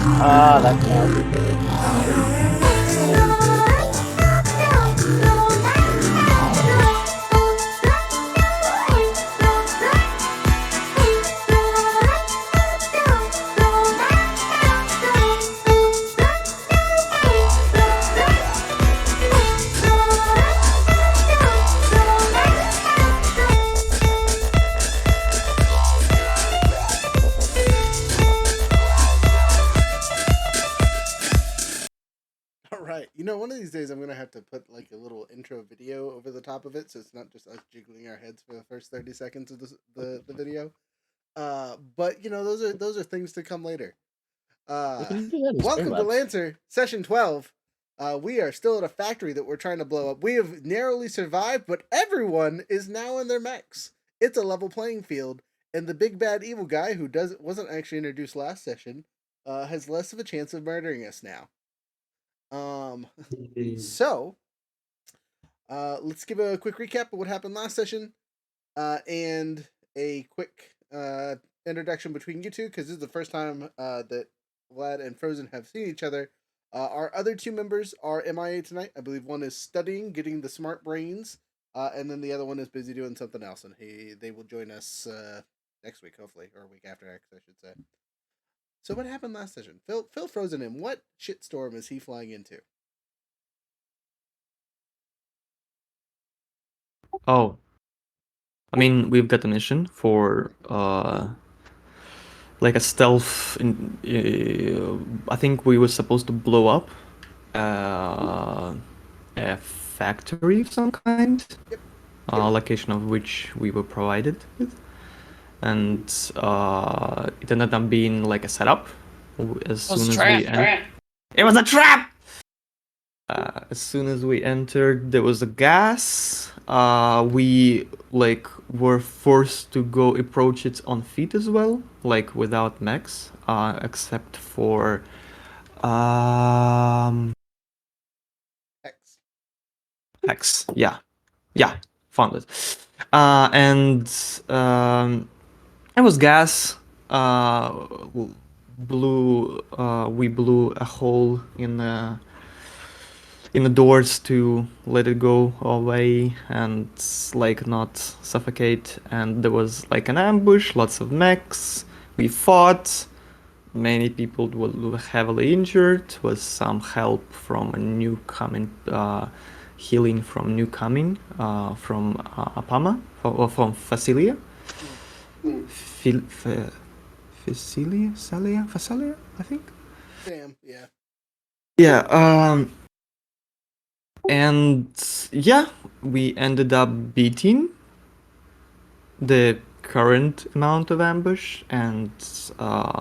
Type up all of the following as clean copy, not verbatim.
Ah, that's loud. All right. You know, one of these days I'm gonna have to put like a little intro video over the top of it, so it's not just us jiggling our heads for the first 30 seconds of the video. But you know, those are things to come later. We Uh, can do that in Welcome to Streamlabs. Lancer Session 12. We are still at a factory that we're trying to blow up. We have narrowly survived, but everyone is now in their mechs. It's a level playing field, and the big bad evil guy who wasn't actually introduced last session has less of a chance of murdering us now. Um, so let's give a quick recap of what happened last session, and a quick introduction between you two, because this is the first time that Vlad and Frozen have seen each other. Our other two members are MIA tonight. I believe one is studying, getting the smart brains, and then the other one is busy doing something else, and they will join us next week, hopefully, or a week after next, I should say. So what happened last session? Fill Frozen in. What shitstorm is he flying into? Oh, I mean, we've got a mission for like a stealth. I think we were supposed to blow up a factory of some kind, Yep. location of which we were provided with, and it ended up being like a setup. As soon as we it was a trap. As soon as we entered, there was a gas. We like were forced to go approach it on feet as well, like without mechs, except for X. Hex. Yeah, found it. And it was gas. We blew a hole in the doors to let it go away and like not suffocate. And there was like an ambush, lots of mechs. We fought. Many people were heavily injured. Was some help from a newcoming, healing from newcoming from Apama or from Facilia. Facilia, I think. Damn. Yeah. Yeah. And yeah, we ended up beating the current amount of ambush and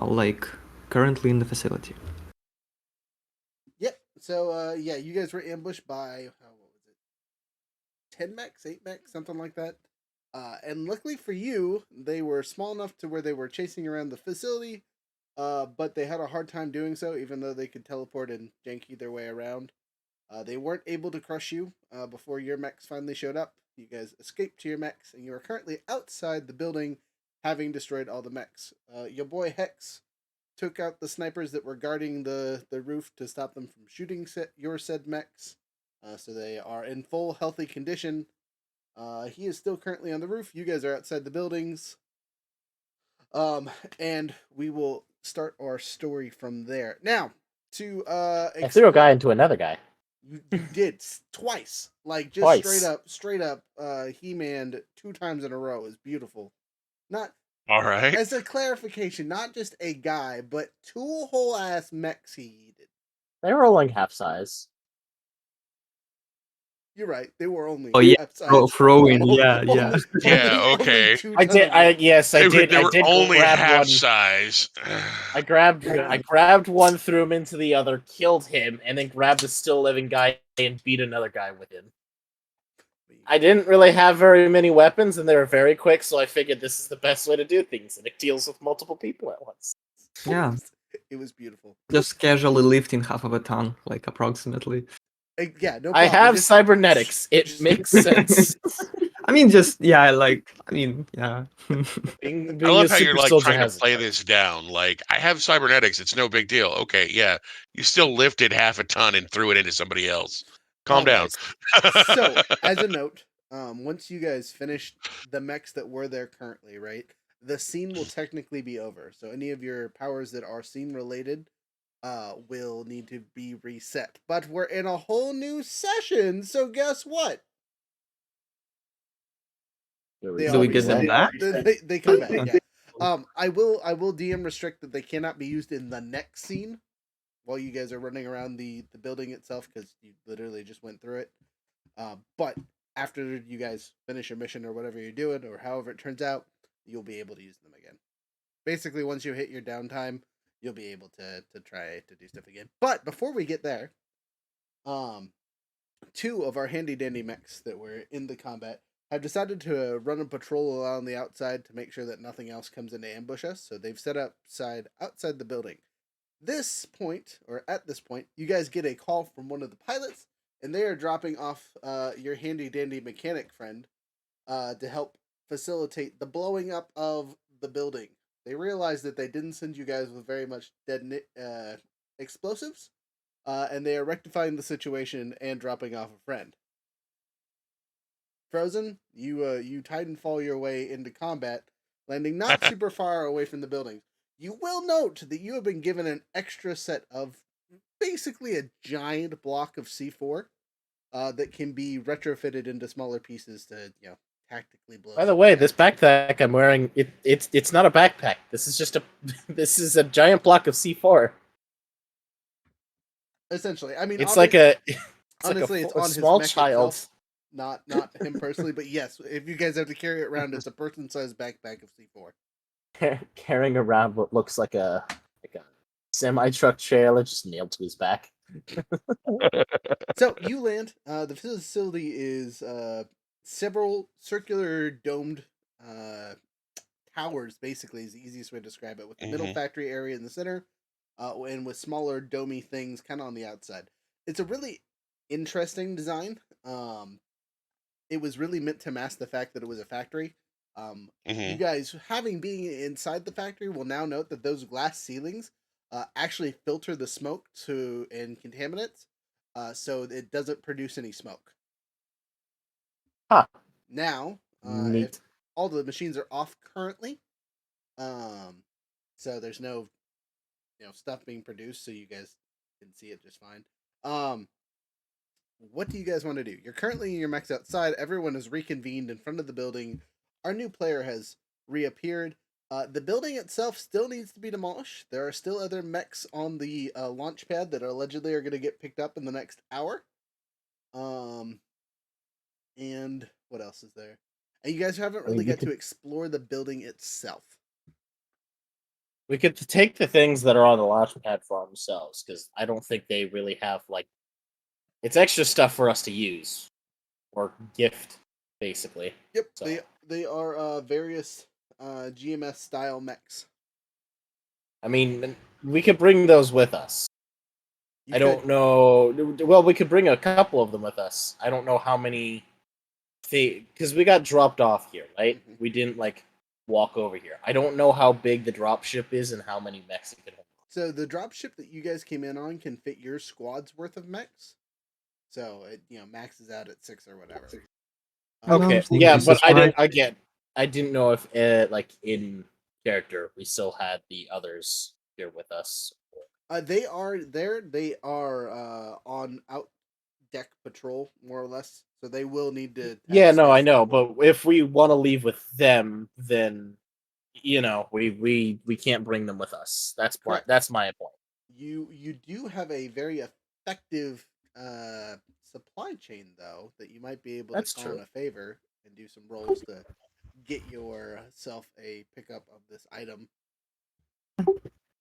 like currently in the facility. Yep. So yeah, you guys were ambushed by what was it? 10 mechs, 8 mechs, something like that. And luckily for you, they were small enough to where they were chasing around the facility, but they had a hard time doing so, even though they could teleport and janky their way around. They weren't able to crush you before your mechs finally showed up. You guys escaped to your mechs, and you are currently outside the building, having destroyed all the mechs. Your boy Hex took out the snipers that were guarding the roof to stop them from shooting your said mechs. So they are in full healthy condition. He is still currently on the roof. You guys are outside the buildings. And we will start our story from there. Now, to I threw a guy into another guy. You did twice, like just Twice. straight up. He-Man 2 times in a row is beautiful. Not All right. as a clarification, not just a guy, but 2 whole ass mechs he did. They were only half size. You're right. They were only half size. throwing. Yeah. Yeah, okay. I did. I did. They I were did only grab half one. size. I grabbed one, threw him into the other, killed him, and then grabbed the still living guy and beat another guy with him. I didn't really have very many weapons, and they were very quick, so I figured this is the best way to do things, and it deals with multiple people at once. Yeah. It was beautiful. Just casually lifting half of a ton, like approximately. Yeah, no problem. I have cybernetics. It makes sense. I mean, just yeah, like I mean, yeah. Being I a love how you're super like soldier trying to has play it. this down. Like, I have cybernetics. It's no big deal. Okay, yeah. You still lifted half a ton and threw it into somebody else. Calm down. Always. So, as a note, once you guys finish the mechs that were there currently, right, the scene will technically be over. So any of your powers that are scene related will need to be reset. But we're in a whole new session, so guess what? They Do all we get them reset. back? They come back, yeah. I will DM restrict that they cannot be used in the next scene while you guys are running around the building itself because you literally just went through it. But after you guys finish your mission or whatever you're doing, or however it turns out, you'll be able to use them again. Basically, once you hit your downtime, you'll be able to try to do stuff again. But before we get there, um, two of our handy dandy mechs that were in the combat have decided to run a patrol along the outside to make sure that nothing else comes in to ambush us. So they've set up outside the building. This point, or at this point, you guys get a call from one of the pilots, and they are dropping off your handy dandy mechanic friend to help facilitate the blowing up of the building. They realize that they didn't send you guys with very much explosives, and they are rectifying the situation and dropping off a friend. Frozen, you Titanfall your way into combat, landing not super far away from the buildings. You will note that you have been given an extra set of basically a giant block of C4 that can be retrofitted into smaller pieces to tactically blow. By the way, this backpack I'm wearing, it's not a backpack. This is just a this is a giant block of C4. Essentially, I mean, it's like a honestly, it's on a his small mech child. itself, not him personally, but yes, if you guys have to carry it around, it's a person-sized backpack of C4. Carrying around what looks like a semi-truck trailer just nailed to his back. So you land. The facility is several circular domed towers. Basically, is the easiest way to describe it. With the middle factory area in the center, and with smaller domey things kind of on the outside. It's a really interesting design. It was really meant to mask the fact that it was a factory. You guys, having being inside the factory, will now note that those glass ceilings actually filter the smoke and contaminants, so it doesn't produce any smoke. Huh. Now, if all the machines are off currently, so there's no stuff being produced, so you guys can see it just fine. What do you guys want to do? You're currently in your mechs outside. Everyone is reconvened in front of the building. Our new player has reappeared. The building itself still needs to be demolished. There are still other mechs on the launch pad that allegedly are going to get picked up in the next hour. And what else is there? And you guys haven't really got to explore the building itself. We could take the things that are on the launch pad for themselves, because I don't think they really have it's extra stuff for us to use or gift, basically. Yep, so. They are various GMS style mechs. I mean, we could bring those with us. I don't know. Well, we could bring a couple of them with us. I don't know how many. Because we got dropped off here, right? Mm-hmm. We didn't walk over here. I don't know how big the drop ship is and how many mechs it could hold. So the drop ship that you guys came in on can fit your squad's worth of mechs. So it maxes out at 6 or whatever. Okay, yeah, but I didn't know if in character we still had the others here with us. They are there. They are on out deck patrol more or less. So they will need to. Yeah, no, I know, but if we want to leave with them, then we can't bring them with us. That's my point. You do have a very effective supply chain though that you might be able to call in a favor and do some rolls to get yourself a pickup of this item.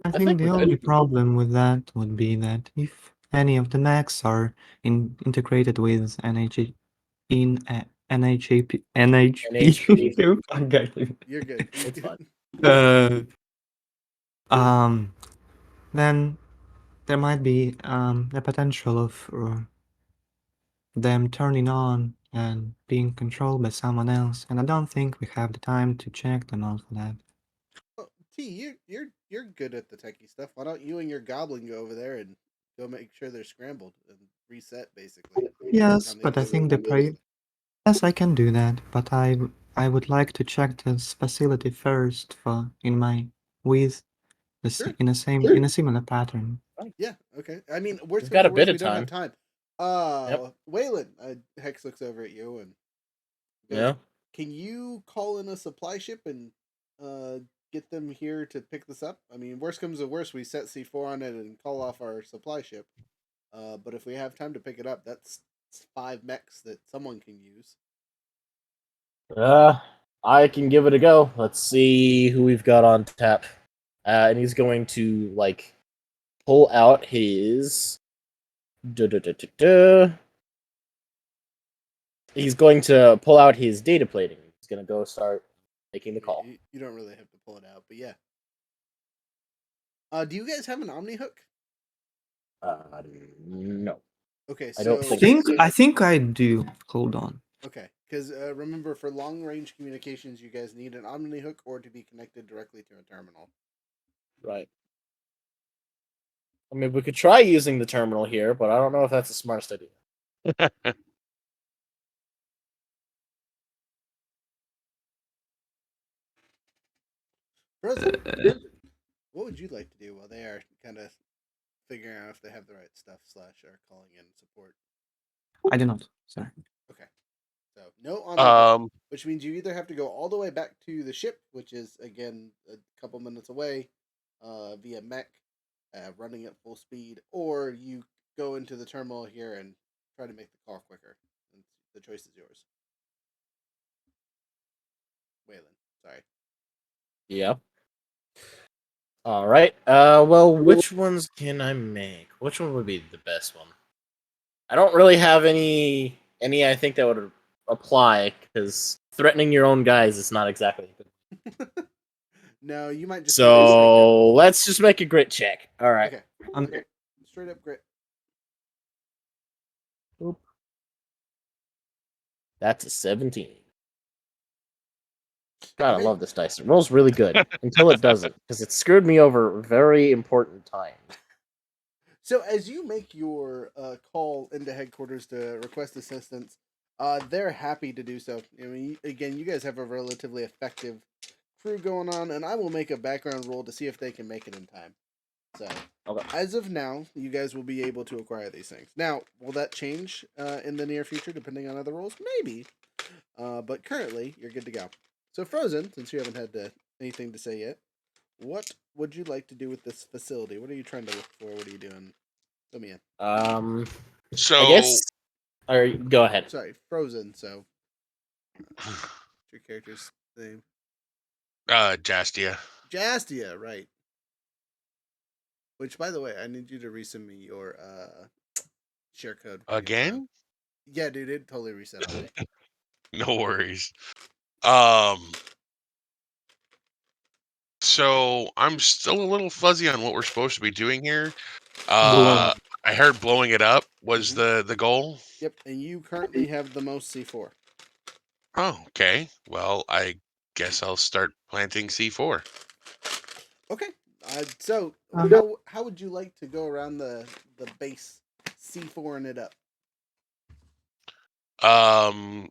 I think the only problem with that would be that if any of the mechs are integrated with NHP. You're good. It's fun. Then there might be the potential of them turning on and being controlled by someone else, and I don't think we have the time to check them out for that. Well, T, you're good at the techie stuff. Why don't you and your goblin go over there and go make sure they're scrambled and reset basically every Yes, time they but I go think through? the yes, I can do that, but I would like to check this facility first for in my with Sure. in a similar pattern. Yeah. Okay. I mean, worst We've comes got to a bit worst, of we don't have time. time. Yep. Waylon, Hex looks over at you and goes, Yeah. "Can you call in a supply ship and uh get them here to pick this up? I mean, worst comes to worst, we set C4 on it and call off our supply ship. But if we have time to pick it up, that's 5 mechs that someone can use." I can give it a go. Let's see who we've got on tap. And he's going to like pull out his. He's going to pull out his data plating. He's going to go start making the I mean, call. you don't really have to pull it out, but yeah. Do you guys have an Omni hook? Uh, no, Okay, I don't so I think I do. Hold on. okay, because remember, for long range communications, you guys need an Omni hook or to be connected directly to a terminal. right. I mean, we could try using the terminal here, but I don't know if that's the smartest idea. Frozen, what would you like to do while they are kind of figuring out if they have the right stuff / are calling in support? I do not. Sorry. Okay, so no Omni hook, Um, which means you either have to go all the way back to the ship, which is again a couple minutes away, via mech, running at full speed, or you go into the terminal here and try to make the call quicker. And the choice is yours. Waylon, sorry. Yeah. All right. Well, which ones can I make? Which one would be the best one? I don't really have any. I think that would apply because threatening your own guys is not exactly good. No, you might just be wasting it. So let's just make a grit check. All right. Okay. Um, Okay. Straight up grit. Boop. That's a 17. God, I Okay. love this dice. It rolls really good until it doesn't, because it screwed me over very important time. So as you make your call into headquarters to request assistance, they're happy to do so. I mean, again, you guys have a relatively effective crew going on, and I will make a background roll to see if they can make it in time. So, Okay. as of now, you guys will be able to acquire these things. Now, will that change in the near future depending on other rolls? Maybe. But currently, you're good to go. So, Frozen, since you haven't had anything to say yet, what would you like to do with this facility? What are you trying to look for? What are you doing? Let me in. I so guess. Or go ahead. Sorry, Frozen. So, your character's name? Jastia. Jastia, right. Which, by the way, I need you to resend me your share code for your phone. Again? Yeah, dude, it totally reset on me. No worries. Um, so I'm still a little fuzzy on what we're supposed to be doing here. Blow. I heard blowing it up was Mhm. the goal. Yep, and you currently have the most C4. Oh, okay. Well, I guess I'll start planting C4. Okay. So Um, how would you like to go around the base C4 and it up? Um,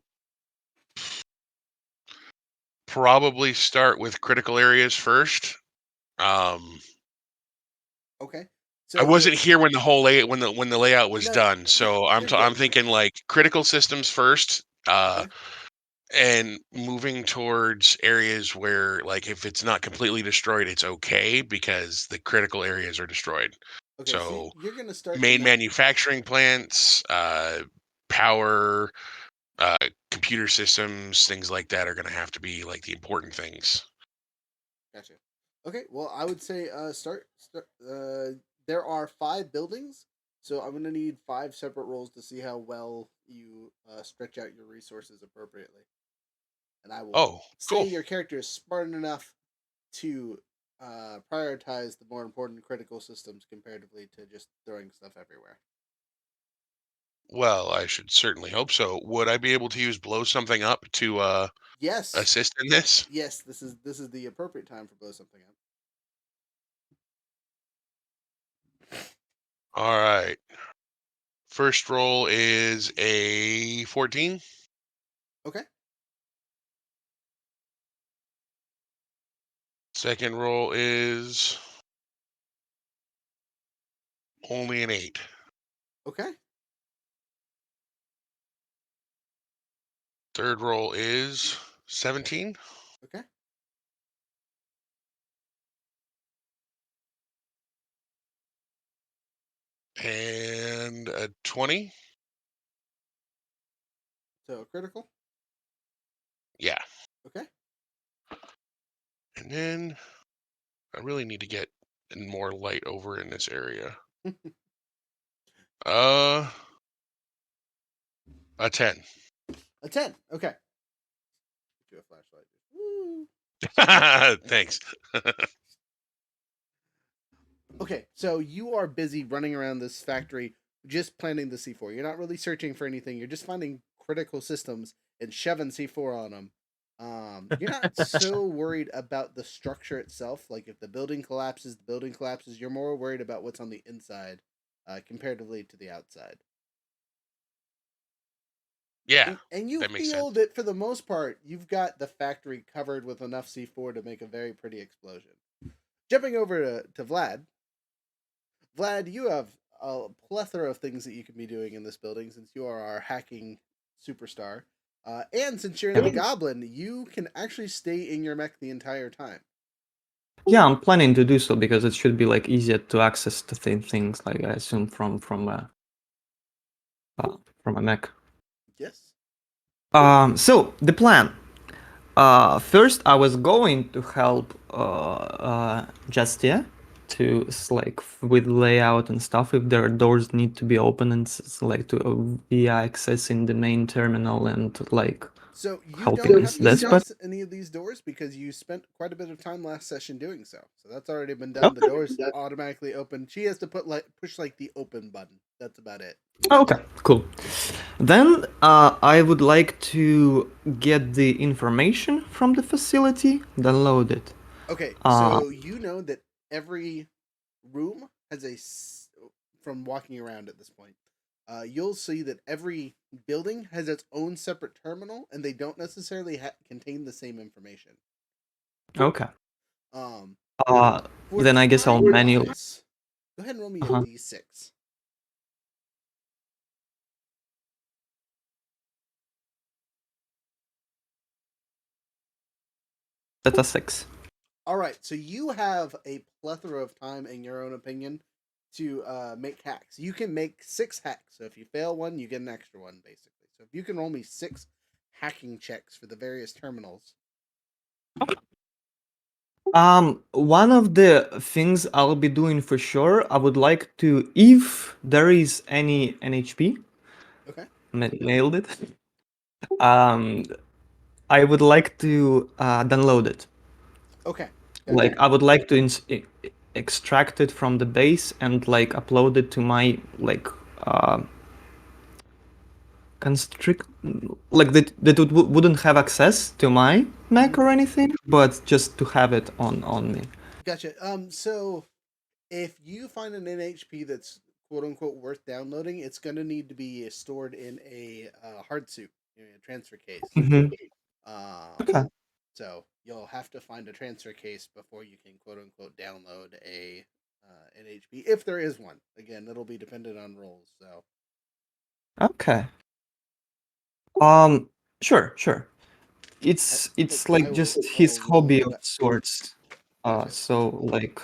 probably start with critical areas first. Um, Okay. I So wasn't here when the whole when the layout was no, done, so you're I'm good. thinking like critical systems first. Okay. And moving towards areas where like if it's not completely destroyed it's okay because the critical areas are destroyed, Okay. So so you're gonna start the main map. manufacturing plants, power, computer systems, things like that are going to have to be like the important things. Gotcha. Okay. Well, I would say start. There are 5 buildings, so I'm gonna need 5 separate rolls to see how well you stretch out your resources appropriately. And I will Oh, say cool. your character is smart enough to prioritize the more important critical systems comparatively to just throwing stuff everywhere. Well, I should certainly hope so. Would I be able to use blow something up to Yes. assist in this? Yes, this is the appropriate time for blow something up. All right. First roll is a 14. Okay. Second roll is only an 8. Okay. Third roll is 17. Okay. And a 20. So critical. Yeah. Okay. And then I really need to get more light over in this area. A 10. A 10. Okay. Do a flashlight. Woo. Thanks. Okay, so you are busy running around this factory just planting the C4. You're not really searching for anything. You're just finding critical systems and shoving C4 on them. You're not so worried about the structure itself. Like if the building collapses, the building collapses. You're more worried about what's on the inside, comparatively to the outside. Yeah, And you that makes feel sense. that for the most part, you've got the factory covered with enough C4 to make a very pretty explosion. Jumping over to Vlad. Vlad, you have a plethora of things that you can be doing in this building since you are our hacking superstar. And since you're in the Goblin, you can actually stay in your mech the entire time. Yeah, I'm planning to do so because it should be like easier to access the things, like I assume from a Mac. Yes. So the plan. First, I was going to help Justia to with layout and stuff if their doors need to be open and like to via accessing the main terminal and like So you helping don't have to this. But access any of these doors because you spent quite a bit of time last session doing so. So that's already been done. The doors automatically open. She has to push like the open button. That's about it. okay, cool. Then I would like to get the information from the facility, download it. Okay, so you know that every room has from walking around at this point. You'll see that every building has its own separate terminal, and they don't necessarily contain the same information. Okay. Um, Then I guess I'll manually. Go ahead and roll me a d6. That's a 6. All right, so you have a plethora of time, in your own opinion, to make hacks. You can make 6 hacks. So if you fail one, you get an extra one, basically. So if you can roll me 6 hacking checks for the various terminals. One of the things I'll be doing for sure, I would like to, if there is any NHP, Okay. nailed it. I would like to download it. Okay. Like I would like to extract it from the base and like upload it to my like constrict, like that wouldn't have access to my Mac or anything, but just to have it on me. Gotcha. So if you find an NHP that's quote unquote worth downloading, it's going to need to be stored in a hard suit, a transfer case. Okay. So you'll have to find a transfer case before you can quote unquote download a NHP, if there is one. Again, it'll be dependent on roles. So Okay. Sure. It's like just his hobby of sorts. Gotcha. So like,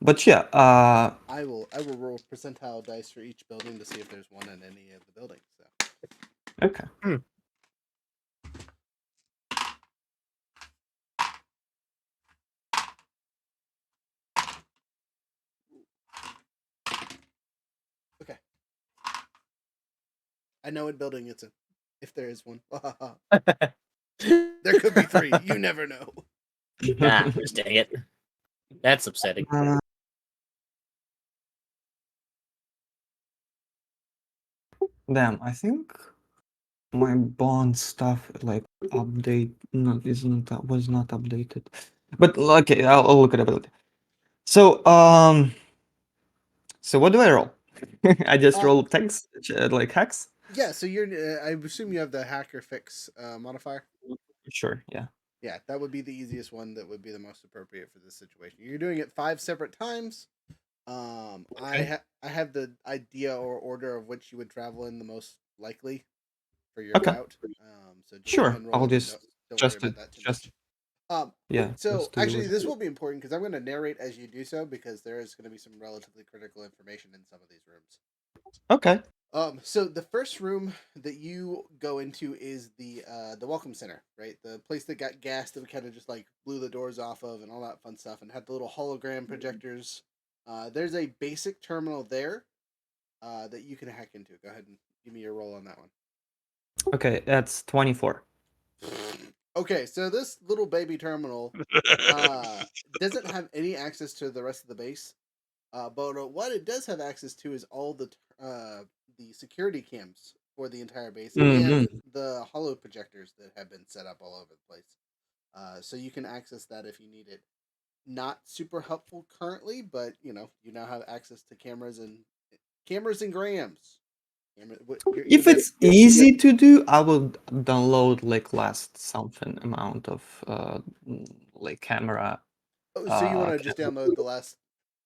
but yeah. I will roll percentile dice for each building to see if there's one in any of the buildings. So. Okay. Okay. I know what building it's in, if there is one. There could be 3. You never know. Ah, dang it. That's upsetting. Damn, I think my bond stuff like update was not updated. But okay, I'll look at it later. So what do I roll? I just roll text like hex. Yeah, so you're. I assume you have the hacker fix modifier. Sure, yeah. Yeah, that would be the easiest one. That would be the most appropriate for this situation. You're doing it 5 separate times. Okay. I have the idea or order of which you would travel in the most likely for your Okay. route. So just go ahead Sure. and roll I'll it. just Don't worry about it. that too Just much. yeah. So Just do actually, it. this will be important because I'm going to narrate as you do so because there is going to be some relatively critical information in some of these rooms. Okay. So the first room that you go into is the welcome center, right? The place that got gassed that we kind of just like blew the doors off of and all that fun stuff, and had the little hologram projectors. There's a basic terminal there that you can hack into. Go ahead and give me your roll on that one. Okay, that's 24. Okay, so this little baby terminal doesn't have any access to the rest of the base. But what it does have access to is all the security cams for the entire base and the holo projectors that have been set up all over the place. So you can access that if you need it. Not super helpful currently, but you now have access to cameras and grams. If it's easy to do, I will download like last something amount of like camera. So you want to just Camera. download the last.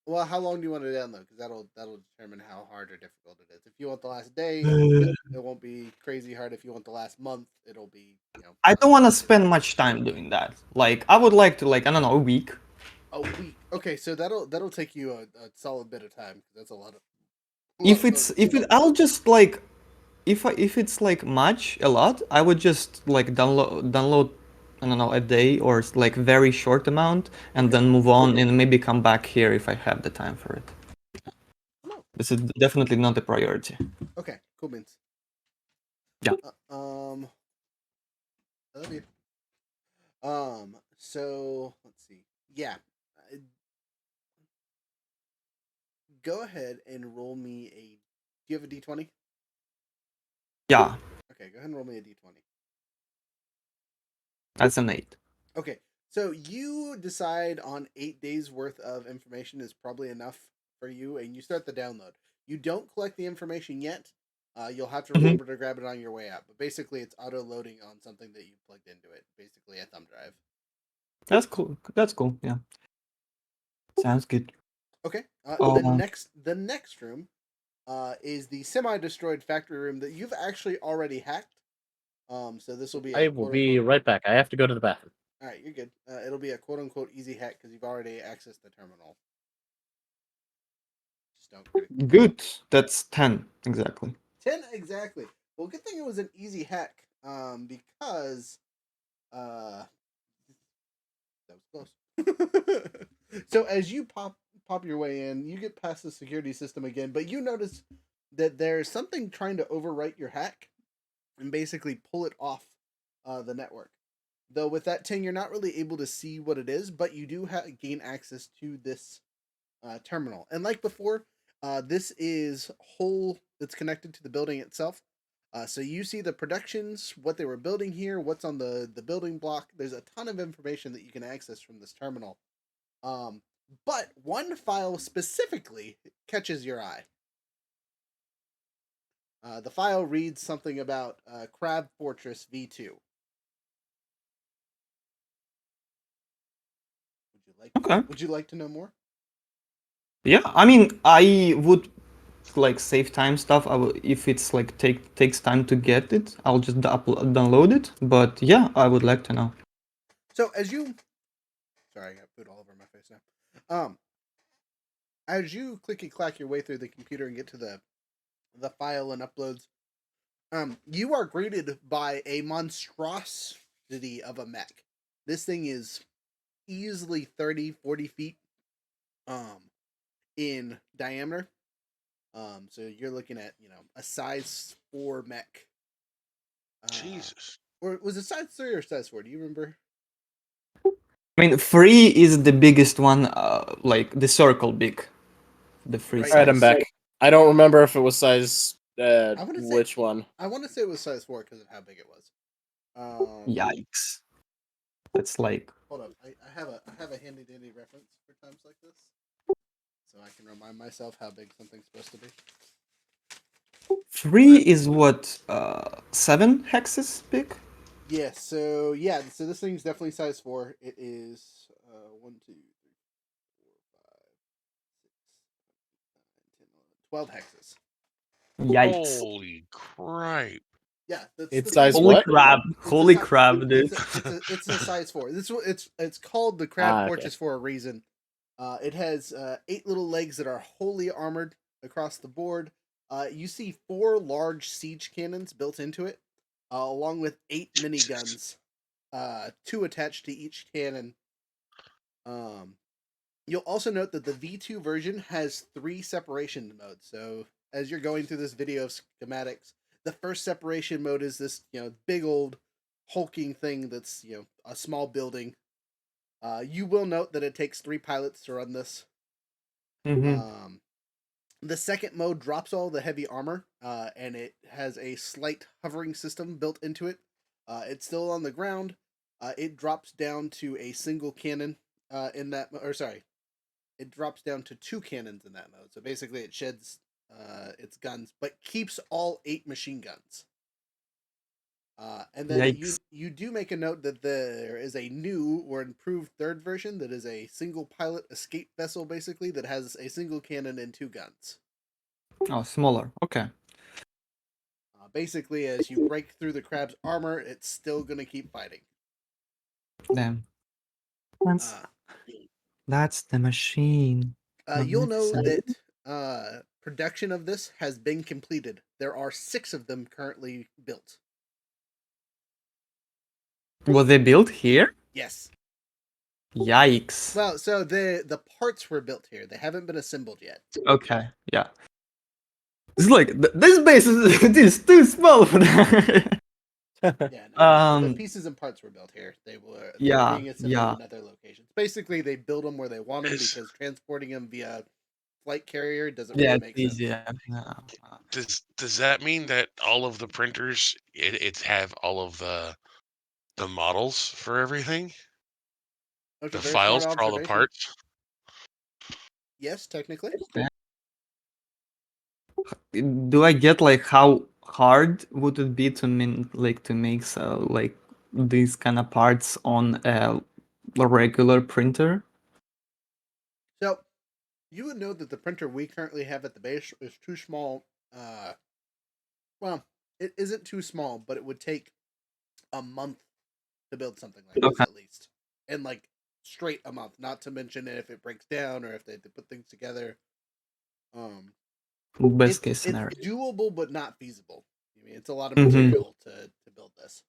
Well, how long do you want to download? Because that'll determine how hard or difficult it is. If you want the last day, it won't be crazy hard. If you want the last month, it'll be I don't want to relatively spend much time doing that. Like I would like to like I don't know a week. a week. Okay, so that'll take you a solid bit of time because that's a lot of. If I'll just like if it's like a lot, I would just like download I don't know a day or like very short amount and then move on and maybe come back here if I have the time for it. No. This is definitely not a priority. Okay, cool beans. Yeah. I love you. So let's see. Yeah. Go ahead and roll me a. Do you have a d20? Yeah. Okay, go ahead and roll me a d20. That's an 8. Okay, so you decide on 8 days worth of information is probably enough for you, and you start the download. You don't collect the information yet. You'll have to remember to grab it on your way out. But basically, it's auto loading on something that you plugged into it. Basically, a thumb drive. That's cool. That's cool. Yeah. Sounds good. Okay. The next room is the semi-destroyed factory room that you've actually already hacked. So this will be. I will be right back. I have to go to the bathroom. All right, you're good. It'll be a quote-unquote easy hack because you've already accessed the terminal. Just don't critically. Good. That's 10 exactly. 10 exactly. Well, good thing it was an easy hack. Because that was close. So as you pop your way in, you get past the security system again, but you notice that there's something trying to overwrite your hack and basically pull it off the network. Though with that 10, you're not really able to see what it is, but you do gain access to this terminal. And like before, this is whole that's connected to the building itself. So you see the productions, what they were building here, what's on the building block. There's a ton of information that you can access from this terminal. But one file specifically catches your eye. The file reads something about Crab Fortress V2. Would you like to know more? Yeah, I mean, I would like save time stuff. If it's like takes time to get it, I'll just download it. But yeah, I would like to know. So as you, sorry, I got food all over my face now. As you clicky clack your way through the computer and get to the file and uploads, you are greeted by a monstrosity of a mech. This thing is easily 30-40 feet in diameter. So you're looking at a size 4 mech. Jesus. Or was it size 3 or size 4? Do you remember? I mean, 3 is the biggest one, like the circle big. The free Alright, I'm back. I don't remember if it was size Which one? I want to say it was size 4 because of how big it was. Yikes! That's like. Hold up, I have a handy dandy reference for times like this, so I can remind myself how big something's supposed to be. 3 is what? 7 hexes big? Yeah, so this thing's definitely size 4. It is 1, 2, 3, 4, 5, 6, 7, 8, 9, 10, 11, 12 hexes. Yikes! Holy crap! Yeah, that's It's the size thing. Holy what? crap! Holy crap, dude! It's a size 4. It's called the Crab Okay. Fortress for a reason. It has 8 little legs that are wholly armored across the board. You see 4 large siege cannons built into it, along with 8 miniguns, 2 attached to each cannon. You'll also note that the V2 version has 3 separation modes. So as you're going through this video of schematics, the first separation mode is this, big old hulking thing that's, a small building. You will note that it takes 3 pilots to run this. Mm-hmm. The second mode drops all the heavy armor, and it has a slight hovering system built into it. It's still on the ground. It drops down to a single cannon in that, or sorry, it drops down to 2 cannons in that mode. So basically, it sheds its guns, but keeps all 8 machine guns. And then you do make a note that there is a new or improved 3rd version that is a single pilot escape vessel, basically, that has a single cannon and 2 guns. Oh, smaller. Okay. Basically, as you break through the crab's armor, it's still going to keep fighting. Damn. That's the machine. You'll know that production of this has been completed. There are 6 of them currently built. Was they built here? Yes. Yikes. Well, so the parts were built here. They haven't been assembled yet. Okay, yeah. It's like this base is too small for that. Yeah, no, the pieces and parts were built here. They were being assembled in other locations. Basically, they build them where they want them because transporting them via flight carrier doesn't really make sense. Yeah. Does that mean that all of the printers it have all of the models for everything? That's The a very smart files for all the observation. parts? Yes, technically. Do I get like how hard would it be to make like these kind of parts on a regular printer? So you would know that the printer we currently have at the base is too small. Well, it isn't too small, but it would take a month to build something like this at least, and like straight a month. Not to mention if it breaks down or if they put things together. Best case scenario. It's doable, but not feasible. I mean, it's a lot of material to build this.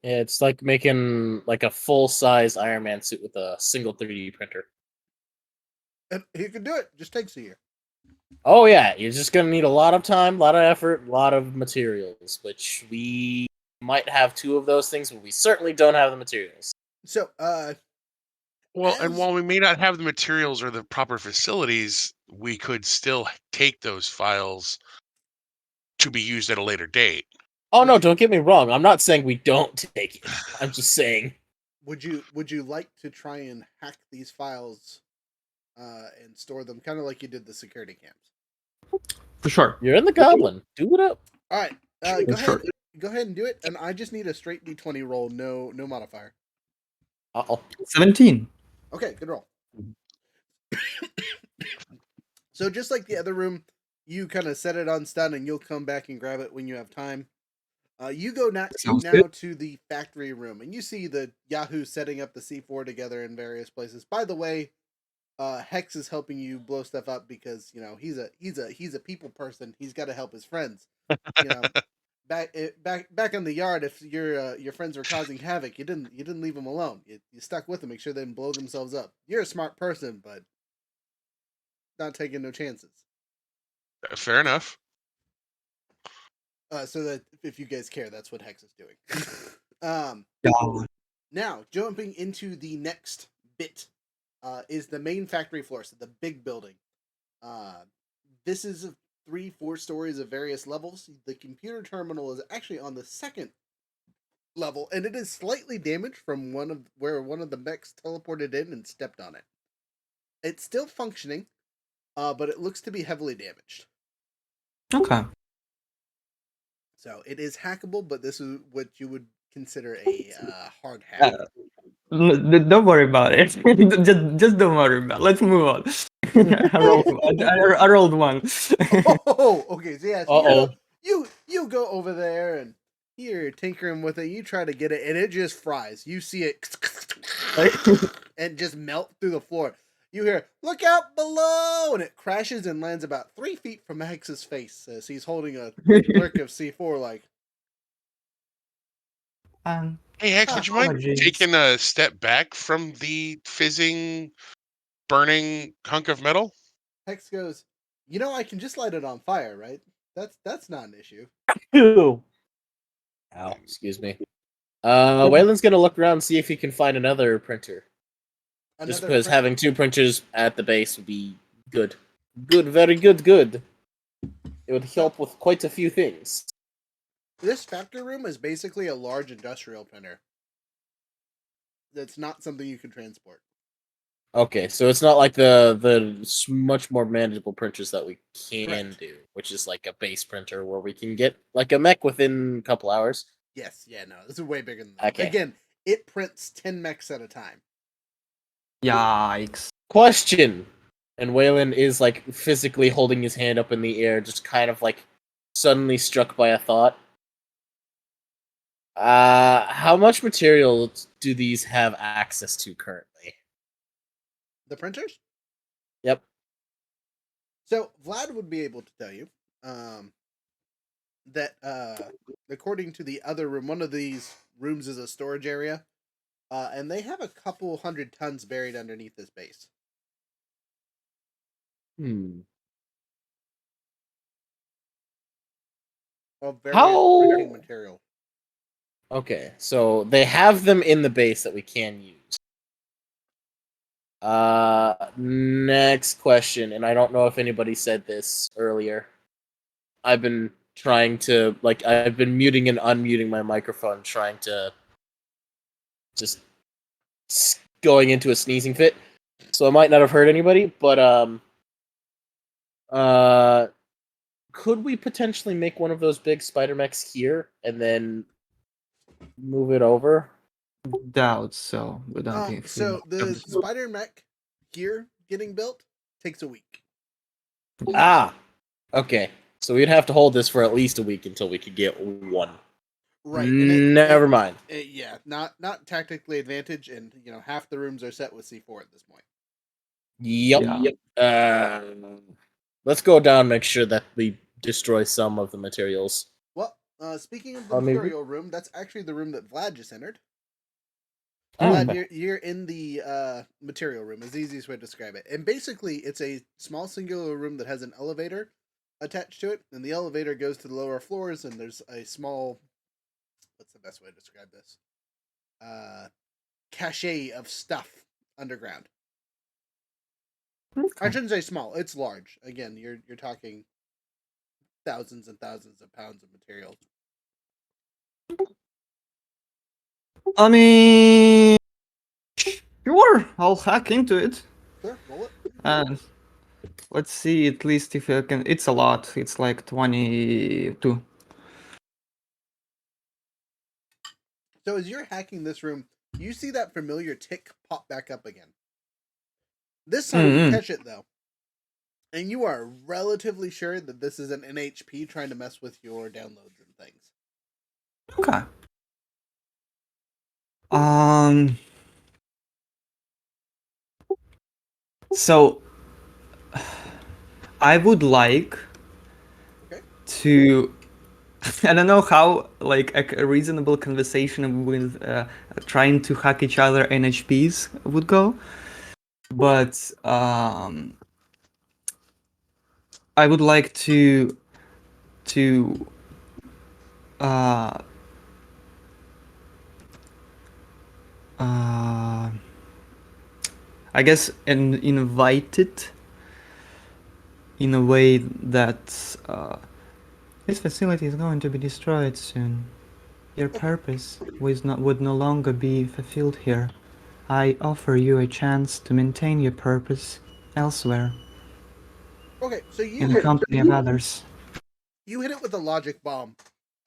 Yeah, it's like making like a full-size Iron Man suit with a single 3D printer. And he can do it. Just takes a year. Oh yeah, you're just gonna need a lot of time, a lot of effort, a lot of materials, which we might have 2 of those things, but we certainly don't have the materials. So, Well, and while we may not have the materials or the proper facilities, we could still take those files to be used at a later date. Oh no, don't get me wrong. I'm not saying we don't take it. I'm just saying. Would you like to try and hack these files and store them kind of like you did the security cams? For sure. You're in the Goblin. Do it up. All right. Go ahead and do it. And I just need a straight D20 roll, no modifier. 17. Okay, good roll. So just like the other room, you kind of set it on stun, and you'll come back and grab it when you have time. You go now to the factory room, and you see the Yahoo setting up the C4 together in various places. By the way, Hex is helping you blow stuff up because he's a people person. He's got to help his friends. Back in the yard, if your friends were causing havoc, you didn't leave them alone. You stuck with them, make sure they didn't blow themselves up. You're a smart person, but not taking no chances. Fair enough. So that if you guys care, that's what Hex is doing. Now jumping into the next bit is the main factory floor, so the big building. This is 3-4 stories of various levels. The computer terminal is actually on the second level, and it is slightly damaged from where one of the mechs teleported in and stepped on it. It's still functioning, but it looks to be heavily damaged. Okay. So it is hackable, but this is what you would consider a hard hack. Don't worry about it. just don't worry about it. Let's move on. I rolled one. Oh, okay. So yeah, Uh-oh. you go over there and you're tinkering with it. You try to get it, and it just fries. You see it and just melt through the floor. You hear, "Look out below!" and it crashes and lands about 3 feet from Hex's face as he's holding a lurk of C4. Like, Hey, Hex, would you mind taking a step back from the fizzing, burning hunk of metal? Hex goes, I can just light it on fire, right? That's not an issue. Ow, excuse me. Waylon's gonna look around and see if he can find another printer. Just because having 2 printers at the base would be good. Good, very good, good. It would help with quite a few things. This factory room is basically a large industrial printer. That's not something you can transport. Okay, so it's not like the much more manageable printers that we can do, which is like a base printer where we can get like a mech within a couple hours. Yes, yeah, no, this is way bigger than that. Okay. Again, it prints 10 mechs at a time. Yikes. Question. And Waylon is like physically holding his hand up in the air, just kind of like suddenly struck by a thought. How much material do these have access to currently? The printers? Yep. So Vlad would be able to tell you that according to the other room, one of these rooms is a storage area, and they have a couple 100 tons buried underneath this base. Of various printing material. Okay, so they have them in the base that we can use. Next question, and I don't know if anybody said this earlier. I've been trying to, I've been muting and unmuting my microphone, trying to just going into a sneezing fit. So I might not have heard anybody, but, could we potentially make one of those big spider mechs here and then move it over? Doubt so. We don't think so the spider mech here getting built takes a week. Ah, okay. So we'd have to hold this for at least a week until we could get one. Right. Never mind. Yeah, not tactically advantage, and half the rooms are set with C4 at this point. Yep. Let's go down, make sure that we destroy some of the materials. Well, speaking of the material room, that's actually the room that Vlad just entered. Vlad, you're in the material room, is the easiest way to describe it. And basically, it's a small singular room that has an elevator attached to it, and the elevator goes to the lower floors, and there's a small, what's the best way to describe this? Cache of stuff underground. I shouldn't say small, it's large. Again, you're talking thousands and thousands of pounds of material. I mean, sure, I'll hack into it. Sure, roll it. And let's see, at least if I can. It's a lot. It's like 22. So as you're hacking this room, you see that familiar tick pop back up again. This time you catch it though. And you are relatively sure that this is an NHP trying to mess with your downloads and things. Okay. So I would like to. I don't know how, like, a reasonable conversation with trying to hack each other NHPs would go, but I would like to I guess invite it in a way that this facility is going to be destroyed soon. Your purpose would no longer be fulfilled here. I offer you a chance to maintain your purpose elsewhere, Okay, so in the company of others. you hit it with a logic bomb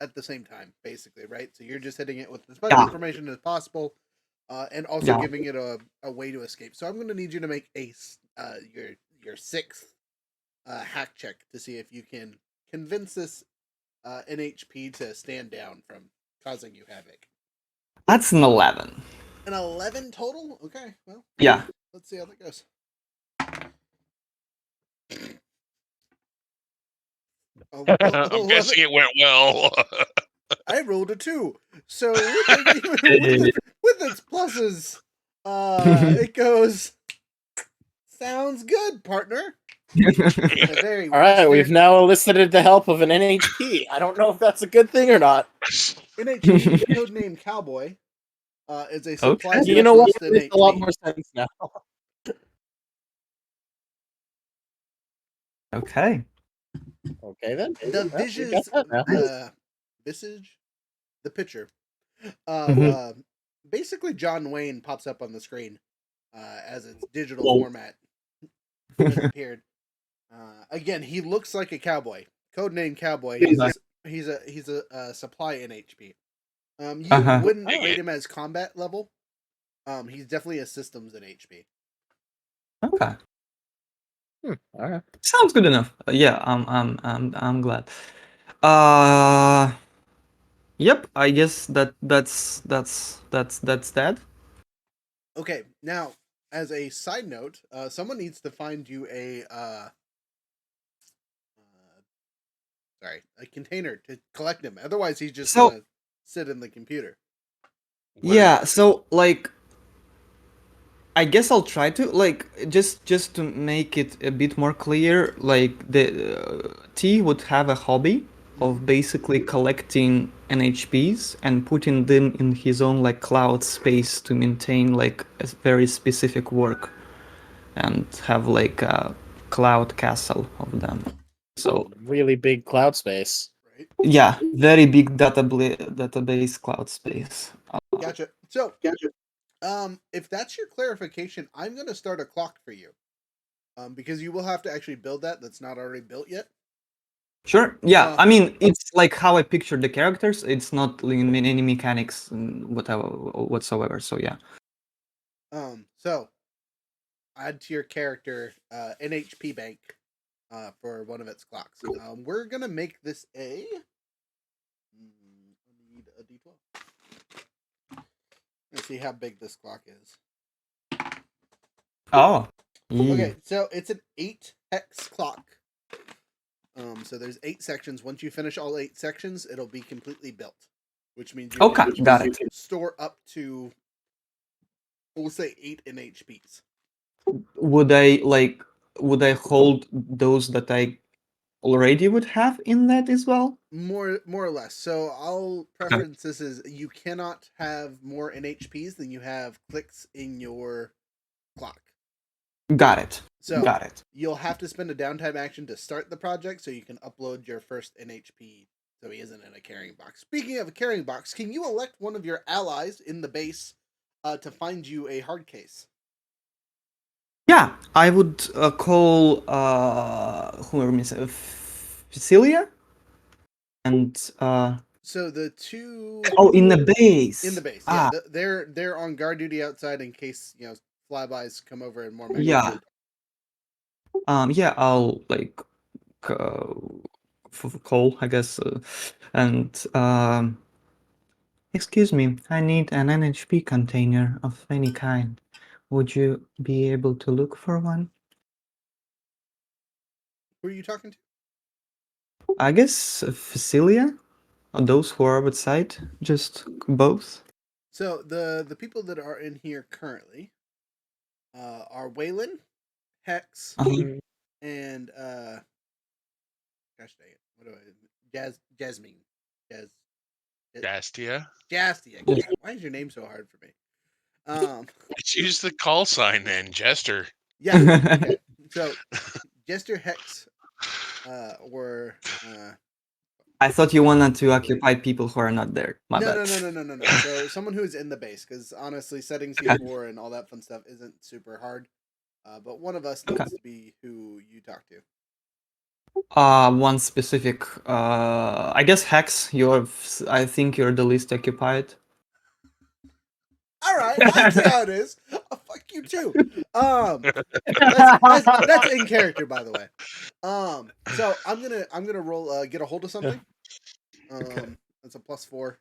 at the same time, basically, right? So you're just hitting it with as much information as possible, and also giving it a way to escape. So I'm going to need you to make your sixth hack check to see if you can convince this NHP to stand down from causing you havoc. That's an 11. An 11 total? Okay, well. Yeah. Let's see how that goes. I'm guessing it went well. I rolled a 2. So with its pluses, it goes, sounds good, partner. All right, we've now elicited the help of an NHP. I don't know if that's a good thing or not. NHP, codename Cowboy, is a supply Okay. You know what? specialist It makes a lot more sense now. Okay. Okay then. The visage, the picture of basically John Wayne pops up on the screen as its digital format has appeared. Again, he looks like a cowboy. Codename Cowboy. He's a supply NHP. You wouldn't rate him as combat level. He's definitely a systems NHP. Okay. All right. Sounds good enough. Yeah, I'm glad. Yep. I guess that's that. Okay. Now, as a side note, someone needs to find you a container to collect him. Otherwise, he's just gonna sit in the computer. Yeah. So like, I guess I'll try to just to make it a bit more clear. Like the T would have a hobby of basically collecting NHPs and putting them in his own like cloud space to maintain like a very specific work, and have like a cloud castle of them. So really big cloud space. Right. Yeah, very big database cloud space. Gotcha. So, if that's your clarification, I'm gonna start a clock for you. Because you will have to actually build that. That's not already built yet. Sure. Yeah. I mean, it's like how I pictured the characters. It's not in any mechanics whatsoever. So yeah. So add to your character NHP bank for one of its clocks. We're gonna make this a. I need a D12. Let's see how big this clock is. Oh. Okay, so it's an 8 hex clock. So there's 8 sections. Once you finish all 8 sections, it'll be completely built, which means you can store up to, we'll say 8 NHPs. Would I hold those that I already would have in that as well? More or less. So I'll preference this as you cannot have more NHPs than you have clicks in your clock. Got it. So got it. You'll have to spend a downtime action to start the project so you can upload your first NHP so he isn't in a carrying box. Speaking of a carrying box, can you elect one of your allies in the base to find you a hard case? Yeah, I would call Cecilia and so the two in the base. In the base, yeah. They're on guard duty outside in case flybys come over and more. Yeah. Yeah, I'll like call, I guess, and excuse me, I need an NHP container of any kind. Would you be able to look for one? Who are you talking to? I guess Cecilia, or those who are outside, just both. So the people that are in here currently are Waylon, Hex, and gosh dang it, what do I? Jasmine, Jastia. Jastia. Why is your name so hard for me? Let's use the call sign then, Jester. Yeah. Okay. So Jester, Hex, or I thought you wanted to occupy people who are not there. My bad. No. So someone who's in the base, because honestly, setting C4 and all that fun stuff isn't super hard. But one of us needs to be who you talk to. One specific. I guess Hex. I think you're the least occupied. All right, I see how it is. Fuck you too. That's in character, by the way. So I'm gonna roll. Get a hold of something. Okay. That's a +4.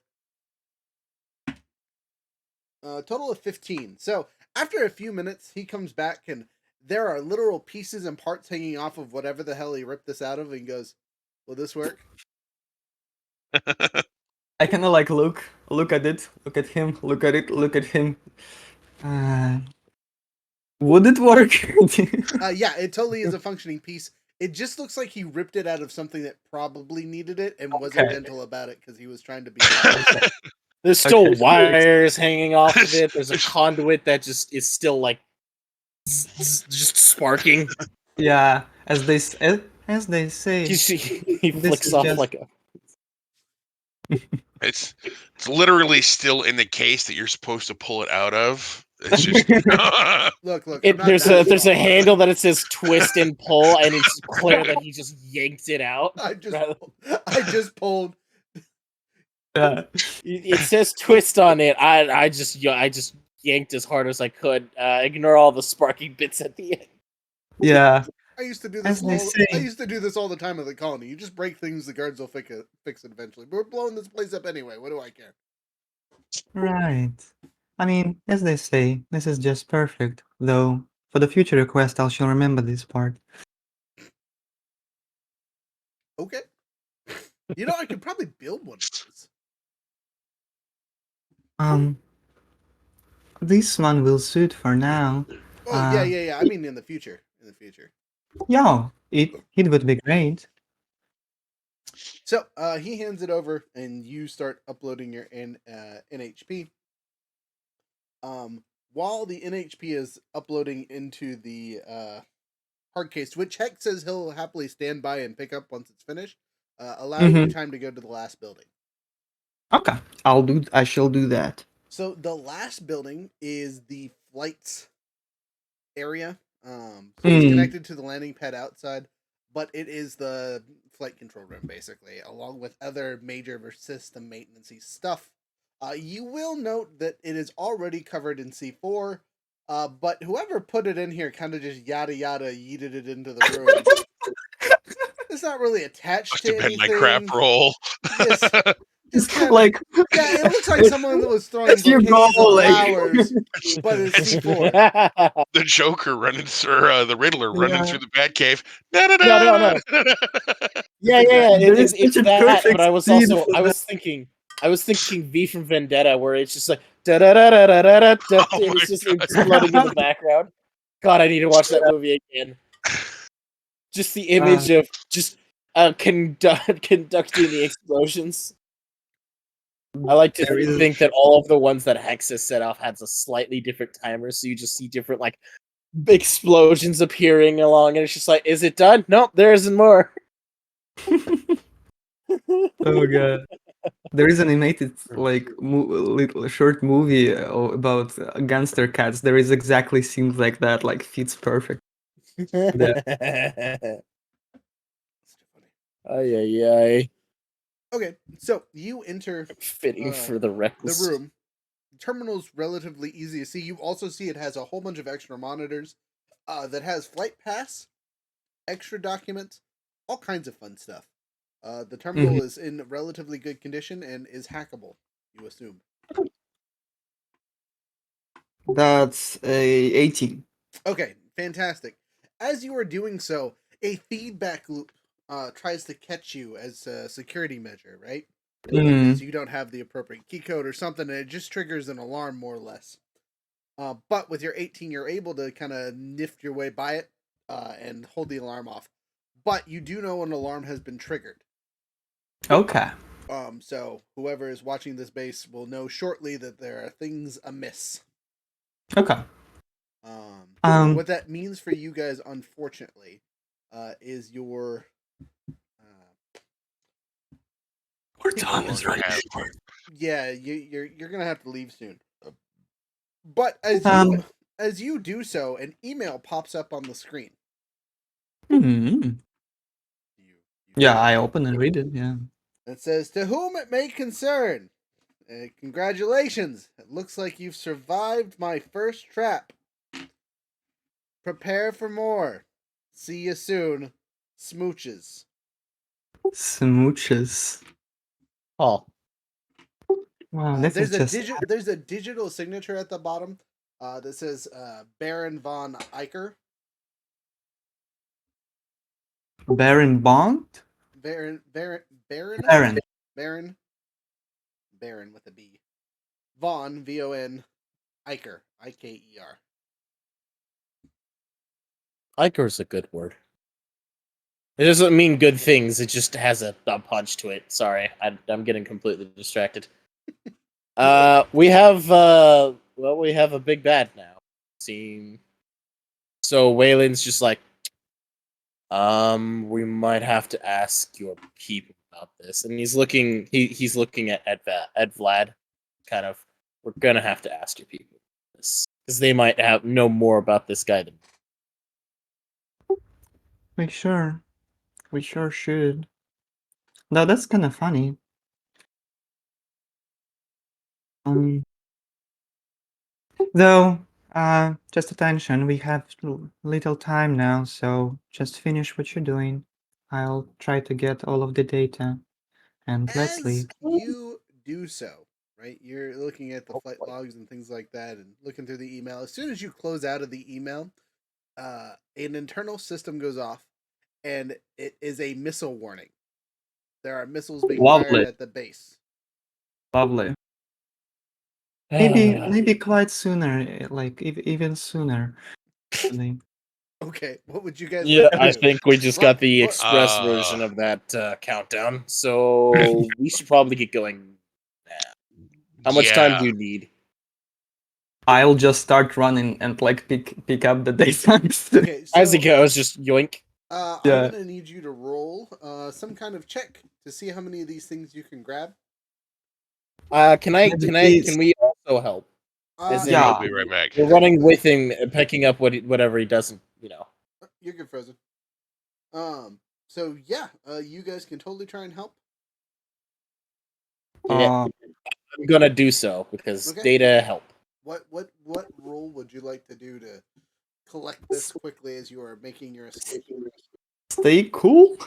Total of 15. So after a few minutes, he comes back and there are literal pieces and parts hanging off of whatever the hell he ripped this out of, and he goes, "Will this work?" I kind of like look at it, look at him, look at it, look at him. Would it work? Yeah, it totally is a functioning piece. It just looks like he ripped it out of something that probably needed it and wasn't gentle about it because he was trying to be. There's still wires hanging off of it. There's a conduit that just is still like just sparking. Yeah, as they say, he flicks off like a. It's literally still in the case that you're supposed to pull it out of. It's just look. There's a handle that it says twist and pull, and it's clear that he just yanked it out. I just pulled. Yeah. It says twist on it. I just yanked as hard as I could. Ignore all the sparking bits at the end. Yeah. I used to do this. I used to do this all the time at the colony. You just break things, the guards will fix it eventually. But we're blowing this place up anyway. What do I care? Right. I mean, as they say, this is just perfect. Though, for the future request, I shall remember this part. Okay. You know, I could probably build one of these. This one will suit for now. Oh, yeah. I mean, in the future. Yeah, it would be great. So, he hands it over, and you start uploading your NHP. While the NHP is uploading into the hard case, which Hex says he'll happily stand by and pick up once it's finished, allow you time to go to the last building. Okay, I shall do that. So the last building is the flights area. So it's connected to the landing pad outside, but it is the flight control room basically, along with other major system maintenance stuff. You will note that it is already covered in C4, but whoever put it in here kind of just yada yeeted it into the room. It's not really attached to anything. My crap roll. Just kind of like, yeah, it looks like someone that was throwing bouquets of flowers, but it's C4. The Joker running through, the Riddler running through the Batcave. No. Yeah. It's that, but I was thinking V from Vendetta, where it's just like it's just exploding in the background. God, I need to watch that movie again. Just the image of just conducting the explosions. I like to think that all of the ones that Hex has set off has a slightly different timer, so you just see different like explosions appearing along, and it's just like, is it done? Nope, there isn't more. Oh god. There is an animated like little short movie about gangster cats. There is exactly scenes like that, like fits perfect. Ay. Okay, so you enter fitting for the reckless. The room. The terminal's relatively easy to see. You also see it has a whole bunch of extra monitors that has flight pass, extra documents, all kinds of fun stuff. The terminal is in relatively good condition and is hackable, you assume. That's a 18. Okay, fantastic. As you are doing so, a feedback loop tries to catch you as a security measure, right? Because you don't have the appropriate key code or something, and it just triggers an alarm more or less. But with your 18, you're able to kind of nift your way by it and hold the alarm off. But you do know an alarm has been triggered. Okay. So whoever is watching this base will know shortly that there are things amiss. Okay. What that means for you guys, unfortunately, is your time is right. Yeah, you're gonna have to leave soon. But as you do so, an email pops up on the screen. Hmm. Yeah, I open and read it. Yeah. It says, "To whom it may concern, congratulations! It looks like you've survived my first trap. Prepare for more. See you soon. Smooches." Smooches. Oh, Wow, this is just There's a digital signature at the bottom that says Baron von Eicher. Baron Bond. Baron with a B. Von VON Eicher IKER. Iker's a good word. It doesn't mean good things. It just has a punch to it. Sorry, I'm getting completely distracted. We have a big bad now. So Waylon's just like, we might have to ask your people about this, and he's looking at Vlad, kind of. We're gonna have to ask your people this because they might know more about this guy than. We sure should. No, that's kind of funny. Though, just attention, we have little time now, so just finish what you're doing. I'll try to get all of the data, and let's As leave. you do so, right? You're looking at the flight logs and things like that, and looking through the email. As soon as you close out of the email, an internal system goes off, and it is a missile warning. There are missiles being fired at the base. Lovely. Maybe quite sooner, like even sooner. Actually. Okay, what would you guys Yeah, like to do? I think we just got the express version of that countdown, so we should probably get going now. How much time do you need? I'll just start running and like pick up the data. Okay, so, as it goes, just yoink. I'm gonna need you to roll some kind of check to see how many of these things you can grab. Can we also help? Yeah, I'll be right back. We're running with him, picking up whatever he doesn't, You're good, Frozen. So yeah, you guys can totally try and help. Yeah, I'm gonna do so because data help. What role would you like to do to collect this quickly as you are making your escape? Stay cool.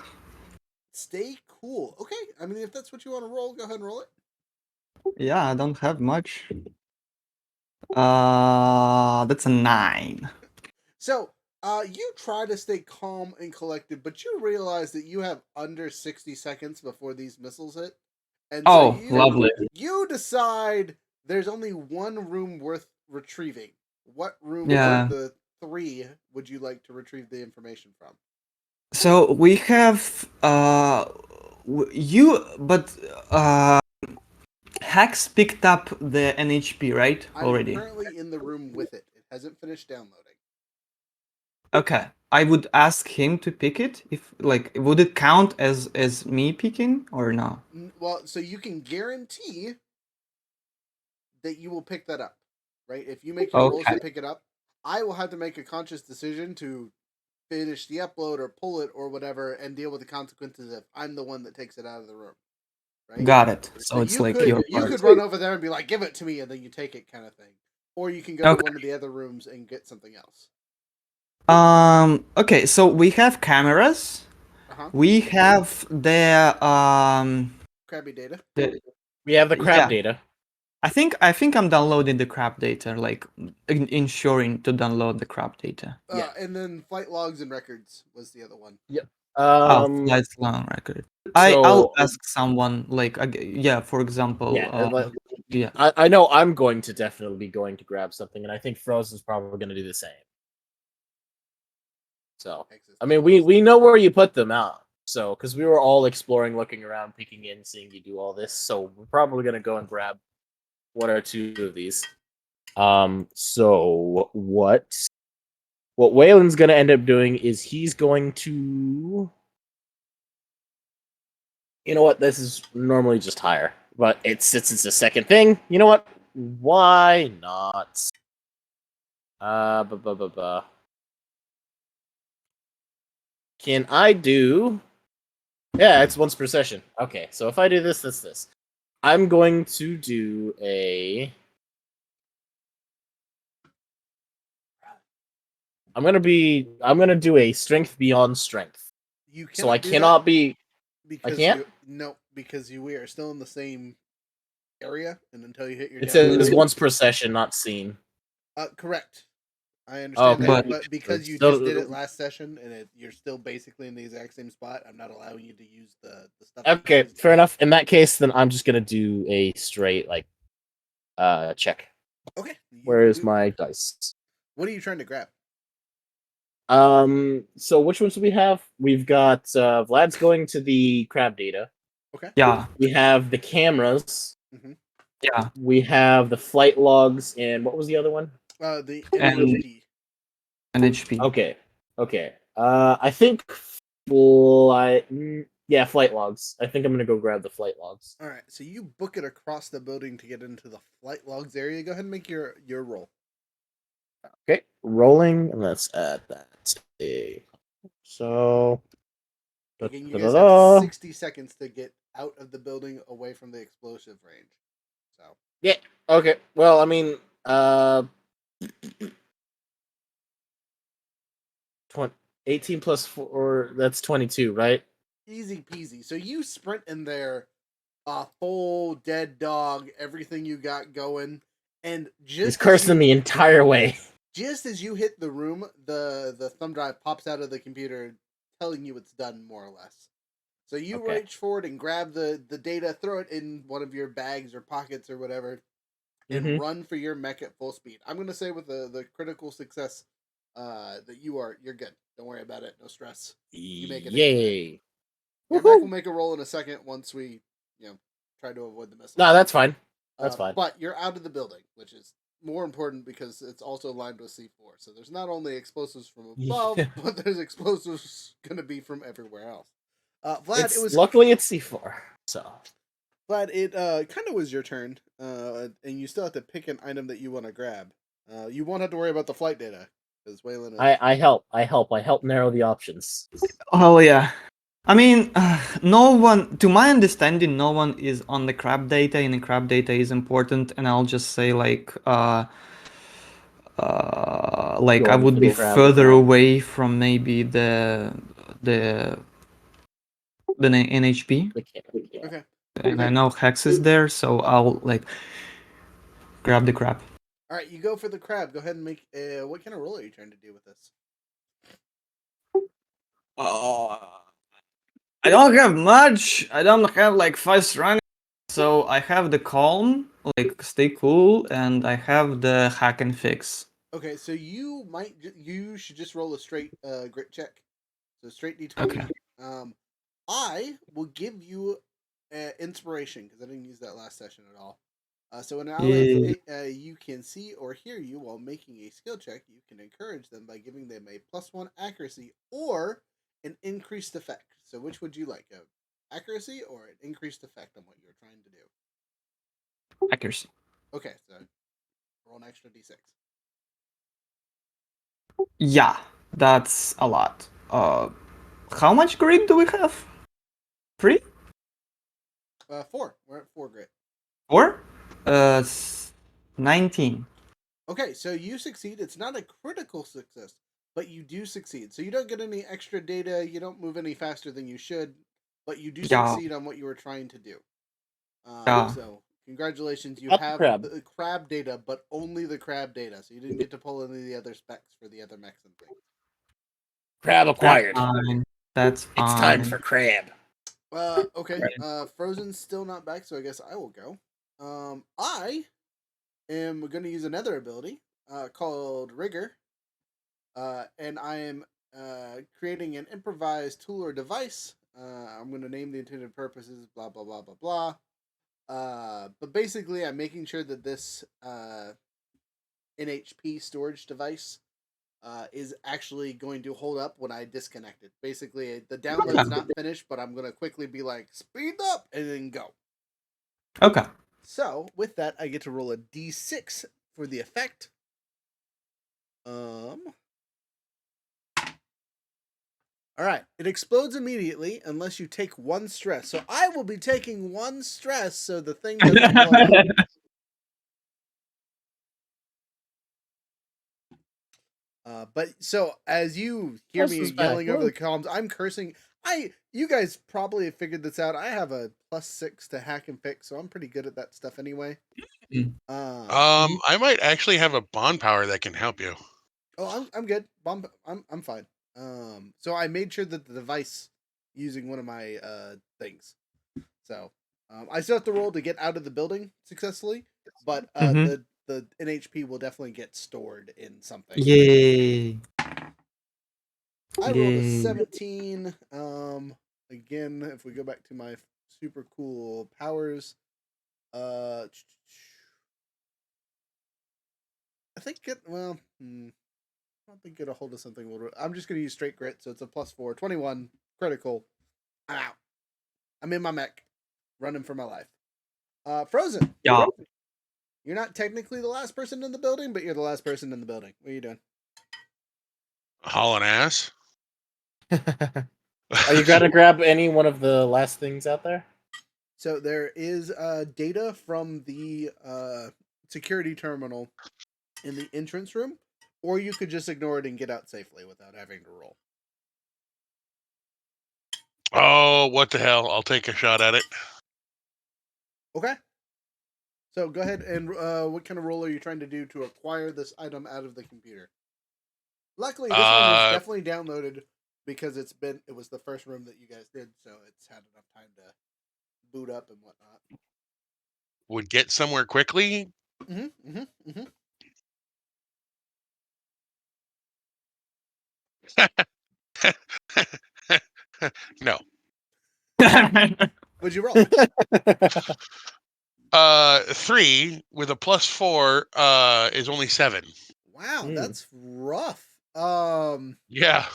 Stay cool. Okay, I mean if that's what you want to roll, go ahead and roll it. Yeah, I don't have much. That's a 9. So, you try to stay calm and collected, but you realize that you have under 60 seconds before these missiles hit. And so lovely. You decide there's only one room worth retrieving. What room Yeah. of the 3 would you like to retrieve the information from? So we have Hex picked up the NHP, right? Already. I'm currently in the room with it. It hasn't finished downloading. Okay. I would ask him to pick it. If would it count as me picking or no? Well, so you can guarantee that you will pick that up, right? If you make your rolls to pick it up, I will have to make a conscious decision to finish the upload or pull it or whatever and deal with the consequences if I'm the one that takes it out of the room. Right? Got it. So it's like you could run over there and be like, give it to me, and then you take it kind of thing. Or you can go to one of the other rooms and get something else. Okay, so we have cameras. We have the crabby data. We have the crab data. I think I'm downloading the crab data, like ensuring to download the crab data. Yeah, and then flight logs and records was the other one. Yep. Flight log record. I'll ask someone like for example. Yeah, I know I'm going to definitely be going to grab something, and I think Frozen's probably going to do the same. So I mean, we know where you put them out. So because we were all exploring, looking around, peeking in, seeing you do all this, so we're probably going to go and grab 1 or 2 of these. So what Waylon's going to end up doing is he's going to You know what? This is normally just higher, but since it's a second thing, you know what? Why not? Can I do? Yeah, it's once per session. Okay, so if I do this, this. I'm going to do a. I'm gonna do a strength beyond strength. You cannot So I do cannot that be. because I can't. because we are still in the same area, and until you hit your It down says limit. once per session, not seen. Correct. I Oh, understand okay. that, but because you So- just did it last session and you're still basically in the exact same spot, I'm not allowing you to use the stuff. Okay, fair enough. In that case, then I'm just gonna do a straight check. Okay. Where is my dice? What are you trying to grab? So which ones do we have? We've got Vlad's going to the crab data. Okay. Yeah. We have the cameras. Mm-hmm. Yeah. We have the flight logs, and what was the other one? The And- NHP. NHP. Okay. I think flight logs. I think I'm gonna go grab the flight logs. All right. So you book it across the building to get into the flight logs area. Go ahead and make your roll. Okay, rolling, and let's add that. So. Again, you guys have 60 seconds to get out of the building away from the explosive range. So. Yeah. Okay. Well, I mean, 18 plus 4, that's 22, right? Easy peasy. So you sprint in there, full dead dog, everything you got going, and He's cursing the entire way. Just as you hit the room, the thumb drive pops out of the computer, telling you it's done more or less. So you reach forward and grab the data, throw it in one of your bags or pockets or whatever, and run for your mech at full speed. I'm gonna say with the critical success, that you're good. Don't worry about it. No stress. You make it. Yay! Your mech will make a roll in a second once we, try to avoid the missile. No, that's fine. That's fine. But you're out of the building, which is more important because it's also lined with C4. So there's not only explosives from above, but there's explosives going to be from everywhere else. Vlad, luckily it's C4. So Vlad, it kind of was your turn, and you still have to pick an item that you want to grab. You won't have to worry about the flight data because Waylon is. I help narrow the options. Oh yeah. I mean, no one, to my understanding, no one is on the crab data, and the crab data is important. And I'll just say I would be further away from maybe the NHP. Okay. And I know Hex is there, so I'll grab the crab. All right, you go for the crab. Go ahead and make. What kind of roll are you trying to do with this? I don't have much. I don't have 5 strength. So I have the calm, stay cool, and I have the hack and fix. Okay, so you should just roll a straight grit check. So straight D20. Okay. I will give you inspiration because I didn't use that last session at all. So when you can see or hear you while making a skill check, you can encourage them by giving them a +1 accuracy or an increased effect. So which would you like, accuracy or an increased effect on what you're trying to do? Accuracy. Okay, so roll an extra D6. Yeah, that's a lot. How much grit do we have? 3? 4. We're at 4 grit. 4? 19. Okay, so you succeed. It's not a critical success, but you do succeed. So you don't get any extra data. You don't move any faster than you should, but you do succeed on what you were trying to do. So congratulations, you have the crab data, but only the crab data. So you didn't get to pull any of the other specs for the other mechs and things. Crab acquired. That's fine. It's time for crab. Okay. Frozen's still not back, so I guess I will go. I am going to use another ability called Rigor, and I am creating an improvised tool or device. I'm going to name the intended purposes, blah, blah, blah, blah, blah. But basically, I'm making sure that this NHP storage device is actually going to hold up when I disconnect it. Basically, the download's not finished, but I'm going to quickly be like, speed up, and then go. Okay. So, with that, I get to roll a d6 for the effect. Alright, it explodes immediately unless you take 1 stress. So I will be taking 1 stress so the thing doesn't blow up. But so as you hear me yelling over the comms, I'm cursing. You guys probably have figured this out. I have a +6 to hack and fix, so I'm pretty good at that stuff anyway. I might actually have a bond power that can help you. Oh, I'm good. I'm fine. So I made sure that the device using one of my things. So I still have to roll to get out of the building successfully, but the NHP will definitely get stored in something. Yay! I rolled a 17. Again, if we go back to my super cool powers, I think I don't think get a hold of something. I'm just gonna use straight grit, so it's a +4, 21 critical. I'm out. I'm in my mech, running for my life. Frozen. Yeah. You're not technically the last person in the building, but you're the last person in the building. What are you doing? Hauling ass. Are you gonna grab any one of the last things out there? So there is data from the security terminal in the entrance room, or you could just ignore it and get out safely without having to roll. Oh, what the hell? I'll take a shot at it. Okay. So go ahead and what kind of roll are you trying to do to acquire this item out of the computer? Luckily, this one is definitely downloaded because it was the first room that you guys did, so it's had enough time to boot up and whatnot. Would get somewhere quickly? No. What'd you roll? 3 with a +4 is only 7. Wow, that's rough. Yeah.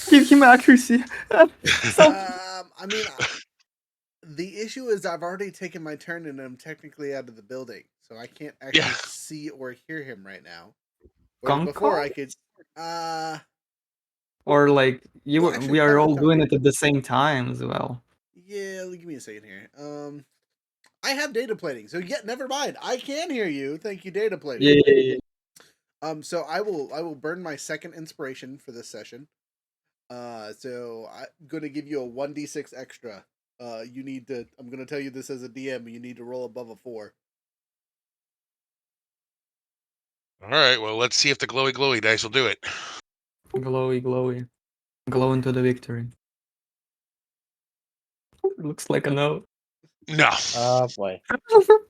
Give him accuracy. I mean, the issue is I've already taken my turn and I'm technically out of the building, so I can't actually see or hear him right now. Whereas before I could. Or like actually, we are all doing it at the same time as well. Yeah, give me a second here. I have data plating, so never mind. I can hear you. Thank you, data plating. Yeah. So I will burn my second inspiration for this session. So I'm gonna give you a 1d6 extra. You need to. I'm gonna tell you this as a DM. You need to roll above a 4. All right. Well, let's see if the glowy dice will do it. Glowy. Glow into the victory. Looks like a no. No. Oh boy.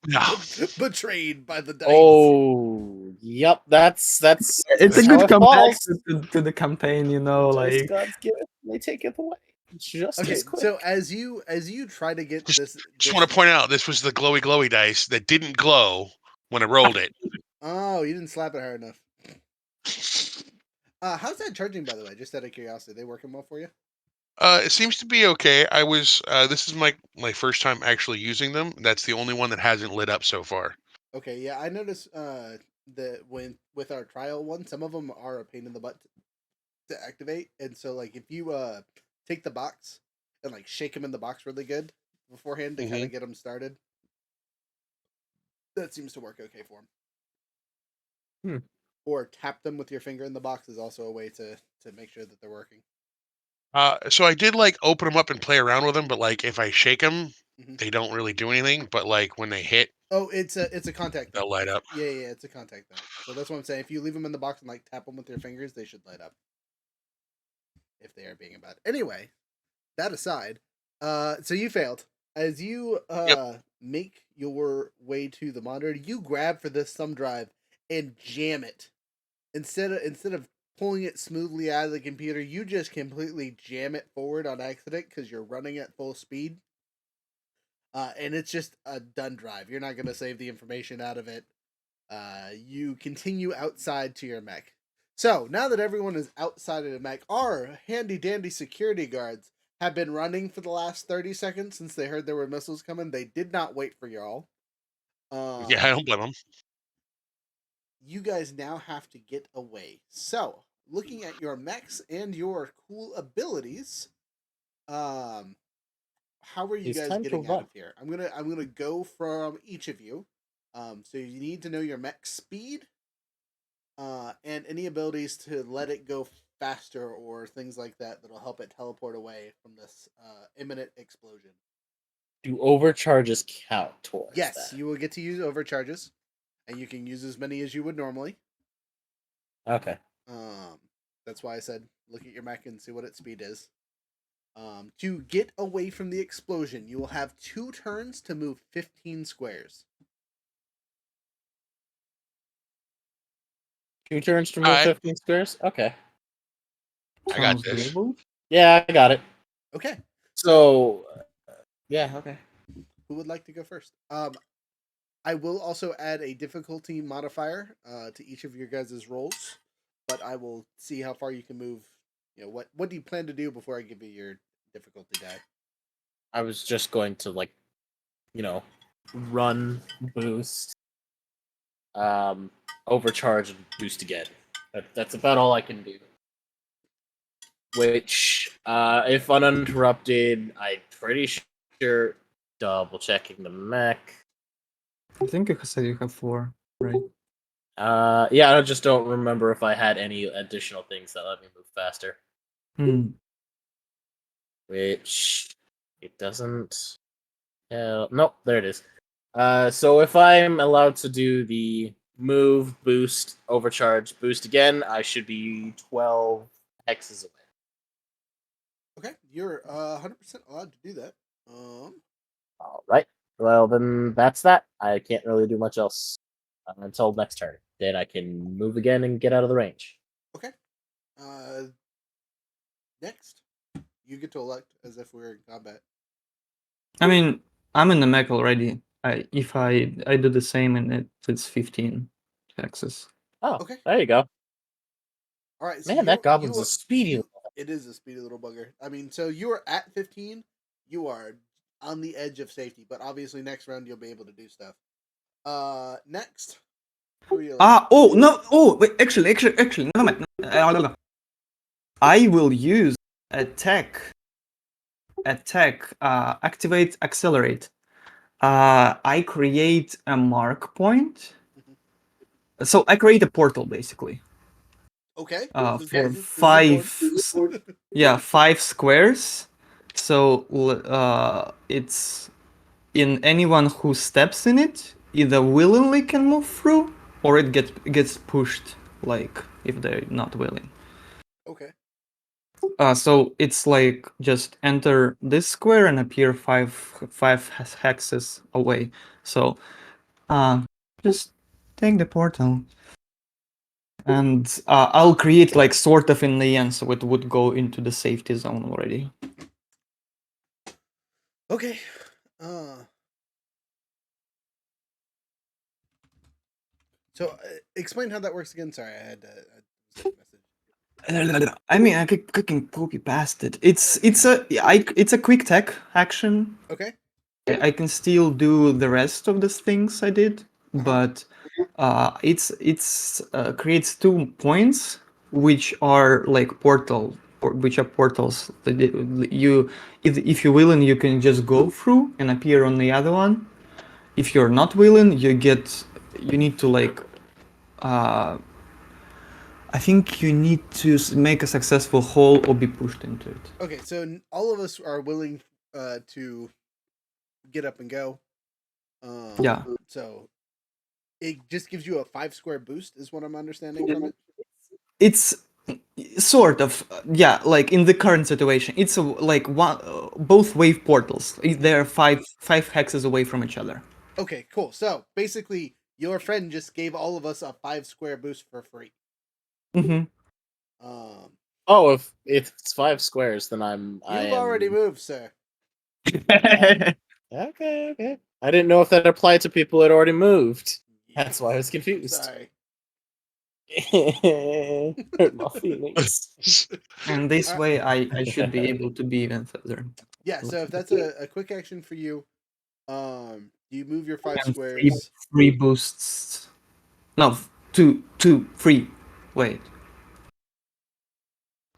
No. Betrayed by the dice. Oh, yep. That's It's a good comeback to the campaign, you know. Like gods give it, they take it away. Just okay. as quick. So as you try to get this, Just want to point out this was the glowy dice that didn't glow when I rolled it. Oh, you didn't slap it hard enough. How's that charging, by the way? Just out of curiosity, they working well for you? It seems to be okay. I was this is my first time actually using them. That's the only one that hasn't lit up so far. Okay, yeah, I noticed that with our trial one, some of them are a pain in the butt to activate, and so like if you take the box and like shake them in the box really good beforehand to kind of get them started, that seems to work okay for them. Or tap them with your finger in the box is also a way to make sure that they're working. So I did like open them up and play around with them, but like if I shake them, they don't really do anything. But like when they hit, it's a contact. They'll light up. Yeah, it's a contact thing. So that's what I'm saying. If you leave them in the box and like tap them with your fingers, they should light up. If they are being about. Anyway, that aside, so you failed. As you make your way to the monitor, you grab for this thumb drive and jam it. Instead of pulling it smoothly out of the computer, you just completely jam it forward on accident because you're running at full speed. And it's just a done drive. You're not going to save the information out of it. You continue outside to your mech. So now that everyone is outside of the mech, our handy dandy security guards have been running for the last 30 seconds since they heard there were missiles coming. They did not wait for y'all. Yeah, I don't blame them. You guys now have to get away. So, looking at your mechs and your cool abilities, how are you It's guys time to getting out run. of here? I'm gonna go from each of you. So you need to know your mech speed, and any abilities to let it go faster or things like that that'll help it teleport away from this imminent explosion. Do overcharges count towards Yes, that? you will get to use overcharges, and you can use as many as you would normally. Okay. That's why I said look at your mech and see what its speed is. To get away from the explosion, you will have 2 turns to move 15 squares. 2 turns to move Alright. 15 squares? Okay. I got Sounds this. doable. Yeah, I got it. Okay. So, yeah, okay. Who would like to go first? I will also add a difficulty modifier to each of your guys' rolls, but I will see how far you can move. You know, what do you plan to do before I give you your difficulty die? I was just going to, like, run, boost, overcharge, and boost again. That's about all I can do. Which, if uninterrupted, I'm pretty sure. Double checking the mech. I think you said you have 4, right? Yeah, I just don't remember if I had any additional things that let me move faster. Which it doesn't. Nope, there it is. So if I'm allowed to do the move, boost, overcharge, boost again, I should be 12 hexes away. Okay, you're 100% allowed to do that. All right. Well, then that's that. I can't really do much else until next turn. Then I can move again and get out of the range. Okay. Next, you get to elect as if we're in combat. I mean, I'm in the mech already. If I do the same and it's 15 hexes. Oh, Okay. there you go. All right. So Man, that goblin's a speedy. It is a speedy little bugger. I mean, so you are at 15. You are on the edge of safety, but obviously next round you'll be able to do stuff. Next. Who are you electing? Oh no! Oh wait, actually, never mind. I will use attack. Activate, accelerate. I create a mark point. So I create a portal basically. Okay. For 5, yeah, 5 squares. So it's in anyone who steps in it either willingly can move through or it gets pushed, like if they're not willing. Okay. So it's like just enter this square and appear 5 hexes away. So just take the portal. And I'll create like sort of in the end, so it would go into the safety zone already. Okay. So explain how that works again. Sorry, I had a message. I mean, I can copy past it. It's a quick tech action. Okay. I can still do the rest of the things I did, but it's creates 2 points which are like which are portals. You if you're willing, you can just go through and appear on the other one. If you're not willing, you need to like I think you need to make a successful hole or be pushed into it. Okay, so all of us are willing to get up and go. Yeah. So it just gives you a 5 square boost, is what I'm understanding from it. It's sort of yeah, like in the current situation, it's like one both wave portals. They're 5 hexes away from each other. Okay, cool. So basically, your friend just gave all of us a 5 square boost for free. Mm-hmm. Oh, if it's 5 squares, then You've already moved, sir. Okay. I didn't know if that applied to people that already moved. That's why I was confused. Sorry. Hurt my feelings. And this way, I should be able to be even further. Yeah, so if that's a quick action for you, you move your 5 And squares. three boosts. No, two, three. Wait.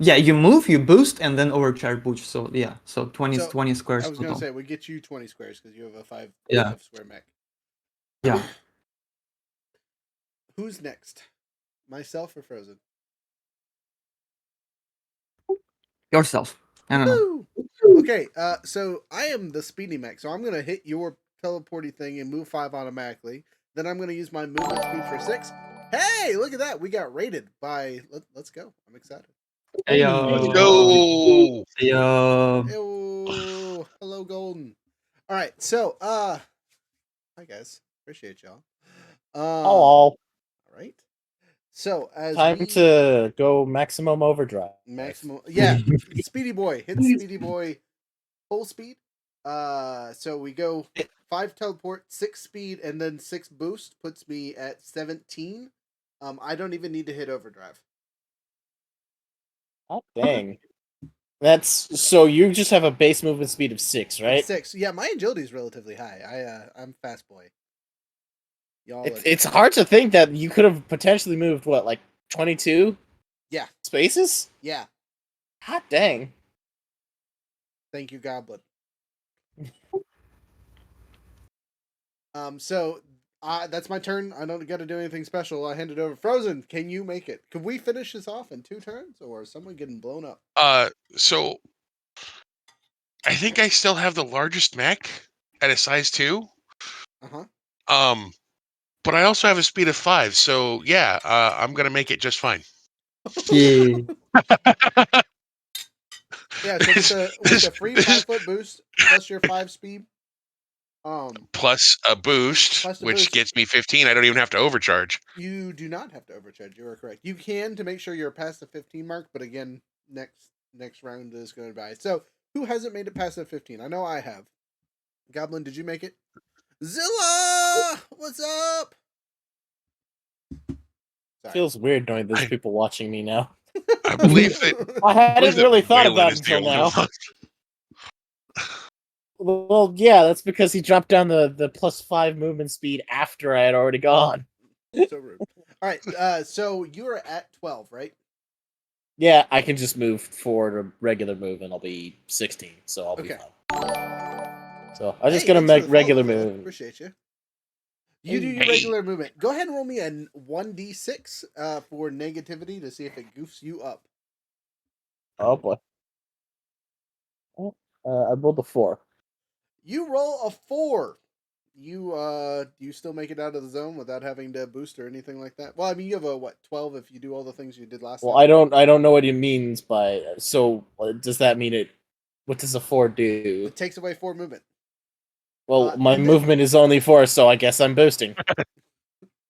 Yeah, you move, you boost, and then overcharge boost. So yeah, so 20 squares. I was gonna say we get you 20 squares because you have a 5 square mech. Yeah. Who's next? Myself or Frozen? Yourself. I don't know. Okay, so I am the speedy mech, so I'm gonna hit your teleporty thing and move 5 automatically. Then I'm gonna use my movement speed for 6. Hey, look at that! We got rated by. Let's go! I'm excited. Hey, Let's go. Hey, Ew. Hello, Golden. All right, so hi guys, appreciate y'all. All right. So as time to go maximum overdrive. yeah, Speedy Boy hit Speedy Boy full speed. So we go 5 teleport, 6 speed, and then 6 boost puts me at 17. I don't even need to hit overdrive. Oh dang. That's so you just have a base movement speed of 6, right? 6. Yeah, my agility is relatively high. I'm fast boy. Y'all it's hard to think that you could have potentially moved what, like 22? Yeah. Spaces? Yeah. Hot dang. Thank you, Goblin. So that's my turn. I don't got to do anything special. I hand it over. Frozen, can you make it? Can we finish this off in 2 turns, or is someone getting blown up? So I think I still have the largest mech at a size 2. But I also have a speed of 5, so yeah, I'm gonna make it just fine. Yeah. Yeah, so with the free 5-foot boost plus your 5 speed, plus a boost, which gets me 15. I don't even have to overcharge. You do not have to overcharge. You are correct. You can to make sure you're past the 15 mark, but again, next round is going to be. So who hasn't made it past the 15? I know I have. Goblin, did you make it? Zilla, what's up? Sorry. Feels weird knowing there's people watching me now. I believe that. I hadn't really thought about it until now. Well, yeah, that's because he dropped down the +5 movement speed after I had already gone. So rude. All right, so you're at 12, right? Yeah, I can just move forward a regular move and I'll be 16, so I'll be fine. So I'm just gonna make regular move. Appreciate you. You do your regular movement. Go ahead and roll me a 1d6 for negativity to see if it goofs you up. Oh boy. I rolled a 4. You roll a 4. You still make it out of the zone without having to boost or anything like that? Well, I mean, you have a 12 if you do all the things you did last time. Well, I don't know what he means by so. Does that mean it? What does a 4 do? It takes away 4 movement. Well, my movement is only 4, so I guess I'm boosting.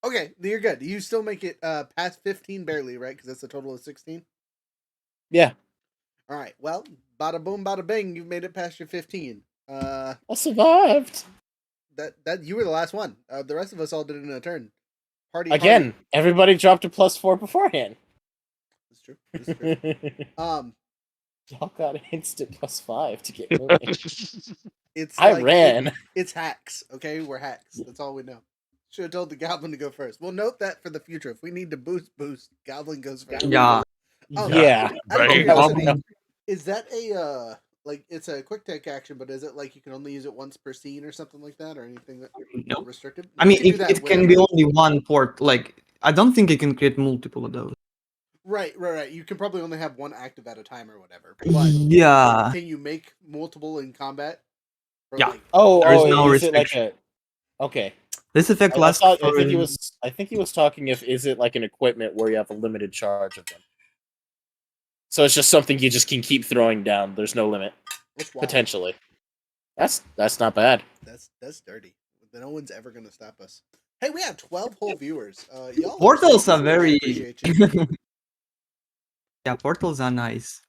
Okay, you're good. You still make it past 15 barely, right? Because that's a total of 16. Yeah. All right. Well, bada boom, bada bing. You've made it past your 15. I survived. That you were the last one. The rest of us all did it in a turn. Again, everybody dropped a +4 beforehand. That's true. That's true. Y'all got an instant +5 to get moving. I like, ran. It's hacks. Okay, we're hacks. That's all we know. Should have told the Goblin to go first. We'll note that for the future. If we need to boost, Goblin goes first. Yeah. Yeah. Is that a like it's a quick take action, but is it like you can only use it once per scene or something like that, or anything that restricted? I mean, it can be only one port. Like, I don't think it can create multiple of those. Right. You can probably only have one active at a time or whatever. But yeah. Can you make multiple in combat? Yeah. Like, there's no restriction. Okay. This effect lasts. I think he was talking is it like an equipment where you have a limited charge of them. So it's just something you just can keep throwing down. There's no limit. Potentially. That's not bad. That's dirty. No one's ever gonna stop us. Hey, we have 12 whole viewers. Y'all portals are very. Appreciate you. Yeah, portals are nice.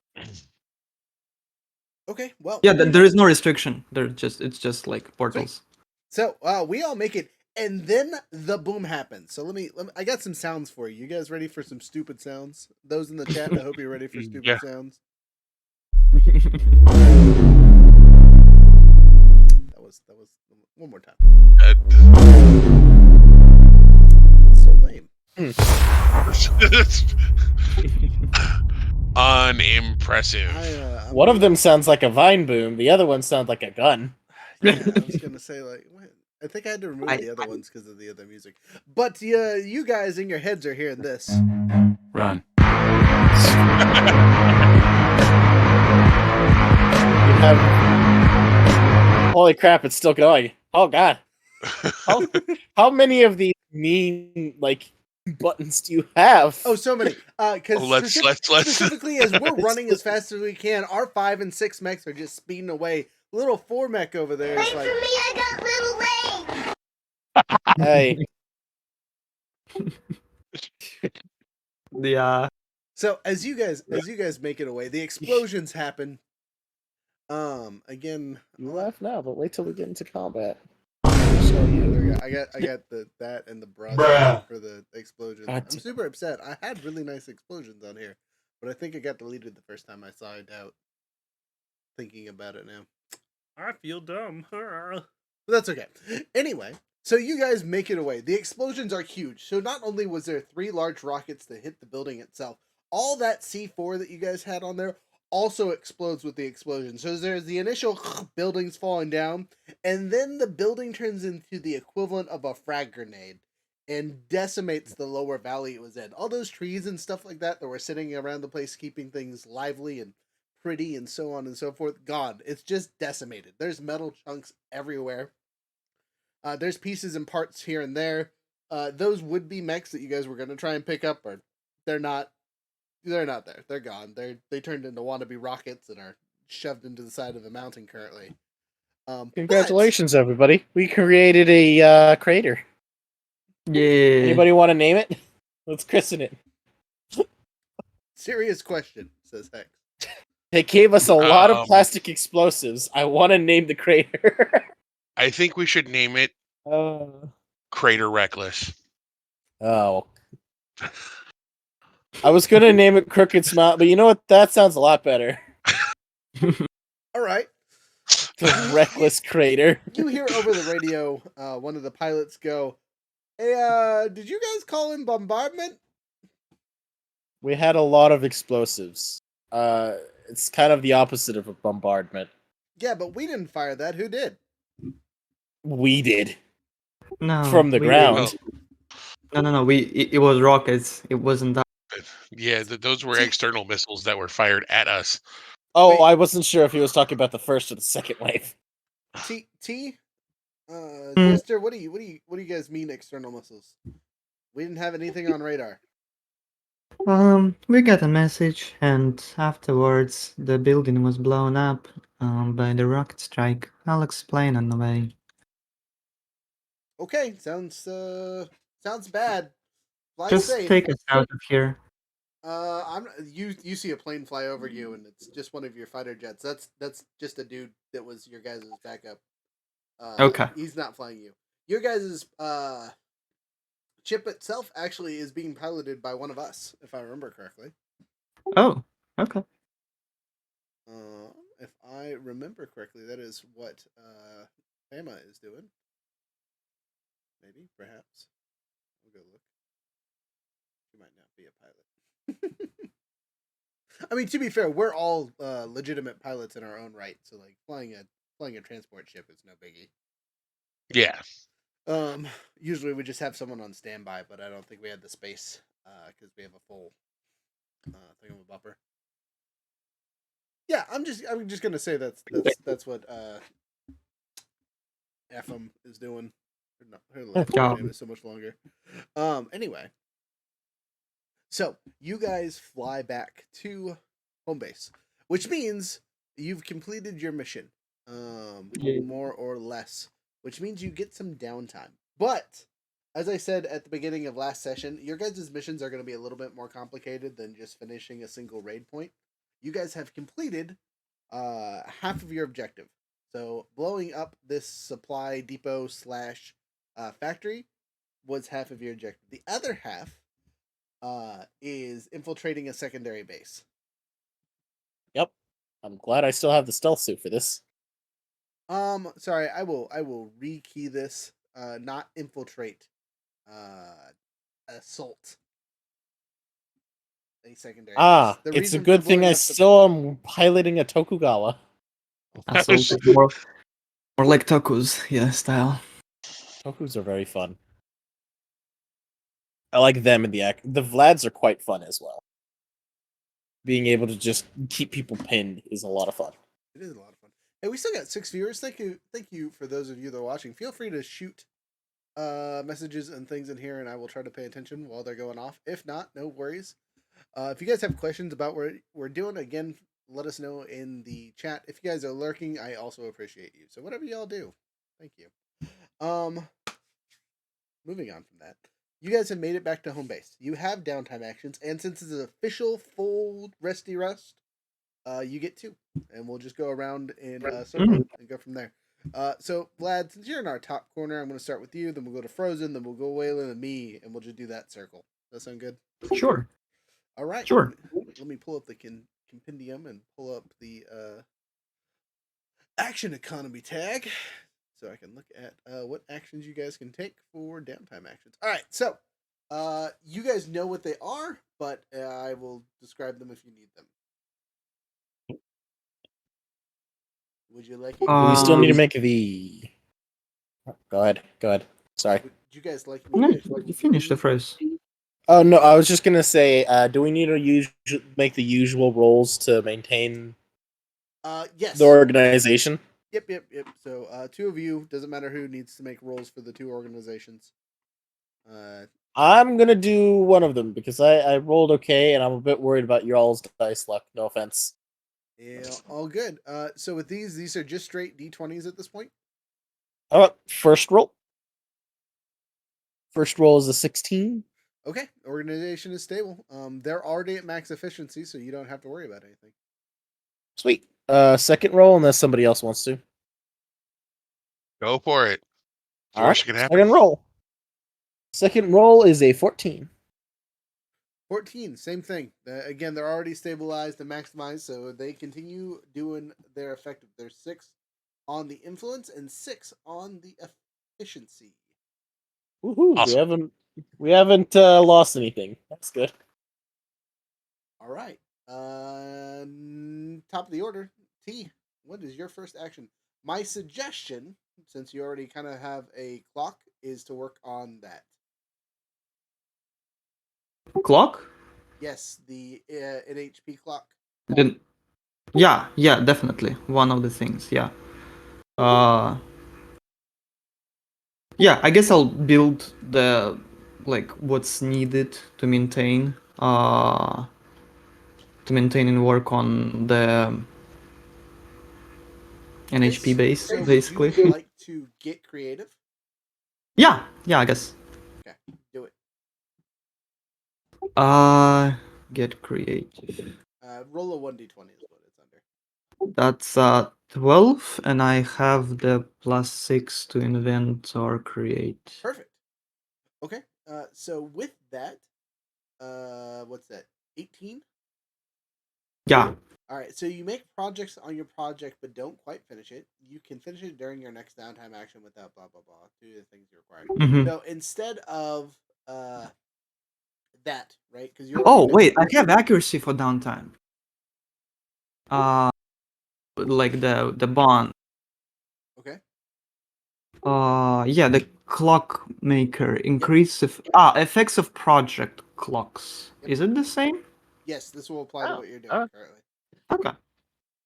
Okay, well. Yeah, there is no restriction. It's just like portals. Sweet. So we all make it. And then the boom happens. So let me I got some sounds for you. You guys ready for some stupid sounds? Those in the chat, I hope you're ready for stupid sounds. That was one more time. So lame. Unimpressive. One of them sounds like a vine boom. The other one sounds like a gun. Yeah, I was gonna say like, I think I had to remove the other ones because of the other music. But you guys in your heads are hearing this. Run. Holy crap! It's still going. Oh god. How many of these mean buttons do you have? Oh, so many. Because let's specifically as we're running as fast as we can, our 5 and 6 mechs are just speeding away. Little 4 mech over there is like, for me, I got little legs. Hey. So as you guys make it away, the explosions happen. Again, You laugh now, but wait till we get into combat. I got that and the bruh for the explosions. I'm super upset. I had really nice explosions on here, but I think it got deleted the first time I signed out. Thinking about it now, I feel dumb. But that's okay. Anyway, so you guys make it away. The explosions are huge. So not only was there 3 large rockets that hit the building itself, all that C4 that you guys had on there also explodes with the explosion. So there's the initial buildings falling down, and then the building turns into the equivalent of a frag grenade and decimates the lower valley it was in. All those trees and stuff like that were sitting around the place keeping things lively and pretty and so on and so forth, gone. It's just decimated. There's metal chunks everywhere. There's pieces and parts here and there. Those would-be mechs that you guys were going to try and pick up, or they're not there. They're gone. They turned into wannabe rockets and are shoved into the side of the mountain currently. Congratulations, everybody! We created a crater. Yeah. Anybody want to name it? Let's christen it. Serious question, says Hex. They gave us a lot of plastic explosives. I want to name the crater. I think we should name it Crater Reckless. Oh. I was going to name it Crooked Smile, but you know what? That sounds a lot better. All right. The Reckless Crater. You hear over the radio one of the pilots go, "Hey, did you guys call in bombardment?" We had a lot of explosives. It's kind of the opposite of a bombardment. Yeah, but we didn't fire that. Who did? We did. No. From the ground. No. It was rockets. It wasn't that. Yeah, those were external missiles that were fired at us. Oh, wait. I wasn't sure if he was talking about the first or the second wave. Jester, what do you guys mean external missiles? We didn't have anything on radar. We got a message, and afterwards the building was blown up by the rocket strike. I'll explain on the way. Okay, sounds bad. Fly Just safe. take us out of here. You see a plane fly over you, and it's just one of your fighter jets. That's just a dude that was your guys' backup. Okay. He's not flying you. Your guys' ship itself actually is being piloted by one of us, if I remember correctly. Oh, okay. If I remember correctly, that is what Fama is doing. Maybe, perhaps. We'll go look. She might not be a pilot. I mean, to be fair, we're all legitimate pilots in our own right. So, like, flying a transport ship is no biggie. Yeah. Usually we just have someone on standby, but I don't think we had the space because we have a full thing of a buffer. Yeah, I'm just gonna say that's what FM is doing. Her name is so much longer. Anyway, so you guys fly back to home base, which means you've completed your mission, more or less. Which means you get some downtime. But as I said at the beginning of last session, your guys' missions are going to be a little bit more complicated than just finishing a single raid point. You guys have completed half of your objective. So blowing up this supply depot / factory was half of your objective. The other half is infiltrating a secondary base. Yep. I'm glad I still have the stealth suit for this. Sorry, I will rekey this. Not infiltrate. Assault. A secondary base. The It's a reason good for thing blowing I up the- still am piloting a Tokugawa. So more like tacos, yeah, style. Tokus are very fun. I like them in the act. The Vlads are quite fun as well. Being able to just keep people pinned is a lot of fun. It is a lot of fun. Hey, we still got 6 viewers. Thank you for those of you that are watching. Feel free to shoot messages and things in here, and I will try to pay attention while they're going off. If not, no worries. If you guys have questions about what we're doing, again, let us know in the chat. If you guys are lurking, I also appreciate you. So whatever y'all do, thank you. Moving on from that, you guys have made it back to home base. You have downtime actions, and since it's an official full resty rest, you get 2, and we'll just go around in a circle and go from there. So Vlad, since you're in our top corner, I'm going to start with you. Then we'll go to Frozen. Then we'll go Waylon and me, and we'll just do that circle. Does that sound good? Sure. All right. Sure. Let me pull up the compendium and pull up the action economy tag, so I can look at what actions you guys can take for downtime actions. All right. So you guys know what they are, but I will describe them if you need them. Would you like? We still need to make the. Go ahead. Sorry. Would you guys like? No, you finish the phrase. Oh no, I was just gonna say, do we need to make the usual rolls to maintain Yes. the organization? Yep. So 2 of you, doesn't matter who, needs to make rolls for the 2 organizations. I'm gonna do one of them because I rolled okay, and I'm a bit worried about y'all's dice luck. No offense. Yeah, all good. So with these are just straight D20s at this point. How about first roll? First roll is a 16. Okay, organization is stable. They're already at max efficiency, so you don't have to worry about anything. Sweet. Second roll, unless somebody else wants to. Go for it. All right. Can happen. Second roll. Second roll is a 14. 14, same thing. Again, they're already stabilized and maximized, so they continue doing their effective. There's 6 on the influence and 6 on the efficiency. Woohoo! Awesome. We haven't lost anything. That's good. All right. Top of the order, T. What is your first action? My suggestion, since you already kind of have a clock, is to work on that. Clock? Yes, the NHP clock. Then, yeah, definitely. One of the things, yeah. Yeah, I guess I'll build the what's needed to maintain and work on the NHP base, so basically. would you like to get creative? Yeah, I guess. Okay, do it. Get creative. Roll a 1d20 is what it's under. That's 12, and I have the +6 to invent or create. Perfect. Okay. So with that, what's that? 18. Yeah. All right. So you make projects on your project, but don't quite finish it. You can finish it during your next downtime action without blah blah blah. Do the things you require. Mm-hmm. So instead of that, right? Because you're. Oh wait, I have accuracy for downtime. Like the bond. Okay. Yeah, the clockmaker increase effects of project clocks. Yep. Is it the same? Yes, this will apply to what you're doing currently. Okay.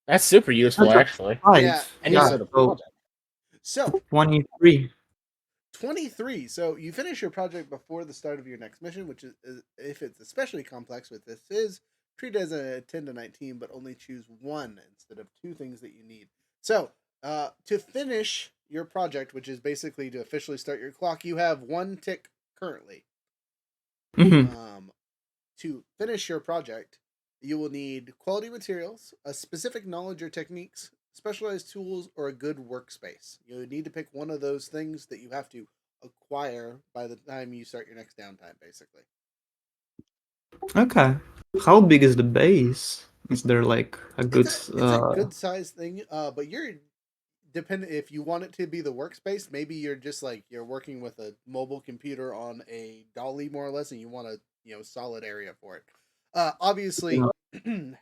That's super useful, actually. Yeah. Any sort of project. So 23. 23. So you finish your project before the start of your next mission, which is if it's especially complex, with this is treat it as a 10 to 19, but only choose 1 instead of 2 things that you need. So to finish your project, which is basically to officially start your clock, you have 1 tick currently. Mm-hmm. To finish your project, you will need quality materials, a specific knowledge or techniques, specialized tools, or a good workspace. You need to pick one of those things that you have to acquire by the time you start your next downtime, basically. Okay. How big is the base? Is there like a good It's a good size thing, but you're dependent if you want it to be the workspace. Maybe you're just like you're working with a mobile computer on a dolly more or less, and you want a solid area for it. Obviously,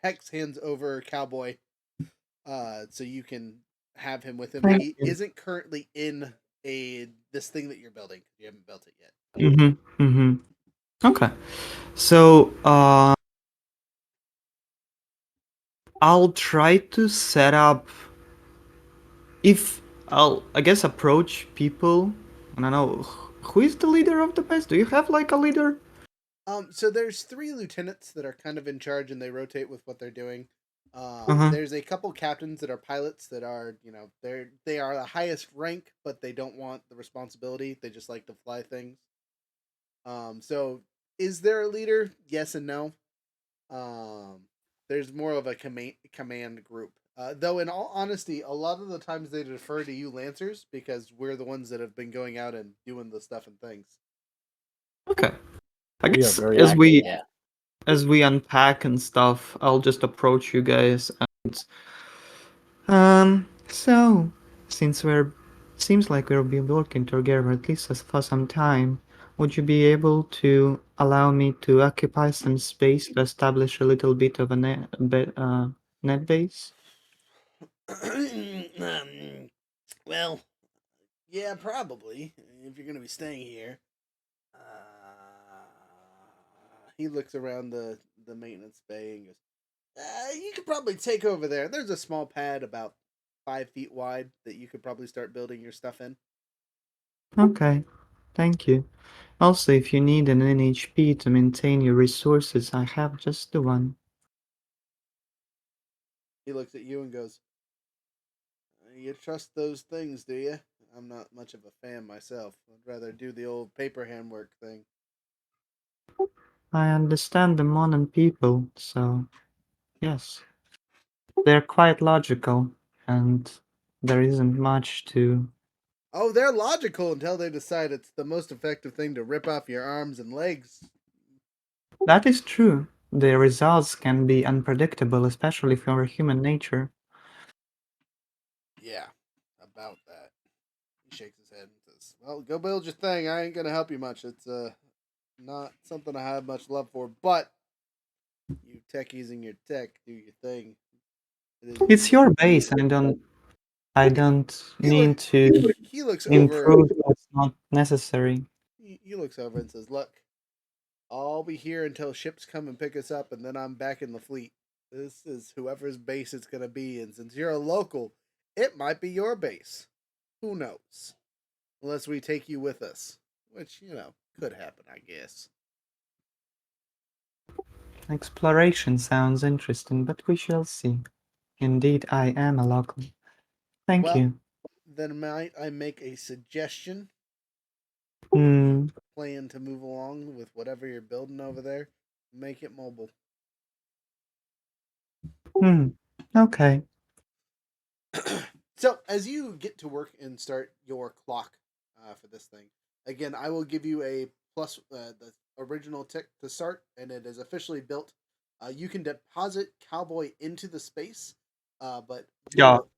Hex hands over Cowboy, so you can have him with him. Thank He you. isn't currently in this thing that you're building. You haven't built it yet. Mm-hmm. Mm-hmm. Okay. So I'll try to set up if I guess approach people. I don't know who is the leader of the base. Do you have like a leader? So there's three lieutenants that are kind of in charge, and they rotate with what they're doing. Uh-huh. There's a couple captains that are pilots that are, they are the highest rank, but they don't want the responsibility. They just like to fly things. So is there a leader? Yes and no. Um, there's more of a command group. Though, in all honesty, a lot of the times they defer to you Lancers because we're the ones that have been going out and doing the stuff and things. Okay. I We are guess very as active, we yeah. as we unpack and stuff, I'll just approach you guys and so since we're seems like we'll be working together at least for some time, would you be able to allow me to occupy some space to establish a little bit of a net base? Well, yeah, probably if you're gonna be staying here. He looks around the maintenance bay and goes, "You could probably take over there. There's a small pad about 5 feet wide that you could probably start building your stuff in." Okay, thank you. Also, if you need an NHP to maintain your resources, I have just the one. He looks at you and goes, "You trust those things, do you? I'm not much of a fan myself. I'd rather do the old paper handwork thing." I understand the modern people, so yes. They're quite logical, and there isn't much to. Oh, they're logical until they decide it's the most effective thing to rip off your arms and legs. That is true. The results can be unpredictable, especially for human nature. Yeah, about that. He shakes his head and says, "Well, go build your thing. I ain't gonna help you much. It's not something I have much love for, but you techies and your tech, do your thing. It is what It's it is." your base. I don't He look mean to he looks over improve what's not necessary. he looks over and says, "Look, I'll be here until ships come and pick us up, and then I'm back in the fleet. This is whoever's base it's gonna be, and since you're a local, it might be your base. Who knows? Unless we take you with us, which could happen, I guess." Exploration sounds interesting, but we shall see. Indeed, I am a local. Thank Well, you. then might I make a suggestion? Hmm. Plan to move along with whatever you're building over there. Make it mobile. Hmm. Okay. So as you get to work and start your clock for this thing, again, I will give you a plus the original tick to start, and it is officially built. You can deposit Cowboy into the space, but you Yeah. will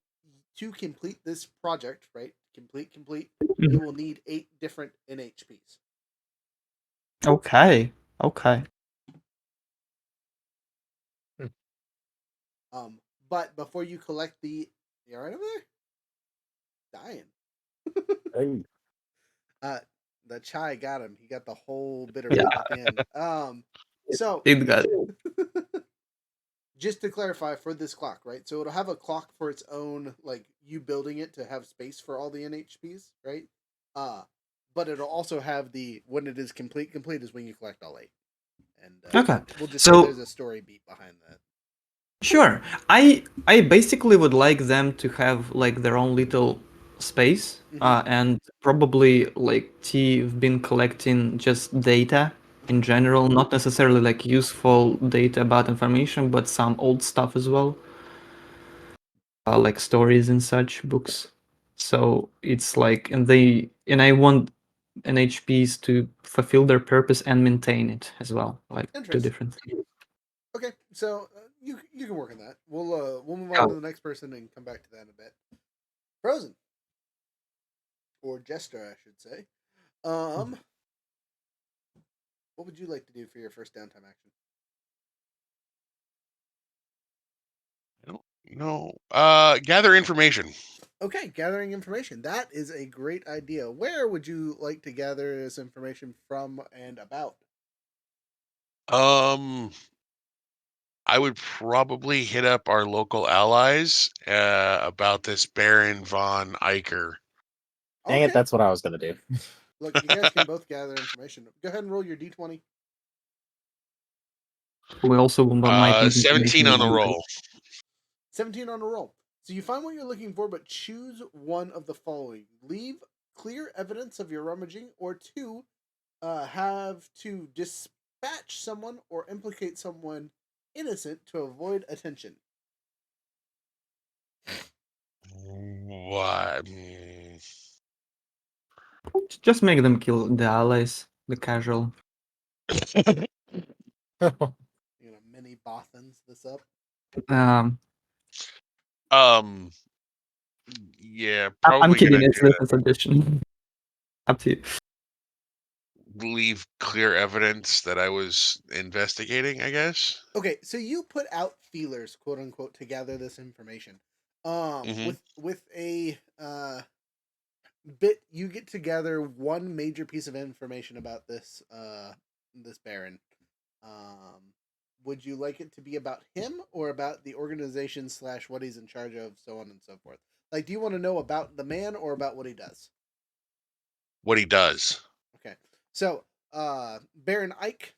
to complete this project, right? Complete. You Mhm. will need 8 different NHPs. Okay. Okay. Hmm. But before you collect you all right over there? Dying. Hey. Uh, the chai got him. He got the whole bitter Yeah. bit at the end. So It got. just to clarify for this clock, right? So it'll have a clock for its own, like you building it to have space for all the NHPs, right? Uh, but it'll also have when it is complete. Complete is when you collect all 8, and Okay. we'll just say So there's a story beat behind that. sure. I basically would like them to have like their own little space, Mm-hmm. and probably like T've been collecting just data in general, not necessarily like useful data about information, but some old stuff as well, like stories and such books. So it's like, and I want NHPs to fulfill their purpose and maintain it as well, like two Interesting. different things. Okay, so you can work on that. We'll move on to the next person and come back to that in a bit. Frozen, or Jester, I should say. What would you like to do for your first downtime action? I don't know. Gather information. Okay, gathering information. That is a great idea. Where would you like to gather this information from and about? I would probably hit up our local allies about this Baron von Eicher. Dang it, that's what I was gonna do. Look, you guys can both gather information. Go ahead and roll your d20. We also might need 17 on the roll. 17 on a roll. So you find what you're looking for, but choose one of the following: leave clear evidence of your rummaging, or 2, have to dispatch someone or implicate someone innocent to avoid attention. What? Just make them kill the allies, the casual. Mini Bothans this up. Yeah, probably. I'm kidding. It's this edition. Up to you. Leave clear evidence that I was investigating, I guess. Okay, so you put out feelers, quote unquote, to gather this information. With a bit, you get to gather one major piece of information about this this Baron. Would you like it to be about him or about the organization / what he's in charge of, so on and so forth? Like, do you want to know about the man or about what he does? What he does. Okay, so Baron Ike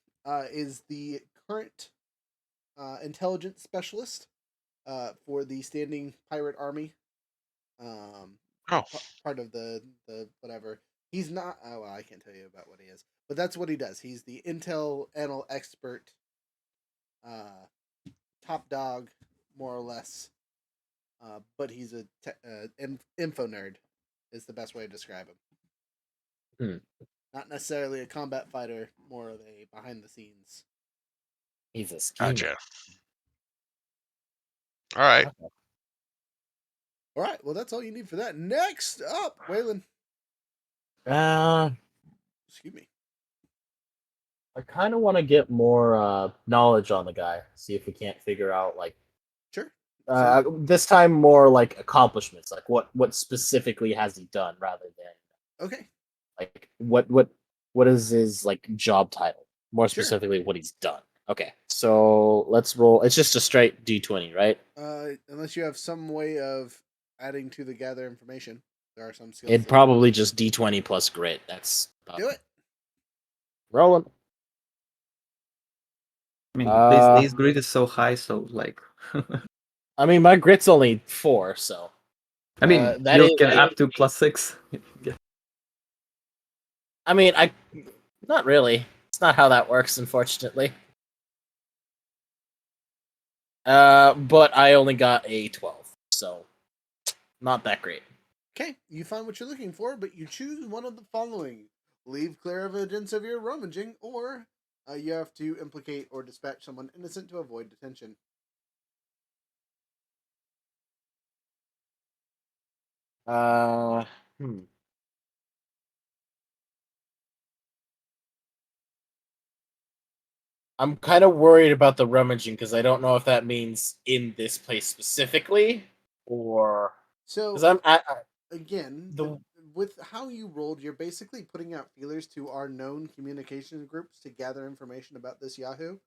is the current intelligence specialist for the standing pirate army. Part of the whatever. He's not. Oh, well, I can't tell you about what he is, but that's what he does. He's the intel anal expert, top dog, more or less. But he's a info nerd, is the best way to describe him. Not necessarily a combat fighter, more of a behind the scenes. He's a schemer. Gotcha. All right. Okay. All right. Well, that's all you need for that. Next up, Waylon. Excuse me. I kind of want to get more knowledge on the guy. See if we can't figure out Sure. This time more like accomplishments, like what specifically has he done, rather than like what is his job title, more specifically what he's done. Okay, so let's roll. It's just a straight D20, right? Unless you have some way of adding to the gather information, there are some skills. It'd probably just D20 plus grit. That's do it. Rolling. I mean, these grit is so high, so like. I mean, my grit's only 4, so. I mean, that you can up to +6. I mean, not really. It's not how that works, unfortunately. But I only got a 12, so not that great. Okay, you find what you're looking for, but you choose one of the following: leave clear evidence of your rummaging, or you have to implicate or dispatch someone innocent to avoid detention. I'm kind of worried about the rummaging because I don't know if that means in this place specifically, or so. Again, with how you rolled, you're basically putting out feelers to our known communication groups to gather information about this Yahoo,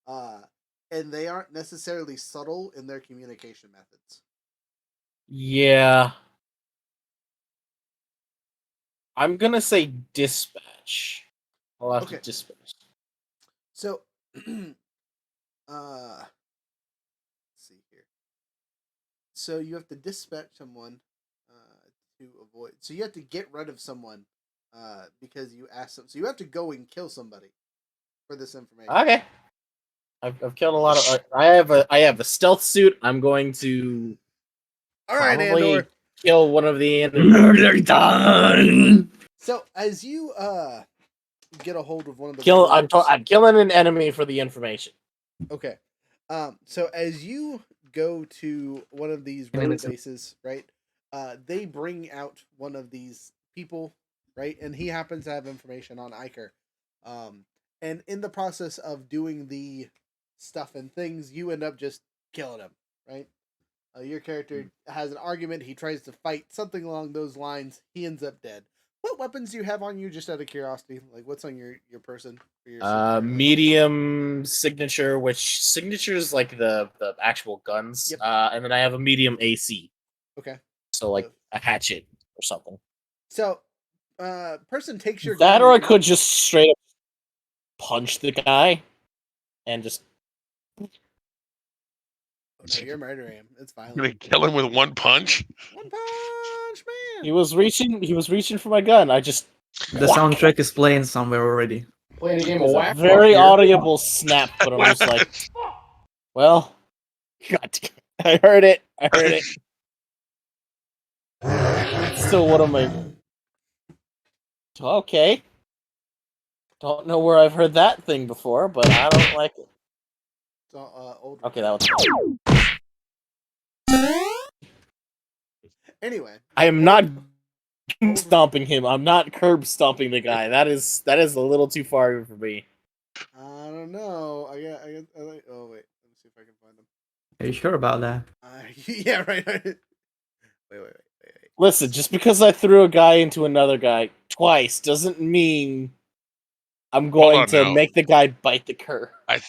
and they aren't necessarily subtle in their communication methods. Yeah. I'm gonna say dispatch. I'll have to dispatch. So, let's see here. So you have to dispatch someone to avoid. So you have to get rid of someone because you asked them. So you have to go and kill somebody for this information. Okay. I've killed a lot of. I have a stealth suit. I'm going to. All right, Andor. Kill one of the enemies. Murder done. So as you get a hold of one of the I'm killing an enemy for the information. Okay. So as you go to one of these rebel bases, right? They bring out one of these people, right? And he happens to have information on Iker. And in the process of doing the stuff and things, you end up just killing him, right? Your character has an argument. He tries to fight something along those lines. He ends up dead. What weapons do you have on you, just out of curiosity? Like, what's on your person? For your Medium signature, which signature is like the actual guns. Yep. And then I have a medium AC. Okay. So like a hatchet or something. So, person takes your that, gun. or I could just straight up punch the guy and just. Oh, no, you're murdering him. It's violent. Gonna kill him with one punch. One punch, man. He was reaching for my gun. I just. The soundtrack is playing somewhere already. Playing a game of whack. Very audible snap, but I'm just like, well, God, I heard it. So what am I? Okay. Don't know where I've heard that thing before, but I don't like it. Old. Okay, that was. Anyway, I am not stomping him. I'm not curb stomping the guy. That is a little too far for me. I don't know. Oh wait, let me see if I can find them. Are you sure about that? Yeah, right. Wait. Listen, just because I threw a guy into another guy twice doesn't mean I'm going to make the guy bite the curb. I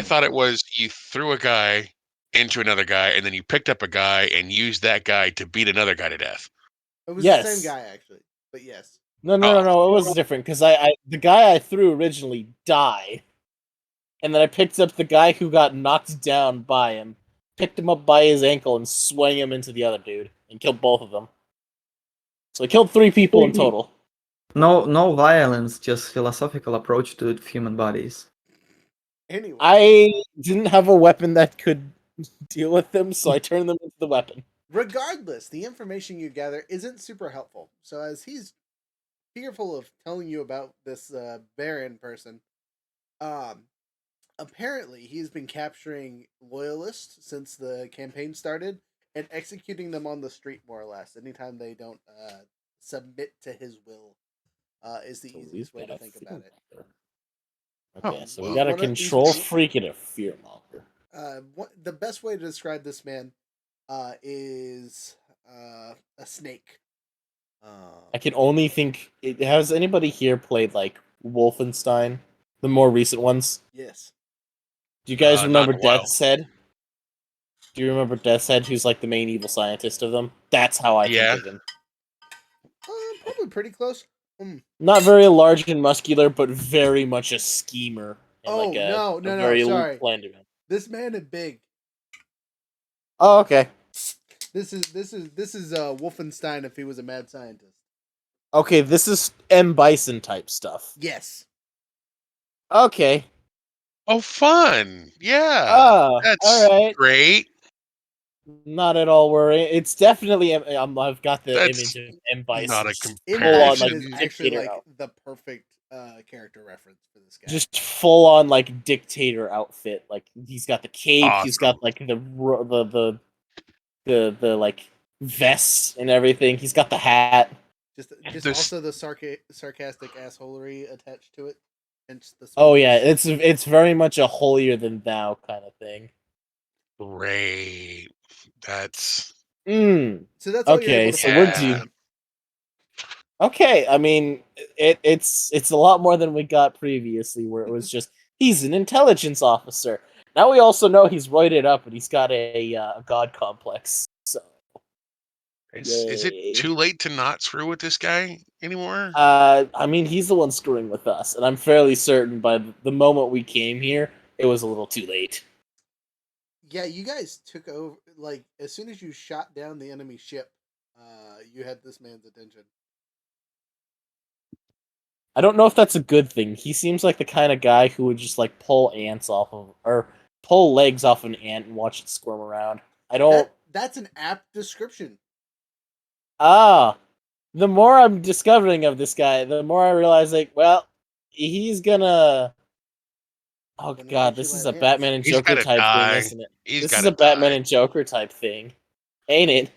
thought it was you threw a guy into another guy, and then you picked up a guy and used that guy to beat another guy to death. It was the same guy, actually, but yes. No. It was different because the guy I threw originally died, and then I picked up the guy who got knocked down by him, picked him up by his ankle, and swung him into the other dude and killed both of them. So I killed 3 people in total. No violence, just philosophical approach to human bodies. Anyway, I didn't have a weapon that could deal with them, so I turned them into the weapon. Regardless, the information you gather isn't super helpful. So as he's fearful of telling you about this Baron person, apparently he's been capturing loyalists since the campaign started and executing them on the street, more or less. Anytime they don't submit to his will, is the easiest way to think about it. Okay, so we got a control freak and a fearmonger. The best way to describe this man is a snake. I can only think. Has anybody here played like Wolfenstein, the more recent ones? Yes. Do you guys remember Death's Head? Do you remember Death's Head, who's like the main evil scientist of them? That's how I think of him. Probably pretty close. Not very large and muscular, but very much a schemer. And no, sorry. This man is big. Oh, okay. This is Wolfenstein if he was a mad scientist. Okay, this is M. Bison type stuff. Yes. Okay. Oh, fun! Yeah, that's all right. Great. Not at all worrying. It's definitely I've got the image of M. Bison. Not a comparison. M. Bison is actually like the perfect character reference for this guy. Just full on like dictator outfit. Like he's got the cape. Awesome. He's got like the like vest and everything. He's got the hat. Just also the sarcastic assholery attached to it. And oh yeah, it's very much a holier than thou kind of thing. Great. That's So that's okay. So we're due. Okay, I mean it's a lot more than we got previously, where it was just he's an intelligence officer. Now we also know he's roided up and he's got a god complex. So is it too late to not screw with this guy anymore? I mean he's the one screwing with us, and I'm fairly certain by the moment we came here, it was a little too late. Yeah, you guys took over. Like as soon as you shot down the enemy ship, you had this man's attention. I don't know if that's a good thing. He seems like the kind of guy who would just like pull ants off of, or pull legs off an ant and watch it squirm around. I don't. That's an apt description. Ah, the more I'm discovering of this guy, the more I realize, like, well, he's gonna. Oh Gonna god, get you this is by a the hands. Batman and He's Joker gotta type thing, die. isn't it? He's This is gotta a Batman die. and Joker type thing, ain't it?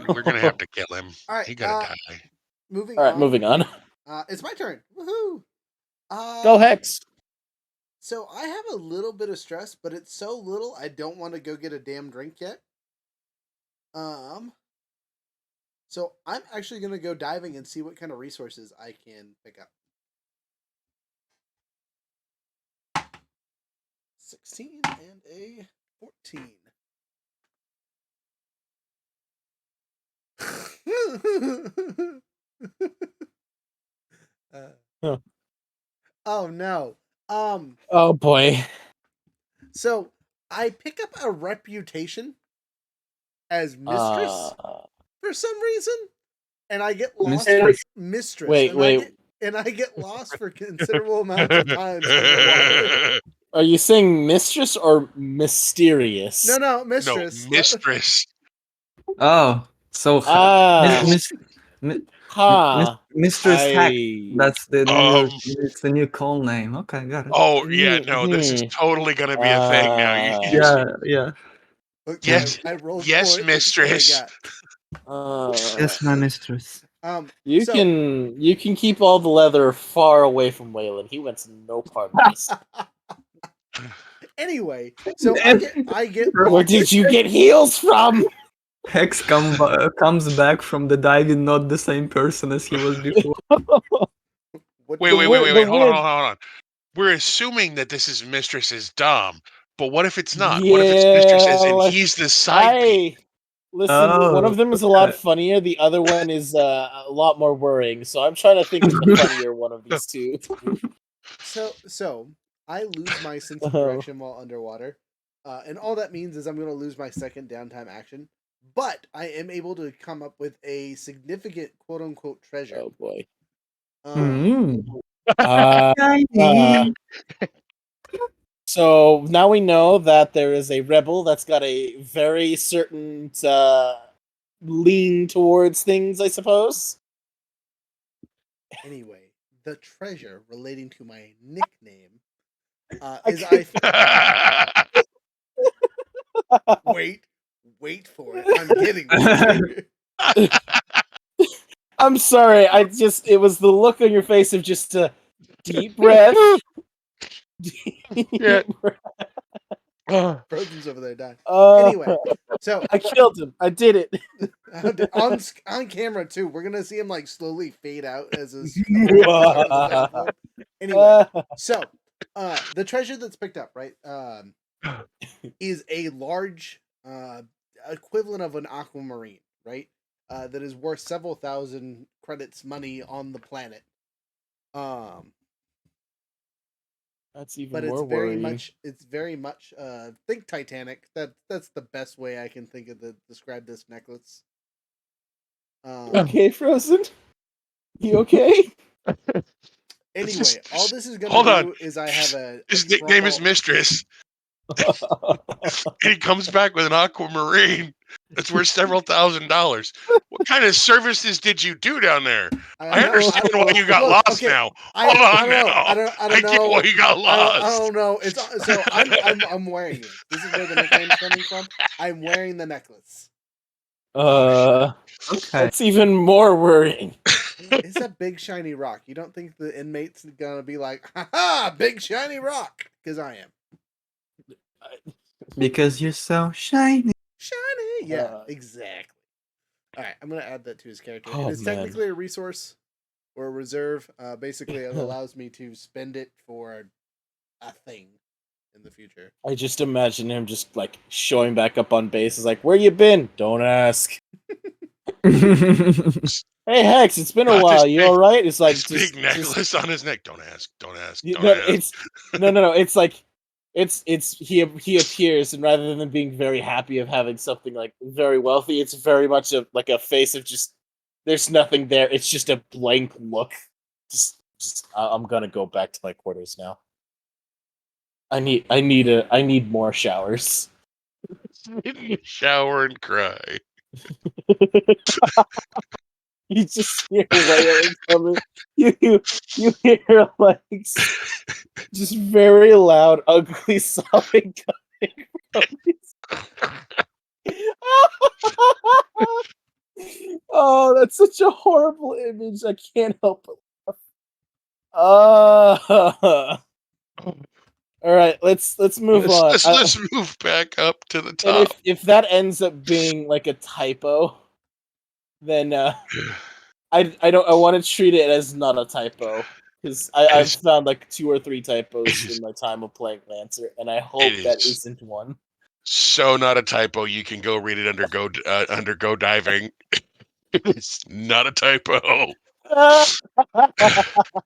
We're gonna have to kill him. All right. He gotta die. Moving All right, on. moving on. It's my turn. Woohoo! Go Hex. So I have a little bit of stress, but it's so little I don't want to go get a damn drink yet. So I'm actually gonna go diving and see what kind of resources I can pick up. 16 and a 14. Huh. Oh no. Oh boy. So I pick up a reputation as mistress for some reason, and I get lost. Mistress. Wait. And I get lost for considerable amounts of times underwater. Are you saying mistress or mysterious? No, mistress. No, mistress. Oh, so Ah. Mistress Hack. I. That's the new. Um. It's the new call name. Okay, got it. Oh yeah, no, this is totally gonna be a thing now. You just Yeah. Look, yes, I rolled yes, for it. This is what I mistress. got. Yes, my mistress. You can keep all the leather far away from Waylon. He wants no part of this. Anyway, so I get Where did you get heels from? Hex comes back from the diving, not the same person as he was before. Wait. Hold on. We're assuming that this is Mistress's Dom, but what if it's not? What if it's Mistress's and he's the side piece? Listen, one of them is a lot funnier. The other one is a lot more worrying. So I'm trying to think of the funnier one of these two. So I lose my sense of direction while underwater, and all that means is I'm going to lose my second downtime action. But I am able to come up with a significant quote unquote treasure. Oh boy. So now we know that there is a rebel that's got a very certain lean towards things, I suppose. Anyway, the treasure relating to my nickname is Wait for it. I'm getting there. I'm sorry. It was the look on your face of just a deep breath. Yeah. Frozen's over there dying. Anyway, so I killed him. I did it on camera too. We're gonna see him like slowly fade out as his. Anyway, so the treasure that's picked up, right, is a large equivalent of an aquamarine, right? That is worth several thousand credits money on the planet. That's even but more worrying. It's very much think Titanic. That's the best way I can think of to describe this necklace. Okay, Frozen? You okay? Anyway, all this is gonna do is I have his nickname is Mistress. And he comes back with an aquamarine that's worth several $1,000s. What kind of services did you do down there? I understand why you got lost now. Hold on now. I don't know. Get why you got lost. I don't know. It's so I'm wearing it. This is where the nickname's coming from. I'm wearing the necklace. Okay. That's even more worrying. It's a big shiny rock. You don't think the inmates are gonna be like, "Ha, big shiny rock"? Because I am. Because you're so shiny. Shiny, yeah, exactly. All right, I'm gonna add that to his character. It is technically a resource or a reserve. Basically, it allows me to spend it for a thing in the future. I just imagine him just like showing back up on base. Is like, "Where you been? Don't ask." Hey Hex, it's been a while. You all right? It's like this big necklace on his neck. Don't ask. It's no. It's like he appears, and rather than being very happy of having something like very wealthy, it's very much like a face of just there's nothing there. It's just a blank look. Just I'm gonna go back to my quarters now. I need more showers. Shower and cry. You just hear wailing coming. You hear like just very loud, ugly sobbing coming from these. Oh, that's such a horrible image. I can't help it. All right, let's move on. Let's move back up to the And top. if that ends up being like a typo, then I want to treat it as not a typo because I've found like 2 or 3 typos in my time of playing Lancer, and I hope that is isn't one. So not a typo. You can go read it under go diving. It's not a typo.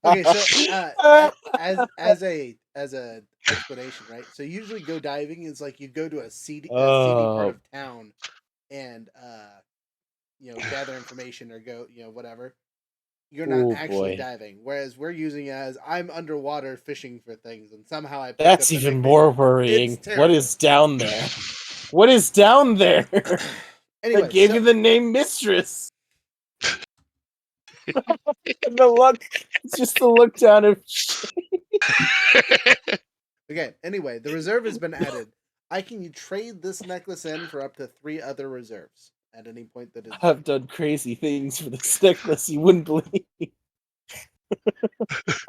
Okay, so as a explanation, right? So usually go diving is like you go to a seedy part of town and gather information or go whatever. You're not actually diving. Whereas we're using it as I'm underwater fishing for things, and somehow I picked That's up the even nickname. more worrying. It's What is down there? What is down there? Anyway, that gave you the name Mistress. And the look, it's just the look down of Okay, anyway, the reserve has been added. I can trade this necklace in for up to 3 other reserves at any point that is. I've done crazy things for this necklace you wouldn't believe.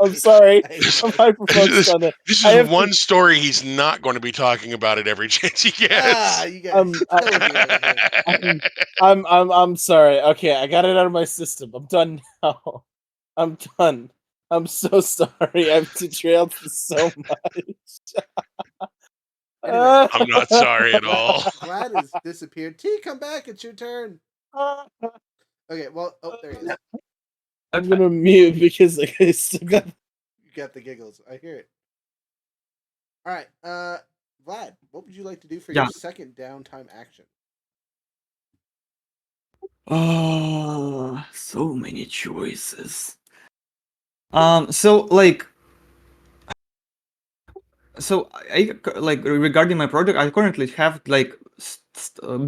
I'm sorry. I'm hyper-focused on it. This is one story he's not going to be talking about at every chance he gets. You guys I'm sorry. Okay, I got it out of my system. I'm done now. I'm done. I'm so sorry. I've derailed this so much. Anyway, I'm not sorry at all. Vlad has disappeared. T, come back. It's your turn. Okay, well, there he is. I'm gonna mute because I still got. You got the giggles. I hear it. All right, Vlad, what would you like to do for your second downtime action? Oh, so many choices. So I like regarding my project, I currently have like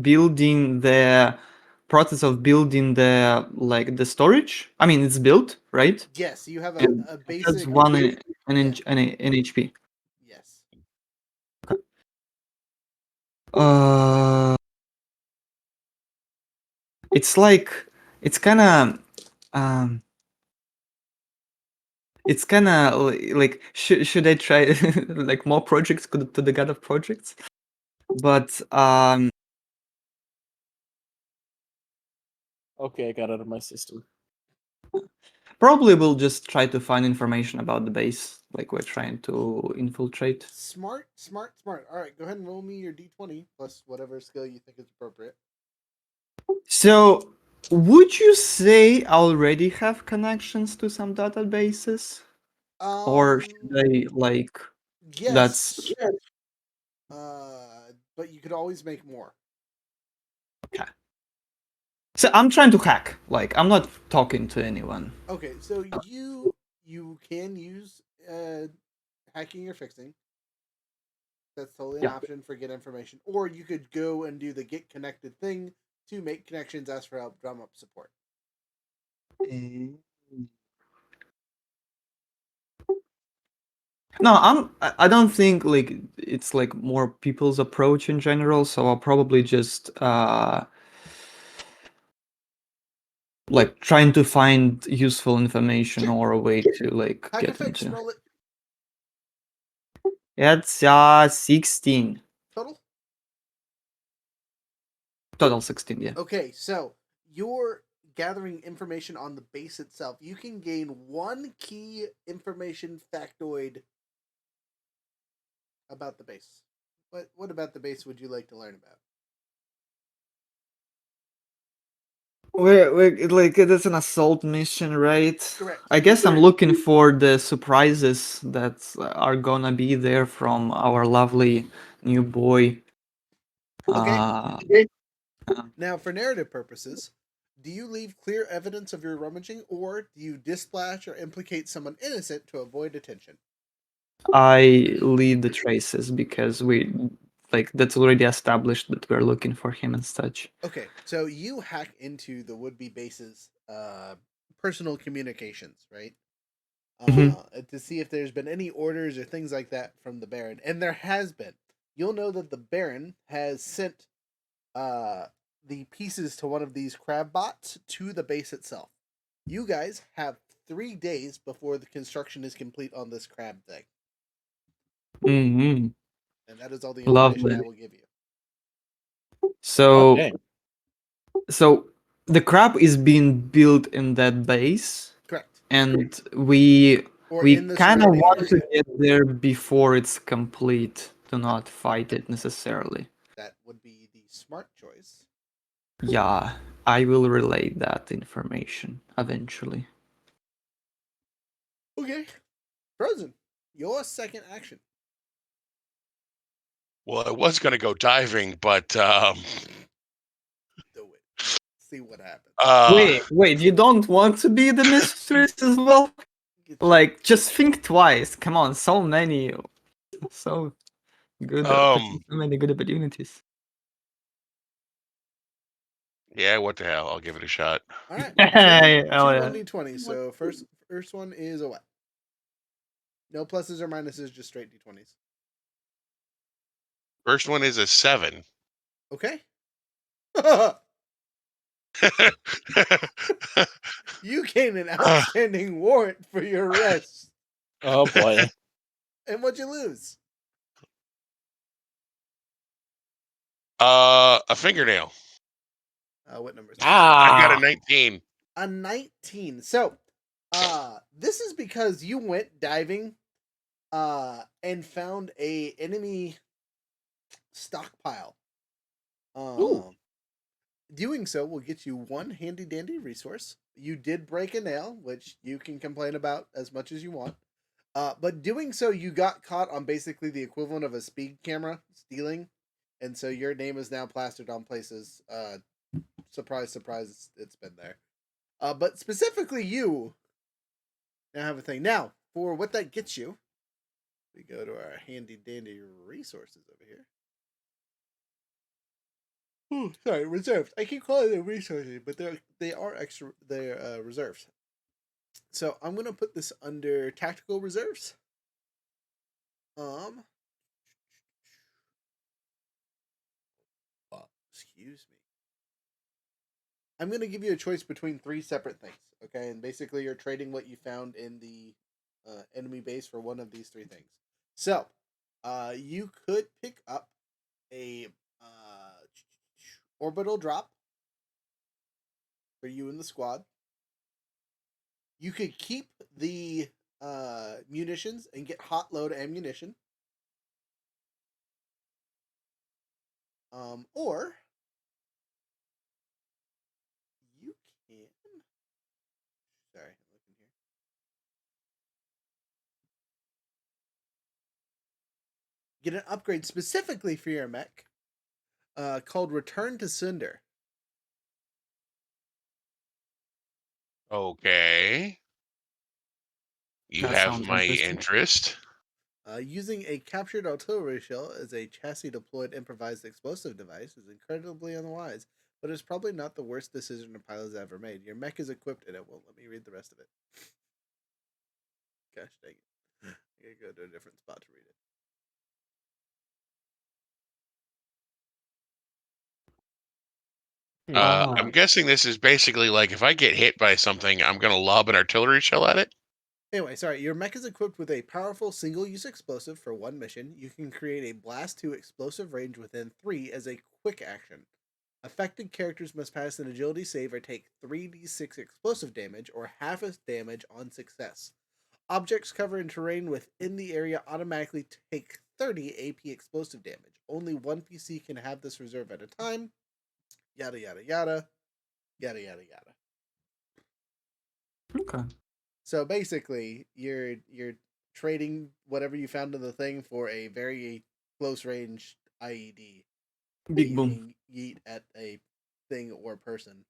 building the process of building the storage. I mean, it's built, right? Yes, you have a basic. That's one NHP. Yes. It's like it's kind of like should I try like more projects to the god of projects, but Okay, I got out of my system. probably we'll just try to find information about the base, like we're trying to infiltrate. Smart. All right, go ahead and roll me your d20 plus whatever skill you think is appropriate. So, would you say I already have connections to some databases? Or should I like yes. That's But you could always make more. okay. So I'm trying to hack. Like I'm not talking to anyone. Okay, so you can use hacking or fixing. That's totally an option for get information. Or you could go and do the get connected thing to make connections, ask for help, drum up support. No, I don't think like it's like more people's approach in general, so I'll probably just like trying to find useful information or a way to like Hack get effects, into. roll it. It's 16. Total 16, yeah. Okay, so you're gathering information on the base itself. You can gain 1 key information factoid about the base. What about the base would you like to learn about? We're like it's an assault mission, right? Correct. I guess I'm looking for the surprises that are gonna be there from our lovely new boy. Okay. Now, for narrative purposes, do you leave clear evidence of your rummaging, or do you dispatch or implicate someone innocent to avoid attention? I leave the traces because we like that's already established that we're looking for him and such. Okay, so you hack into the would-be base's personal communications, right? Mhm. To see if there's been any orders or things like that from the Baron, and there has been. You'll know that the Baron has sent the pieces to one of these crab bots to the base itself. You guys have 3 days before the construction is complete on this crab thing, Mhm. and that is all the information I Lovely. will give you. So, Okay. so the crab is being built in that base, Correct. and we Or we in the kind of surrounding want to area. get there before it's complete to not fight it necessarily. That would be the smart choice. Yeah, I will relay that information eventually. Okay. Frozen. Your second action. Well, I was going to go diving, but Do it. See what happens. Wait, you don't want to be the mistress as well? Like, just think twice. Come on, so many good opportunities. yeah, what the hell? I'll give it a shot. All right. Hey, Two hell yeah. 1d20. So first one is a what? No pluses or minuses, just straight d20s. First one is a 7. Okay. You gain an outstanding warrant for your arrest. Oh boy. And what'd you lose? A fingernail. What number is that? I got a Ah. 19. A 19. So, this is because you went diving, and found a enemy stockpile. Ooh. Doing so will get you one handy dandy resource. You did break a nail, which you can complain about as much as you want. But doing so, you got caught on basically the equivalent of a speed camera stealing, and so your name is now plastered on places. Surprise, surprise, it's been there. But specifically, you now have a thing. Now, for what that gets you, we go to our handy dandy resources over here. Oh, sorry, reserves. I keep calling them resources, but they are extra. They're reserves. So I'm gonna put this under tactical reserves. Excuse me. I'm gonna give you a choice between 3 separate things. Okay, and basically you're trading what you found in the enemy base for one of these 3 things. So, you could pick up a orbital drop for you and the squad. You could keep the munitions and get hot load ammunition. Or you can. Sorry, I'm looking here. Get an upgrade specifically for your mech, called Return to Cinder. Okay. You That have sounds my interesting. interest. Using a captured artillery shell as a chassis deployed improvised explosive device is incredibly unwise, but it's probably not the worst decision a pilot has ever made. Your mech is equipped and it won't let me read the rest of it. Gosh dang it. I gotta go to a different spot to read it. I'm guessing this is basically like if I get hit by something, I'm going to lob an artillery shell at it. Anyway, sorry. Your mech is equipped with a powerful single-use explosive for one mission. You can create a blast to explosive range within 3 as a quick action. Affected characters must pass an agility save or take 3d6 explosive damage or half its damage on success. Objects covered in terrain within the area automatically take 30 AP explosive damage. Only one PC can have this reserve at a time. Yada yada yada. Yada yada yada. Okay. So basically, you're trading whatever you found in the thing for a very close range IED that Big you boom. can yeet at a thing or person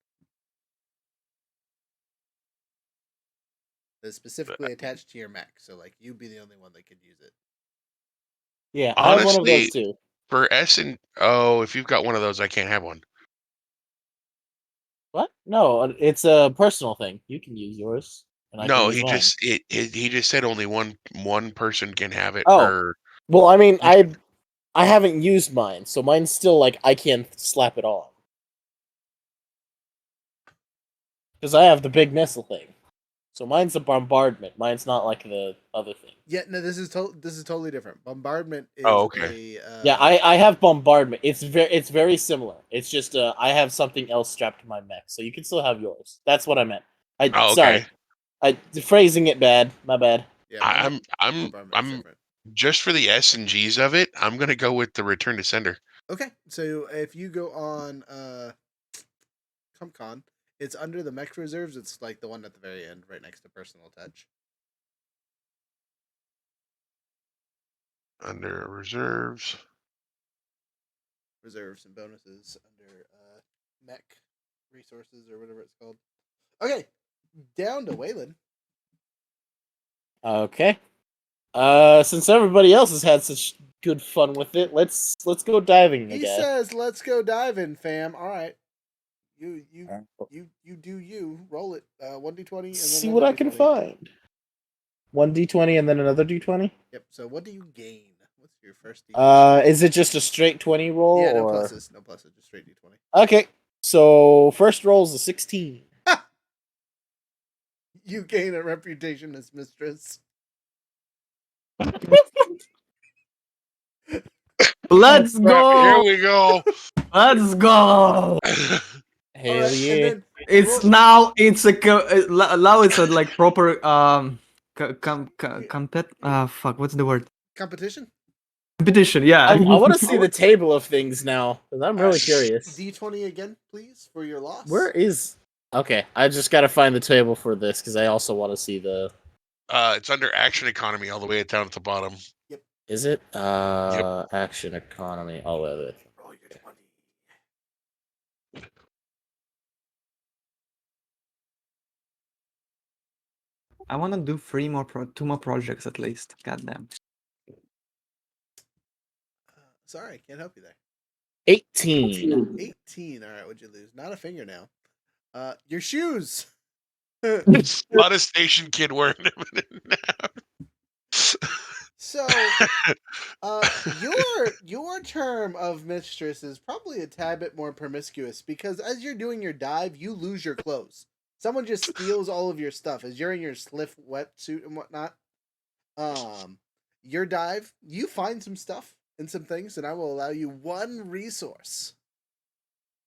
that's specifically attached to your mech. So like you'd be the only one that could use it. Yeah, I have one of those Honestly, too. if you've got one of those, I can't have one. What? No, it's a personal thing. You can use yours, and I can No, use he mine. just he just said only one person can have it Oh. per. Well, I mean, I haven't used mine, so mine's still like I can't slap it on because I have the big missile thing. So mine's a bombardment. Mine's not like the other thing. Yeah, no, this is totally different. Bombardment Oh, is okay. Yeah, I have bombardment. It's very similar. It's just I have something else strapped to my mech, so you can still have yours. That's what I meant. Oh, Sorry, okay. I phrasing it bad. My bad. yeah. Bombardment's I'm different. just for the S and Gs of it. I'm gonna go with the return to sender. Okay, so if you go on CompCon, it's under the mech reserves. It's like the one at the very end, right next to personal touch. Under reserves. Reserves and bonuses under mech resources or whatever it's called. Okay, down to Waylon. Okay. Since everybody else has had such good fun with it, let's go diving He again. says, "Let's go diving, fam." All right, you do you. Roll it. 1d20 and then See what I can D20. find. 1d20 and then another d20. Yep. So what do you gain? What's your first d20? Is it just a straight 20 roll? Yeah, no or... pluses, just straight d20. Okay, so first roll is a 16. You gain a reputation as mistress. Let's go! Here we go. Let's go! Hell Alright, yeah! and then It's roll- now it's a now it's a like proper compet fuck, what's the word? competition. Competition, yeah. I want to see the table of things now because I'm really curious. D20 again, please, for your loss. Where is? Okay, I just gotta find the table for this because I also want to see the. It's under action economy all the way down at the bottom. Is it? Action economy. Oh, wait, wait. Roll your 20. I want to do two more projects at least. Goddamn. Sorry, can't help you there. 18. 18. All right, what'd you lose? Not a fingernail. Your shoes. A lot of station kid wearing them now. So, your term of mistress is probably a tad bit more promiscuous because as you're doing your dive, you lose your clothes. Someone just steals all of your stuff as you're in your sliff wetsuit and whatnot. Your dive, you find some stuff and some things, and I will allow you one resource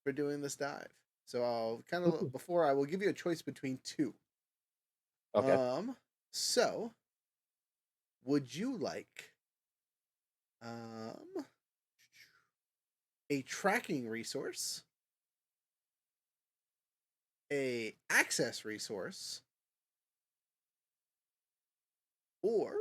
for doing this dive. So I'll kind of before I will give you a choice between two. Okay. So would you like a tracking resource, a access resource, or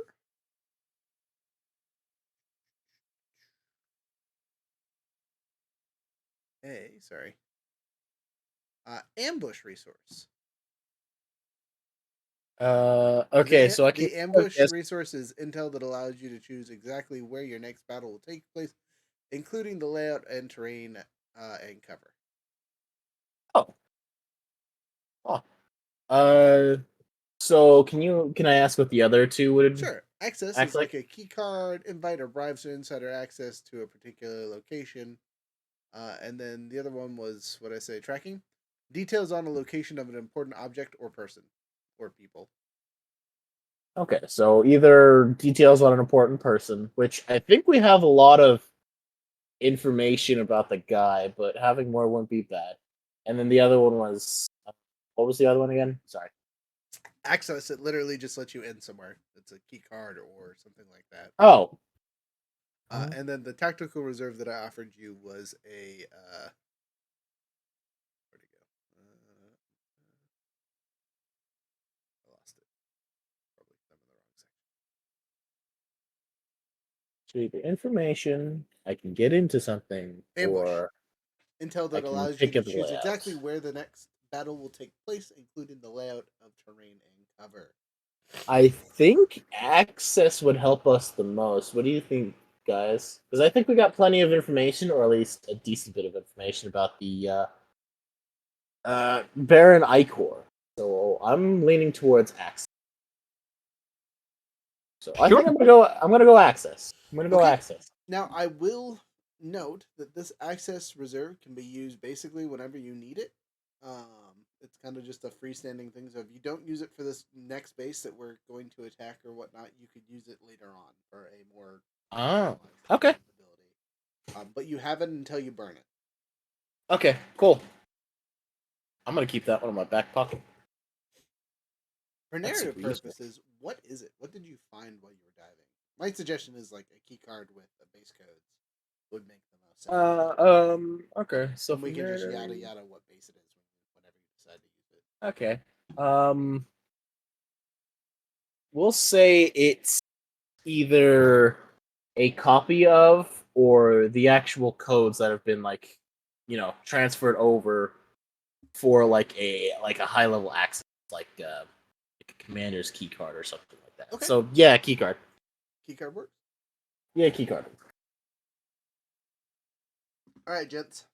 ambush resource? Okay, so I can. The ambush resource is intel that allows you to choose exactly where your next battle will take place, including the layout and terrain and cover. So can I ask what the other two would? Sure. Access is like a key card, invite or bribes to insider access to a particular location. And then the other one was what I say, tracking. Details on a location of an important object or person or people. Okay, so either details on an important person, which I think we have a lot of information about the guy, but having more wouldn't be bad. And then the other one was what was the other one again? Sorry. Access, it literally just lets you in somewhere. It's a key card or something like that. Oh. And then the tactical reserve that I offered you was a where'd it go? I lost it. Probably I'm in the wrong section. So either information, I can get into something, Ambush. or Intel that allows you to choose exactly where the next battle will take place, including the layout of terrain and cover. I think access would help us the most. What do you think, guys? Because I think we got plenty of information, or at least a decent bit of information about the Baron Icor. So I'm leaning towards Access. So I think I'm gonna go Access. I'm gonna go Okay. Access. Now, I will note that this access reserve can be used basically whenever you need it. It's kind of just a freestanding thing. So if you don't use it for this next base that we're going to attack or whatnot, you could use it later on for a more Oh, specialized okay. ability. But you have it until you burn it. Okay, cool. I'm gonna keep that one in my back pocket. For That's narrative super useful. purposes, what is it? What did you find while you were diving? My suggestion is like a key card with the base codes would make the most sense. Okay. So and we can just narrative- yada yada what base it is whenever you decide to use it. Okay. We'll say it's either a copy of or the actual codes that have been transferred over for like a high level access, like a commander's key card or something like that. Okay. So yeah, key card. Key card works. Yeah, key card. All right, gents.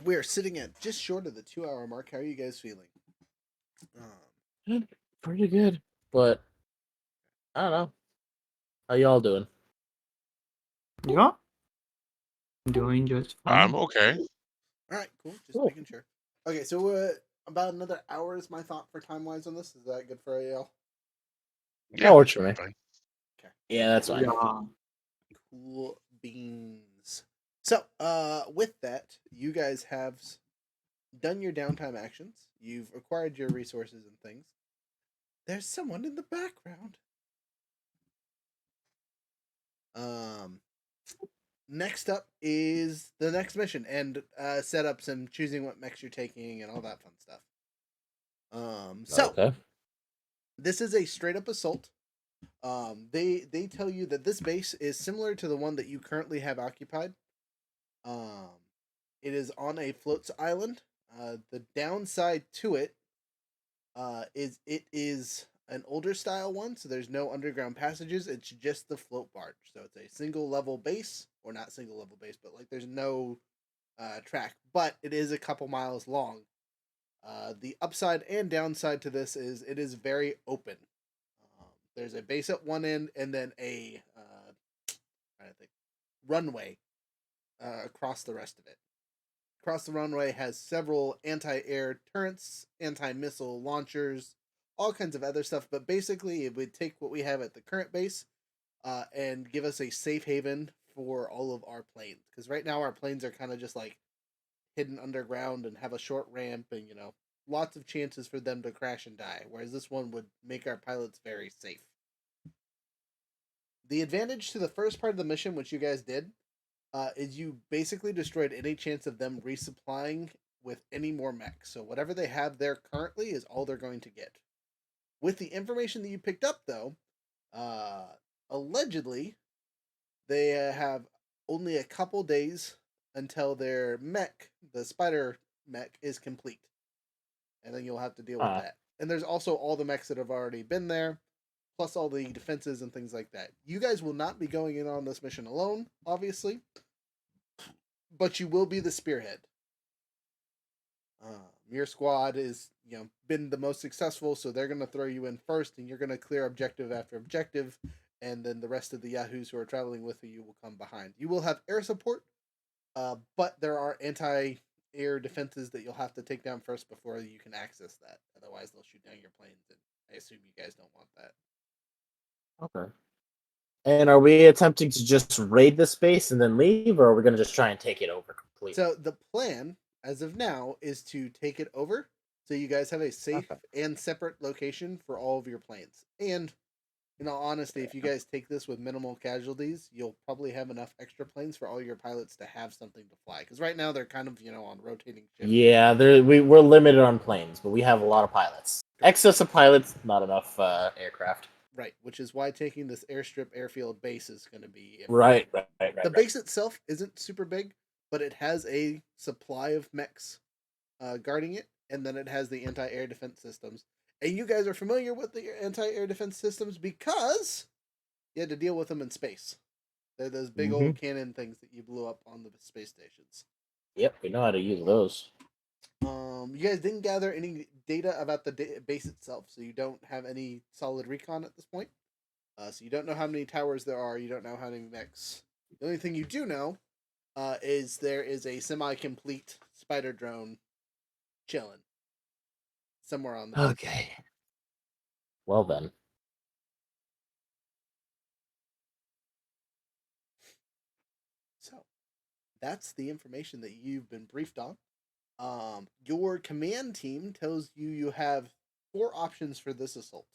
We are sitting at just short of the 2-hour mark. How are you guys feeling? Pretty good, but I don't know. How y'all doing? Yeah. Doing just fine. I'm okay. All right, cool. Just Cool. making sure. Okay, so about another hour is my thought for time wise on this. Is that good for AL? That works for me. Fine. Okay. Yeah, that's fine. Yeah. Cool beans. So, with that, you guys have done your downtime actions. You've acquired your resources and things. There's someone in the background. Next up is the next mission and setups and choosing what mechs you're taking and all that fun stuff. Okay. This is a straight up assault. They tell you that this base is similar to the one that you currently have occupied. It is on a floats island. The downside to it is an older style one, so there's no underground passages. It's just the float barge. So it's a single level base, or not single level base, but like there's no track. But it is a couple miles long. The upside and downside to this is it is very open. There's a base at one end and then a runway across the rest of it. Across the runway has several anti-air turrets, anti-missile launchers, all kinds of other stuff. But basically, it would take what we have at the current base and give us a safe haven for all of our planes. Because right now our planes are kind of just like hidden underground and have a short ramp and, lots of chances for them to crash and die. Whereas this one would make our pilots very safe. The advantage to the first part of the mission, which you guys did, is you basically destroyed any chance of them resupplying with any more mechs. So whatever they have there currently is all they're going to get. With the information that you picked up, though, allegedly, they have only a couple days until their mech, the spider mech, is complete. And then you'll have to deal with that. And there's also all the mechs that have already been there, plus all the defenses and things like that. You guys will not be going in on this mission alone, obviously, but you will be the spearhead. Your squad is, been the most successful, so they're going to throw you in first, and you're going to clear objective after objective, and then the rest of the Yahoos who are traveling with you will come behind. You will have air support, but there are anti-air defenses that you'll have to take down first before you can access that. Otherwise, they'll shoot down your planes, and I assume you guys don't want that. Okay. And are we attempting to just raid the space and then leave, or are we going to just try and take it over completely? So the plan, as of now, is to take it over. So you guys have a safe and separate location for all of your planes. And in all honesty, if you guys take this with minimal casualties, you'll probably have enough extra planes for all your pilots to have something to fly. Because right now they're kind of, on rotating shifts. Yeah, we're limited on planes, but we have a lot of pilots. Excess of pilots, not enough aircraft. Right, which is why taking this airstrip airfield base is going to be Right. The base itself isn't super big, but it has a supply of mechs guarding it, and then it has the anti-air defense systems. And you guys are familiar with the anti-air defense systems because you had to deal with them in space. They're those big old cannon things that you blew up on the space stations. Yep, we know how to use those. You guys didn't gather any data about the base itself, so you don't have any solid recon at this point. So you don't know how many towers there are. You don't know how many mechs. The only thing you do know is there is a semi-complete spider drone chilling somewhere on the base. Okay. Well then. So that's the information that you've been briefed on. Your command team tells you you have 4 options for this assault.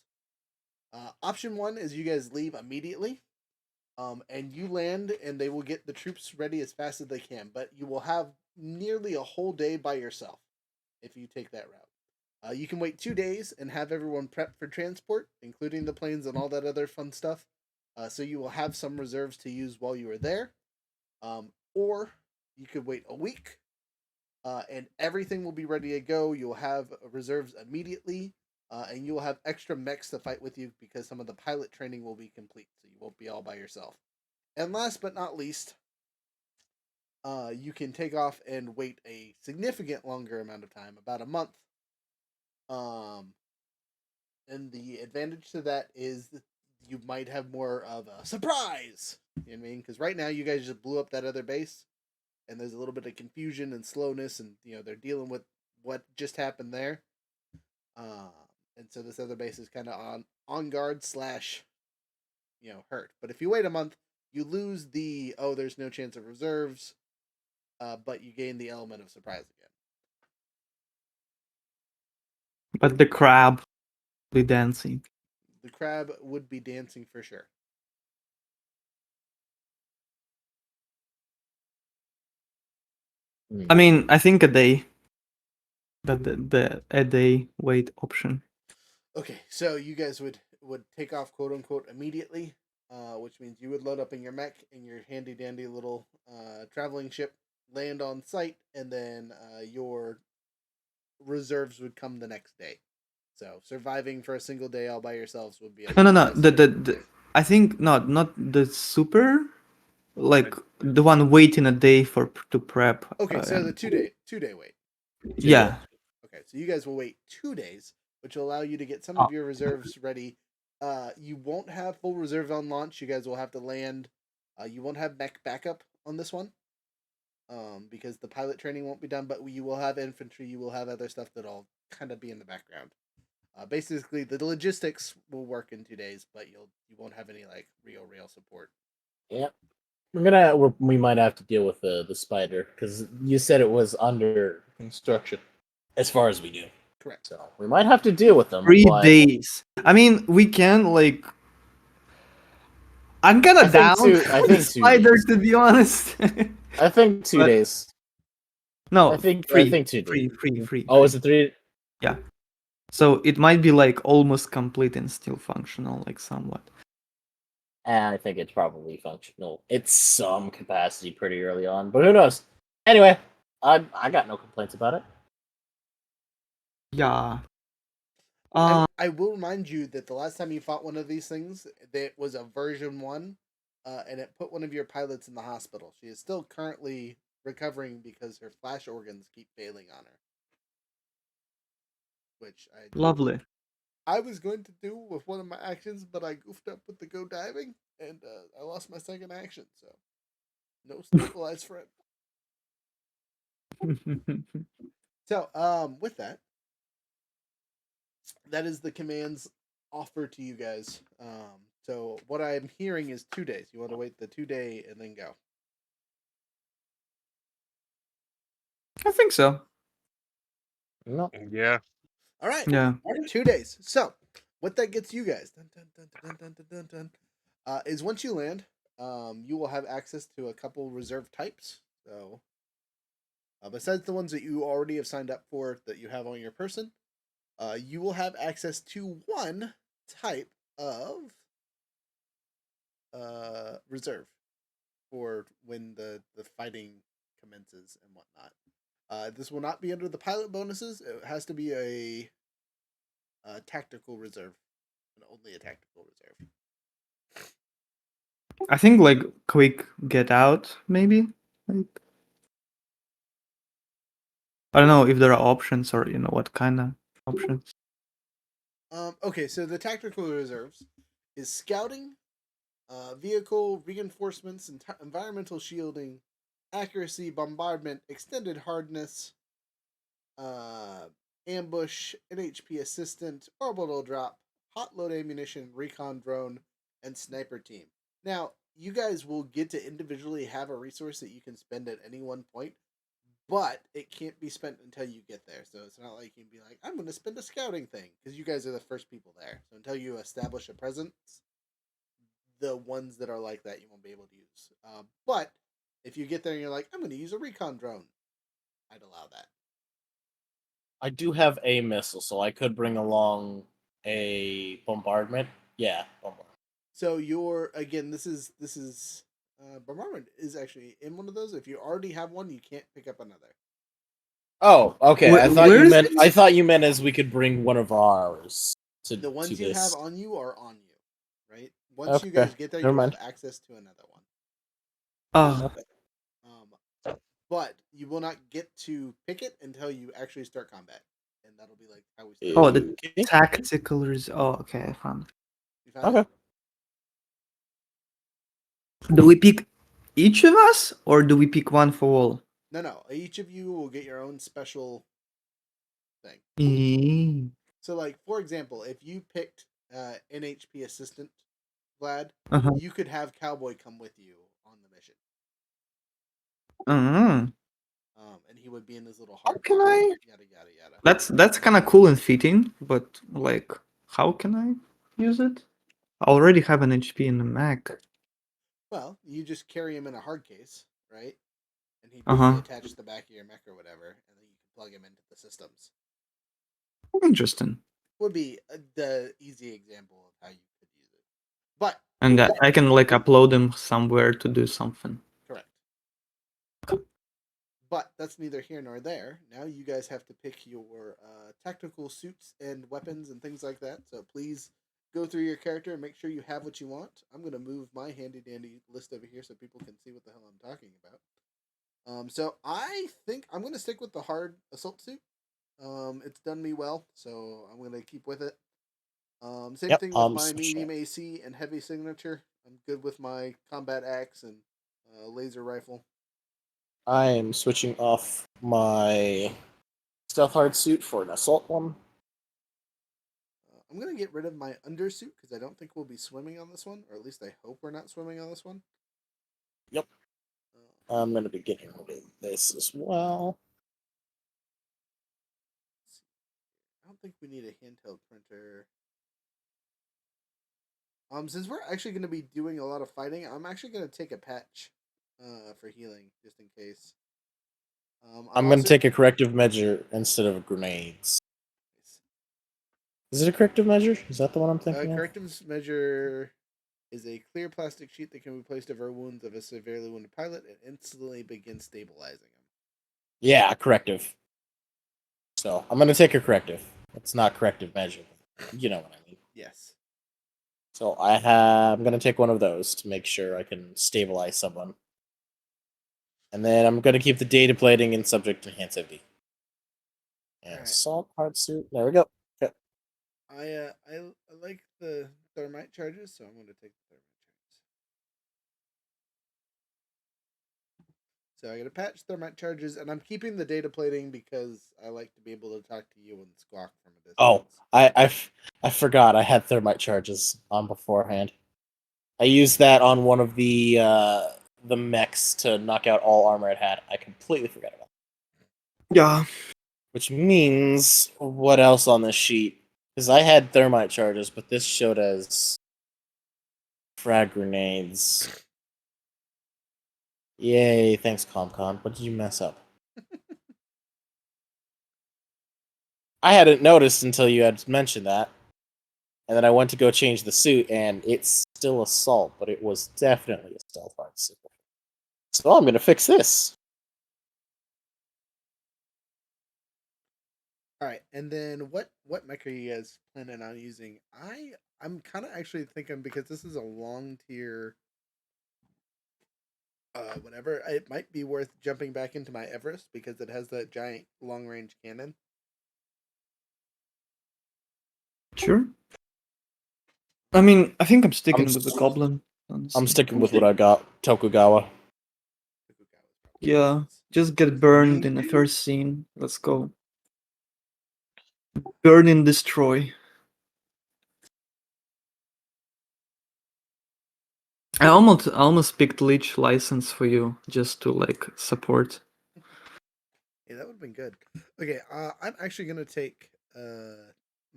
Option 1 is you guys leave immediately, and you land, and they will get the troops ready as fast as they can. But you will have nearly a whole day by yourself if you take that route. You can wait 2 days and have everyone prepped for transport, including the planes and all that other fun stuff. So you will have some reserves to use while you are there. Or you could wait a week, and everything will be ready to go. You'll have reserves immediately, and you will have extra mechs to fight with you because some of the pilot training will be complete, so you won't be all by yourself. And last but not least, you can take off and wait a significant longer amount of time, about a month. And the advantage to that is that you might have more of a surprise. You know what I mean? Because right now you guys just blew up that other base, and there's a little bit of confusion and slowness, and they're dealing with what just happened there. And so this other base is kind of on guard slash hurt. But if you wait a month, you lose the there's no chance of reserves, but you gain the element of surprise again. But the crab will be dancing. The crab would be dancing for sure. I mean, I think a day. The a day wait option. Okay, so you guys would take off, quote unquote, immediately, which means you would load up in your mech in your handy dandy little traveling ship, land on site, and then your reserves would come the next day. So surviving for a single day all by yourselves would be No. The I think not the super, like the one waiting a day to prep. Okay, so the 2-day wait. Yeah. Okay, so you guys will wait 2 days, which will allow you to get some of your reserves ready. You won't have full reserve on launch. You guys will have to land. You won't have mech backup on this one, because the pilot training won't be done. But you will have infantry. You will have other stuff that'll kind of be in the background. Basically, the logistics will work in 2 days, but you won't have any like real support. Yep. We might have to deal with the spider because you said it was under construction, as far as we do. Correct. So we might have to deal with them. 3 but days. I mean, we can like. I'm kind of down. I think 2 spider, days. to be honest. I think 2 days. No, I think 3. 2 days. Free. Oh, is it 3? Yeah. So it might be like almost complete and still functional, like somewhat. I think it's probably functional. It's some capacity pretty early on, but who knows? Anyway, I got no complaints about it. Yeah. And I will remind you that the last time you fought one of these things, that was a version 1, and it put one of your pilots in the hospital. She is still currently recovering because her flash organs keep failing on her. Which Lovely. I was going to do with one of my actions, but I goofed up with the go diving, and I lost my second action, so no stabilized friend. So, with that, that is the commands offer to you guys. So what I'm hearing is 2 days. You want to wait the 2-day and then go. I think so. No. Yeah. All right. Yeah. 2 days. So what that gets you guys is once you land, you will have access to a couple reserve types. So besides the ones that you already have signed up for that you have on your person, you will have access to one type of reserve for when the fighting commences and whatnot. This will not be under the pilot bonuses. It has to be a tactical reserve, and only a tactical reserve. I think like quick get out, maybe. Like... I don't know if there are options or what kind of options. Okay, so the tactical reserves is scouting, vehicle reinforcements, and environmental shielding, accuracy, bombardment, extended hardness, ambush, NHP assistant, orbital drop, hot load ammunition, recon drone, and sniper team. Now, you guys will get to individually have a resource that you can spend at any one point, but it can't be spent until you get there. So it's not like you can be like, I'm going to spend a scouting thing, because you guys are the first people there. So until you establish a presence, the ones that are like that you won't be able to use. But if you get there and you're like, I'm going to use a recon drone, I'd allow that. I do have a missile, so I could bring along a bombardment. Yeah, bombardment. So you're again. This is bombardment is actually in one of those. If you already have one, you can't pick up another. Oh, okay. Where I thought you meant as we could bring one of ours to The ones to you this. have on you are on you, right? Once you guys get there, Never you mind. have access to another one. Oh, But you will not get to pick it until you actually start combat, and that'll be like how we start. oh, the tactical Oh, okay, I found. You found Okay. it. Do we pick each of us, or do we pick one for all? No. Each of you will get your own special thing. Mm. So, like for example, if you picked NHP assistant, Vlad, Uh-huh. you could have Cowboy come with you on the mission. Mm. And he would be in his little How hard can pocket, I? yada yada yada. That's kind of cool and fitting, but like, how can I use it? I already have an HP in the Mac. Well, you just carry him in a hard case, right? And he'd Uh-huh. be attached to the back of your mech or whatever, and then you can plug him into the systems. Interesting. Would be the easy example of how you could use it. But And I can like upload them somewhere to do something. correct. But that's neither here nor there. Now you guys have to pick your tactical suits and weapons and things like that. So please go through your character and make sure you have what you want. I'm going to move my handy dandy list over here so people can see what the hell I'm talking about. So I think I'm going to stick with the hard assault suit. It's done me well, so I'm going to keep with it. Same thing with my medium AC and heavy signature. I'm good with my combat axe and laser rifle. I am switching off my stealth hard suit for an assault one. I'm going to get rid of my undersuit because I don't think we'll be swimming on this one, or at least I hope we're not swimming on this one. Yep. I'm going to be getting rid of this as well. I don't think we need a handheld printer. Since we're actually going to be doing a lot of fighting, I'm actually going to take a patch for healing, just in case. I'm going to take a corrective measure instead of grenades. Is it a corrective measure? Is that the one I'm thinking of? Corrective measure is a clear plastic sheet that can be placed over wounds of a severely wounded pilot and instantly begin stabilizing them. Yeah, corrective. So I'm going to take a corrective. It's not corrective measure. You know what I mean. Yes. So I'm going to take one of those to make sure I can stabilize someone. And then I'm going to keep the data plating and subject to enhance safety. And assault hard suit. There we go. Okay. I like the thermite charges, so I'm going to take the thermite charges. So I got a patch, thermite charges, and I'm keeping the data plating because I like to be able to talk to you and squawk from a distance. Oh, I forgot I had thermite charges on beforehand. I used that on one of the mechs to knock out all armor it had. I completely forgot about that. Yeah. Which means, what else on this sheet? Because I had thermite charges, but this showed as frag grenades. Yay, thanks, ComCon. What did you mess up? I hadn't noticed until you had mentioned that. And then I went to go change the suit, and it's still assault, but it was definitely a stealth hard suit. So I'm going to fix this. All right, and then what mech are you guys planning on using? I'm kind of actually thinking, because this is a long tier Whenever it might be worth jumping back into my Everest because it has that giant long range cannon. Sure. I mean, I think I'm sticking with the goblin. Honestly. I'm sticking with what I got. Tokugawa. Yeah, just get burned in the first scene. Let's go. Burn and destroy. I almost picked Leech license for you just to like support. Yeah, that would have been good. Okay, I'm actually gonna take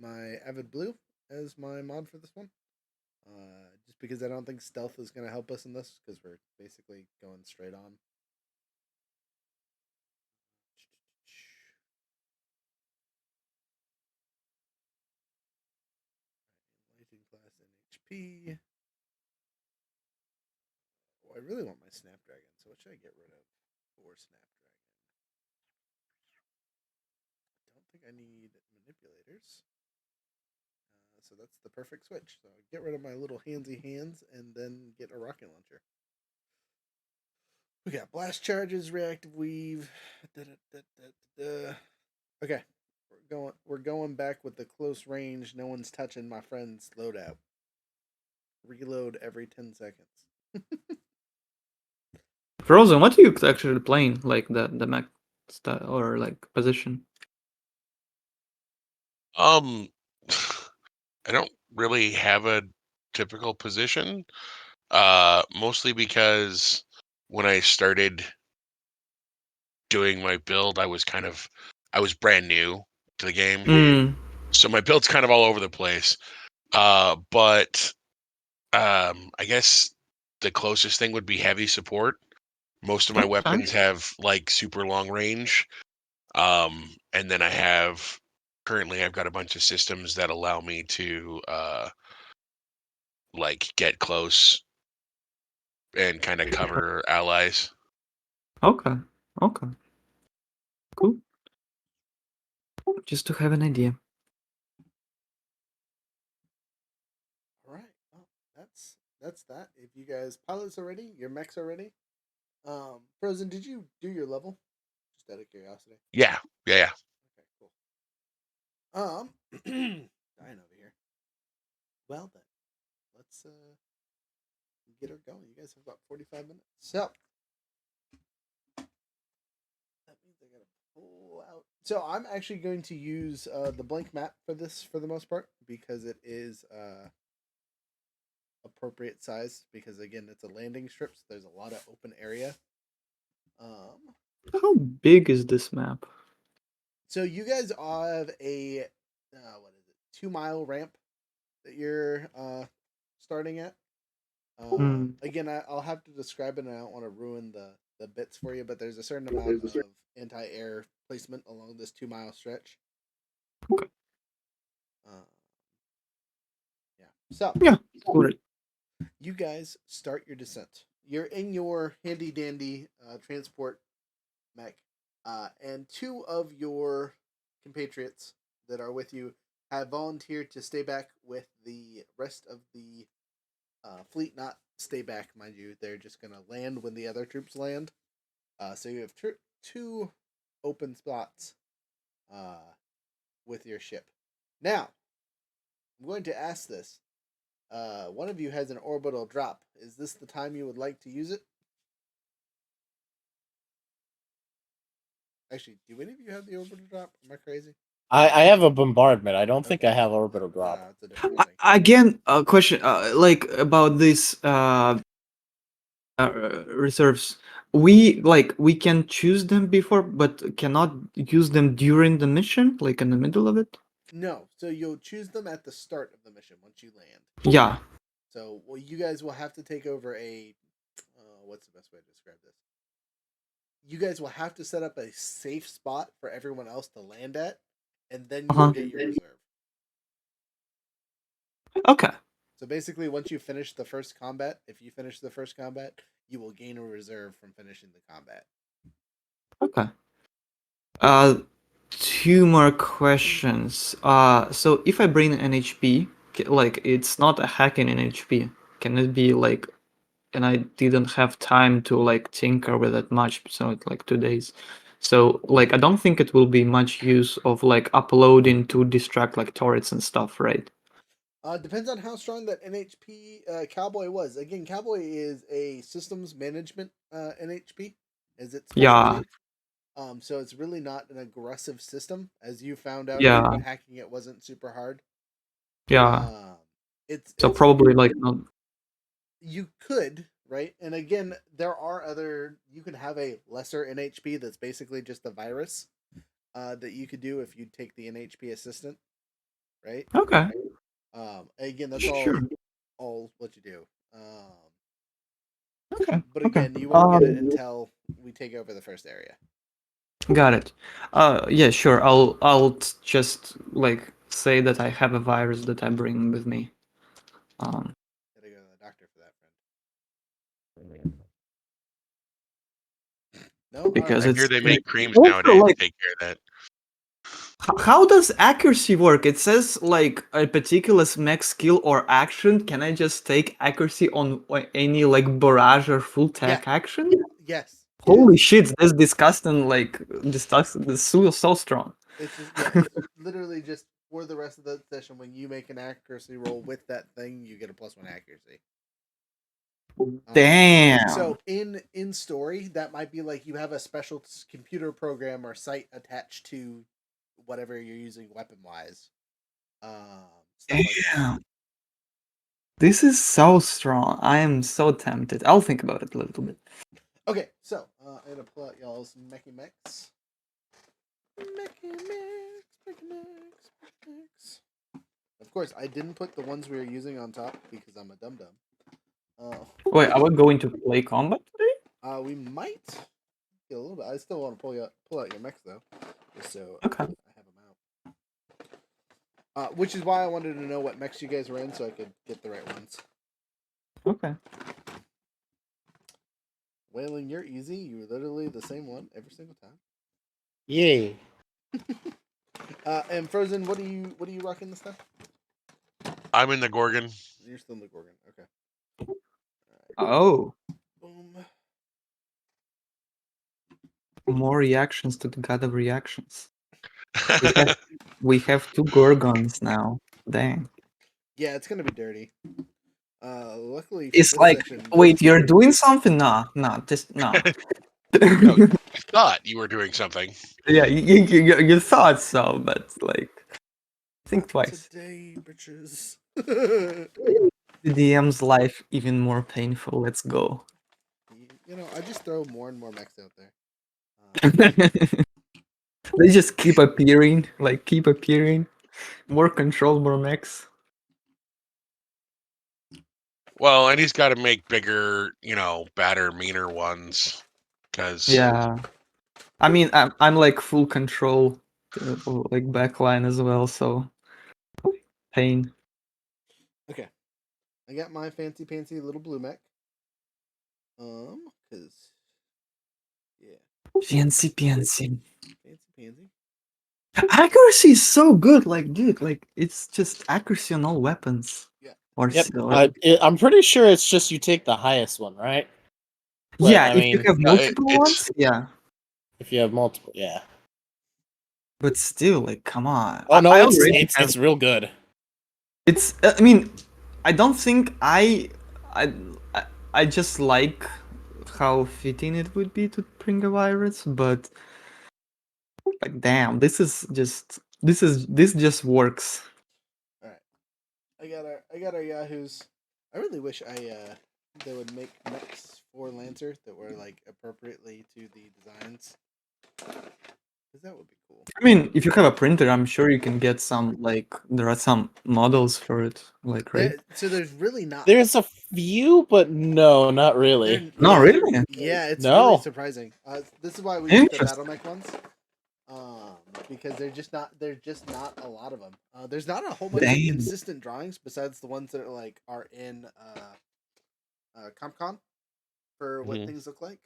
my Avid Blue as my mod for this one. Just because I don't think stealth is gonna help us in this because we're basically going straight on. Lighting class and HP. Oh, I really want my Snapdragon, so what should I get rid of for Snapdragon? I don't think I need manipulators. So that's the perfect switch. So I get rid of my little handsy hands and then get a rocket launcher. We got blast charges, reactive weave. Okay, we're going back with the close range. No one's touching my friend's loadout. Reload every 10 seconds. Frozen, what are you actually playing? Like the mech style or like position? I don't really have a typical position. Mostly because when I started doing my build, I was brand new to the game. So my build's kind of all over the place. But I guess the closest thing would be heavy support. Most of my weapons have like super long range. And then currently I've got a bunch of systems that allow me to like get close and kind of cover allies. Okay. Cool. Just to have an idea. All right. Well, that's that. If you guys pilots already, your mechs already. Frozen, did you do your level? Just out of curiosity. Yeah. Okay, cool. Dying over here. Well then, let's get her going. You guys have about 45 minutes. So that means I gotta pull out. So I'm actually going to use the blank map for this for the most part because it is appropriate size. Because again, it's a landing strip, so there's a lot of open area. How big is this map? So you guys have a what is it? 2 mile ramp that you're starting at. Again, I'll have to describe it, and I don't want to ruin the bits for you, but there's a certain amount of anti-air placement along this 2 mile stretch. Okay. Yeah. So yeah, great. You guys start your descent. You're in your handy dandy transport mech, and two of your compatriots that are with you have volunteered to stay back with the rest of the fleet. Not stay back, mind you. They're just going to land when the other troops land. So you have two open spots with your ship. Now, I'm going to ask this. One of you has an orbital drop. Is this the time you would like to use it? Actually, do any of you have the orbital drop? Am I crazy? I have a bombardment. I don't think I have orbital drop. It's a different thing. Again, a question like about this reserves. We can choose them before, but cannot use them during the mission, like in the middle of it. No, so you'll choose them at the start of the mission once you land. Yeah. So you guys will have to take over a. What's the best way to describe this? You guys will have to set up a safe spot for everyone else to land at, and then you'll get your reserve. Okay. So basically, once you finish the first combat, if you finish the first combat, you will gain a reserve from finishing the combat. Okay. Two more questions. So if I bring an HP, like it's not a hack in an HP, can it be like and I didn't have time to like tinker with it much, so it's like 2 days. So like I don't think it will be much use of like uploading to distract like turrets and stuff, right? Depends on how strong that NHP Cowboy was. Again, Cowboy is a systems management NHP, as its Yeah, specialty. So it's really not an aggressive system, as you found out yeah, even hacking it wasn't super hard. yeah. Um, it's So it's probably like not. you could, right? And again, there are other. You could have a lesser NHP that's basically just a virus that you could do if you take the NHP assistant, right? Okay, Again, that's sure. all what you do. Okay, But okay. again, you won't get it until we take over the first area. Got it. Yeah, sure. Just like say that I have a virus that I bring with me. Um, Gotta go to the doctor for that, friend. No, all right. because I hear it's they make creams also nowadays to like take care of that. how does accuracy work? It says like a particular mech skill or action. Can I just take accuracy on any like barrage or full Yeah. tech action? Yes. Holy shit, that's disgusting! Like disgusting. This so strong. It's just it's literally just for the rest of the session when you make an accuracy roll with that thing, you get a +1 accuracy. Damn. So in story, that might be like you have a special computer program or site attached to whatever you're using weapon wise. Stuff like that. Damn. This is so strong. I am so tempted. I'll think about it a little bit. Okay, so I'm gonna pull out y'all's Mechie Mechs. Mechie Mechs. Of course, I didn't put the ones we were using on top because I'm a dum dum. Wait, are we going to play combat today? We might get a little bit. I still want to pull out your mechs though, just so Okay. I have them out. Which is why I wanted to know what mechs you guys were in, so I could get the right ones. Okay. Wailing, you're easy. You're literally the same one every single time. Yay. And Frozen, what are you rocking this time? I'm in the Gorgon. You're still in the Gorgon. Okay. Oh, Boom. more reactions to the God of Reactions. We have 2 Gorgons now. Dang. Yeah, it's gonna be dirty. Luckily for It's this like, session. wait, you're doing something? Nah, just nah. No, you thought you were doing something. Yeah, you thought so, but like, think twice. Today, bitches. The DM's life even more painful. Let's go. I just throw more and more mechs out there. They just keep appearing, More control, more mechs. Well, and he's got to make bigger, badder, meaner ones. Because Yeah. I mean, I'm like full control, like backline as well, so pain. Okay, I got my fancy pantsy little blue mech. Cause yeah, Fancy. fancy pansy. Accuracy is so good, like dude, like it's just accuracy on all weapons. Yeah. Or Yep. so. I'm pretty sure it's just you take the highest one, right? But, Yeah, I if you mean, have yeah, multiple it's ones, yeah. if you have multiple, yeah. But still, like, come on. Oh no, I it's already it's have. it's real good. It's. I mean, I don't think I. I just like how fitting it would be to bring a virus, but like, damn, this just works. All right, I got our Yahoos. I really wish they would make mechs for Lancer that were like appropriately to the designs, because that would be cool. I mean, if you have a printer, I'm sure you can get some like there are some models for it, like right? So there's really not. There's a few, but no, not really. No, really? Yeah, it's really No. surprising. This is why we use the Interesting. BattleMech ones. Because there's just not a lot of them. There's not a whole bunch of Damn. consistent drawings besides the ones that are in CompCon for what Mhm. things look like.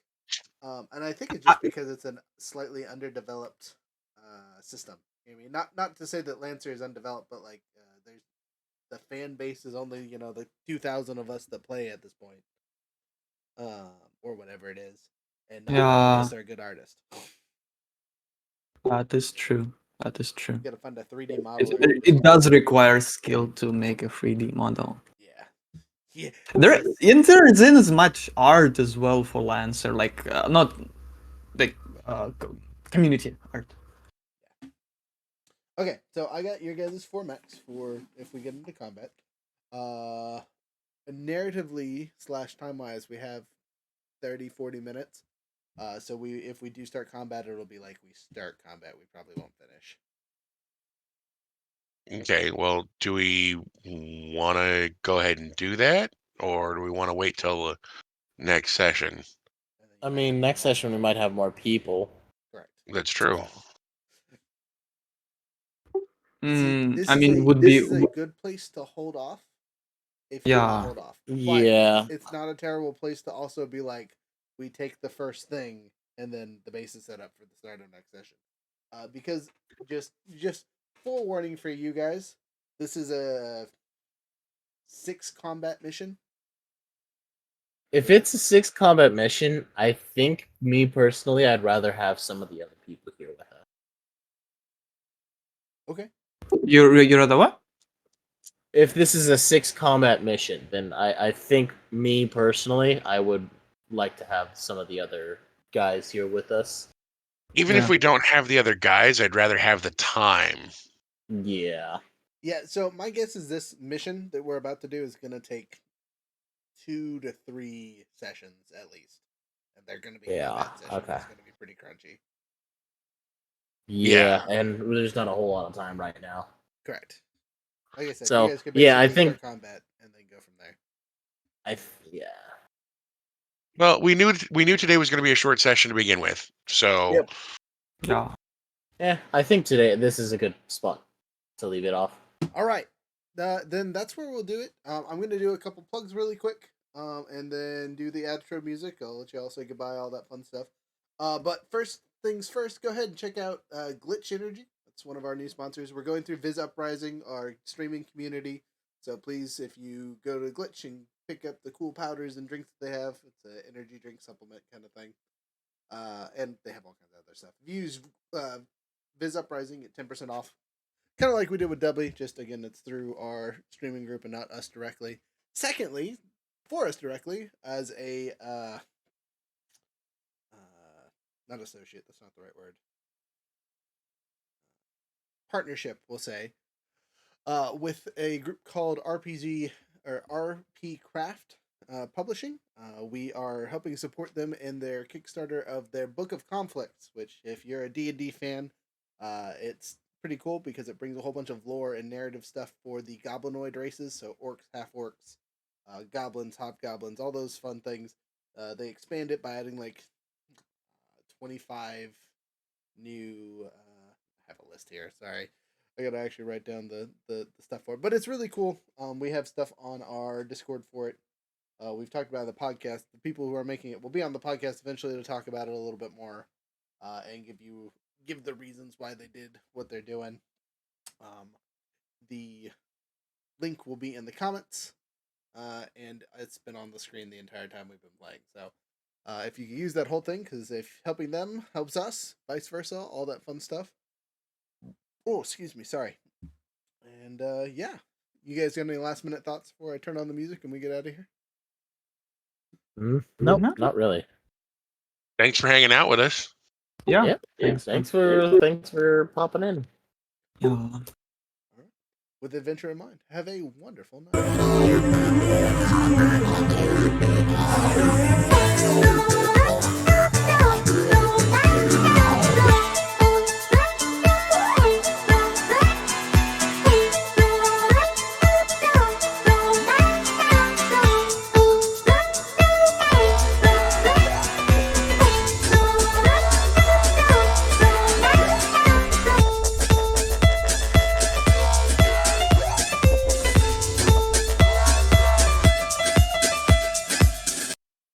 And I think it's just because it's a slightly underdeveloped system. I mean, not to say that Lancer is undeveloped, but like there's the fan base is only the 2,000 of us that play at this point. or whatever it is, and Yeah. unless they're a good artist. That is true. That is true. You gotta find a 3D It, model. it does require skill to make a 3D model. Yeah. Yeah. There is in as much art as well for Lancer, like not like community art. Okay, so I got your guys' 4 mechs for if we get into combat. Narratively / time wise, we have 30-40 minutes. So if we do start combat, it'll be like we start combat. We probably won't finish. Okay, well, do we want to go ahead and do that, or do we want to wait till the next session? I mean, next session we might have more people. Correct. That's true. This I mean, is a good place to hold off. If you want to Yeah. hold off, Yeah. but it's not a terrible place to also be like, we take the first thing and then the base is set up for the start of next session. Because just full warning for you guys, this is a 6 combat mission. If it's a 6 combat mission, I think me personally, I'd rather have some of the other people here with us. Okay. You're rather what? If this is a 6 combat mission, then I think me personally, I would like to have some of the other guys here with us. Even if we don't have the other guys, I'd rather have the time. Yeah. Yeah, so my guess is this mission that we're about to do is going to take 2 to 3 sessions at least. And they're going to be combat sessions. Okay. It's going to be pretty crunchy. Yeah, and there's not a whole lot of time right now. Correct. Like I said, So, you guys could basically I think start combat and then go from there. yeah. Well, we knew today was going to be a short session to begin with, so Yep. Yeah. Yeah, I think today this is a good spot to leave it off. All right. Then that's where we'll do it. I'm going to do a couple plugs really quick, and then do the outro music. I'll let you all say goodbye, all that fun stuff. But first things first, go ahead and check out Glitch Energy. That's one of our new sponsors. We're going through Viz Uprising, our streaming community. So please, if you go to Glitch and pick up the cool powders and drinks that they have, it's an energy drink supplement kind of thing. And they have all kinds of other stuff. If you use Viz Uprising, get 10% off. Kind of like we did with Dubby, just again, it's through our streaming group and not us directly. Secondly, for us directly, as a not associate, that's not the right word. Partnership, we'll say, with a group called RPG or RP Craft Publishing. We are helping support them in their Kickstarter of their Book of Conflicts, which, if you're a D&D fan, it's pretty cool because it brings a whole bunch of lore and narrative stuff for the goblinoid races, so orcs, half-orcs, goblins, hobgoblins, all those fun things. They expand it by adding like 25 new... I have a list here, sorry. I gotta actually write down the stuff for it. But it's really cool. We have stuff on our Discord for it. We've talked about it on the podcast. The people who are making it will be on the podcast eventually to talk about it a little bit more, and give the reasons why they did what they're doing. The link will be in the comments, and it's been on the screen the entire time we've been playing. So if you can use that whole thing, because if helping them helps us, vice versa, all that fun stuff. Oh, excuse me, sorry. And yeah, you guys got any last minute thoughts before I turn on the music and we get out of here? Nope, not really. Thanks for hanging out with us. Yeah. Thanks for popping in. Yeah. With adventure in mind, have a wonderful night.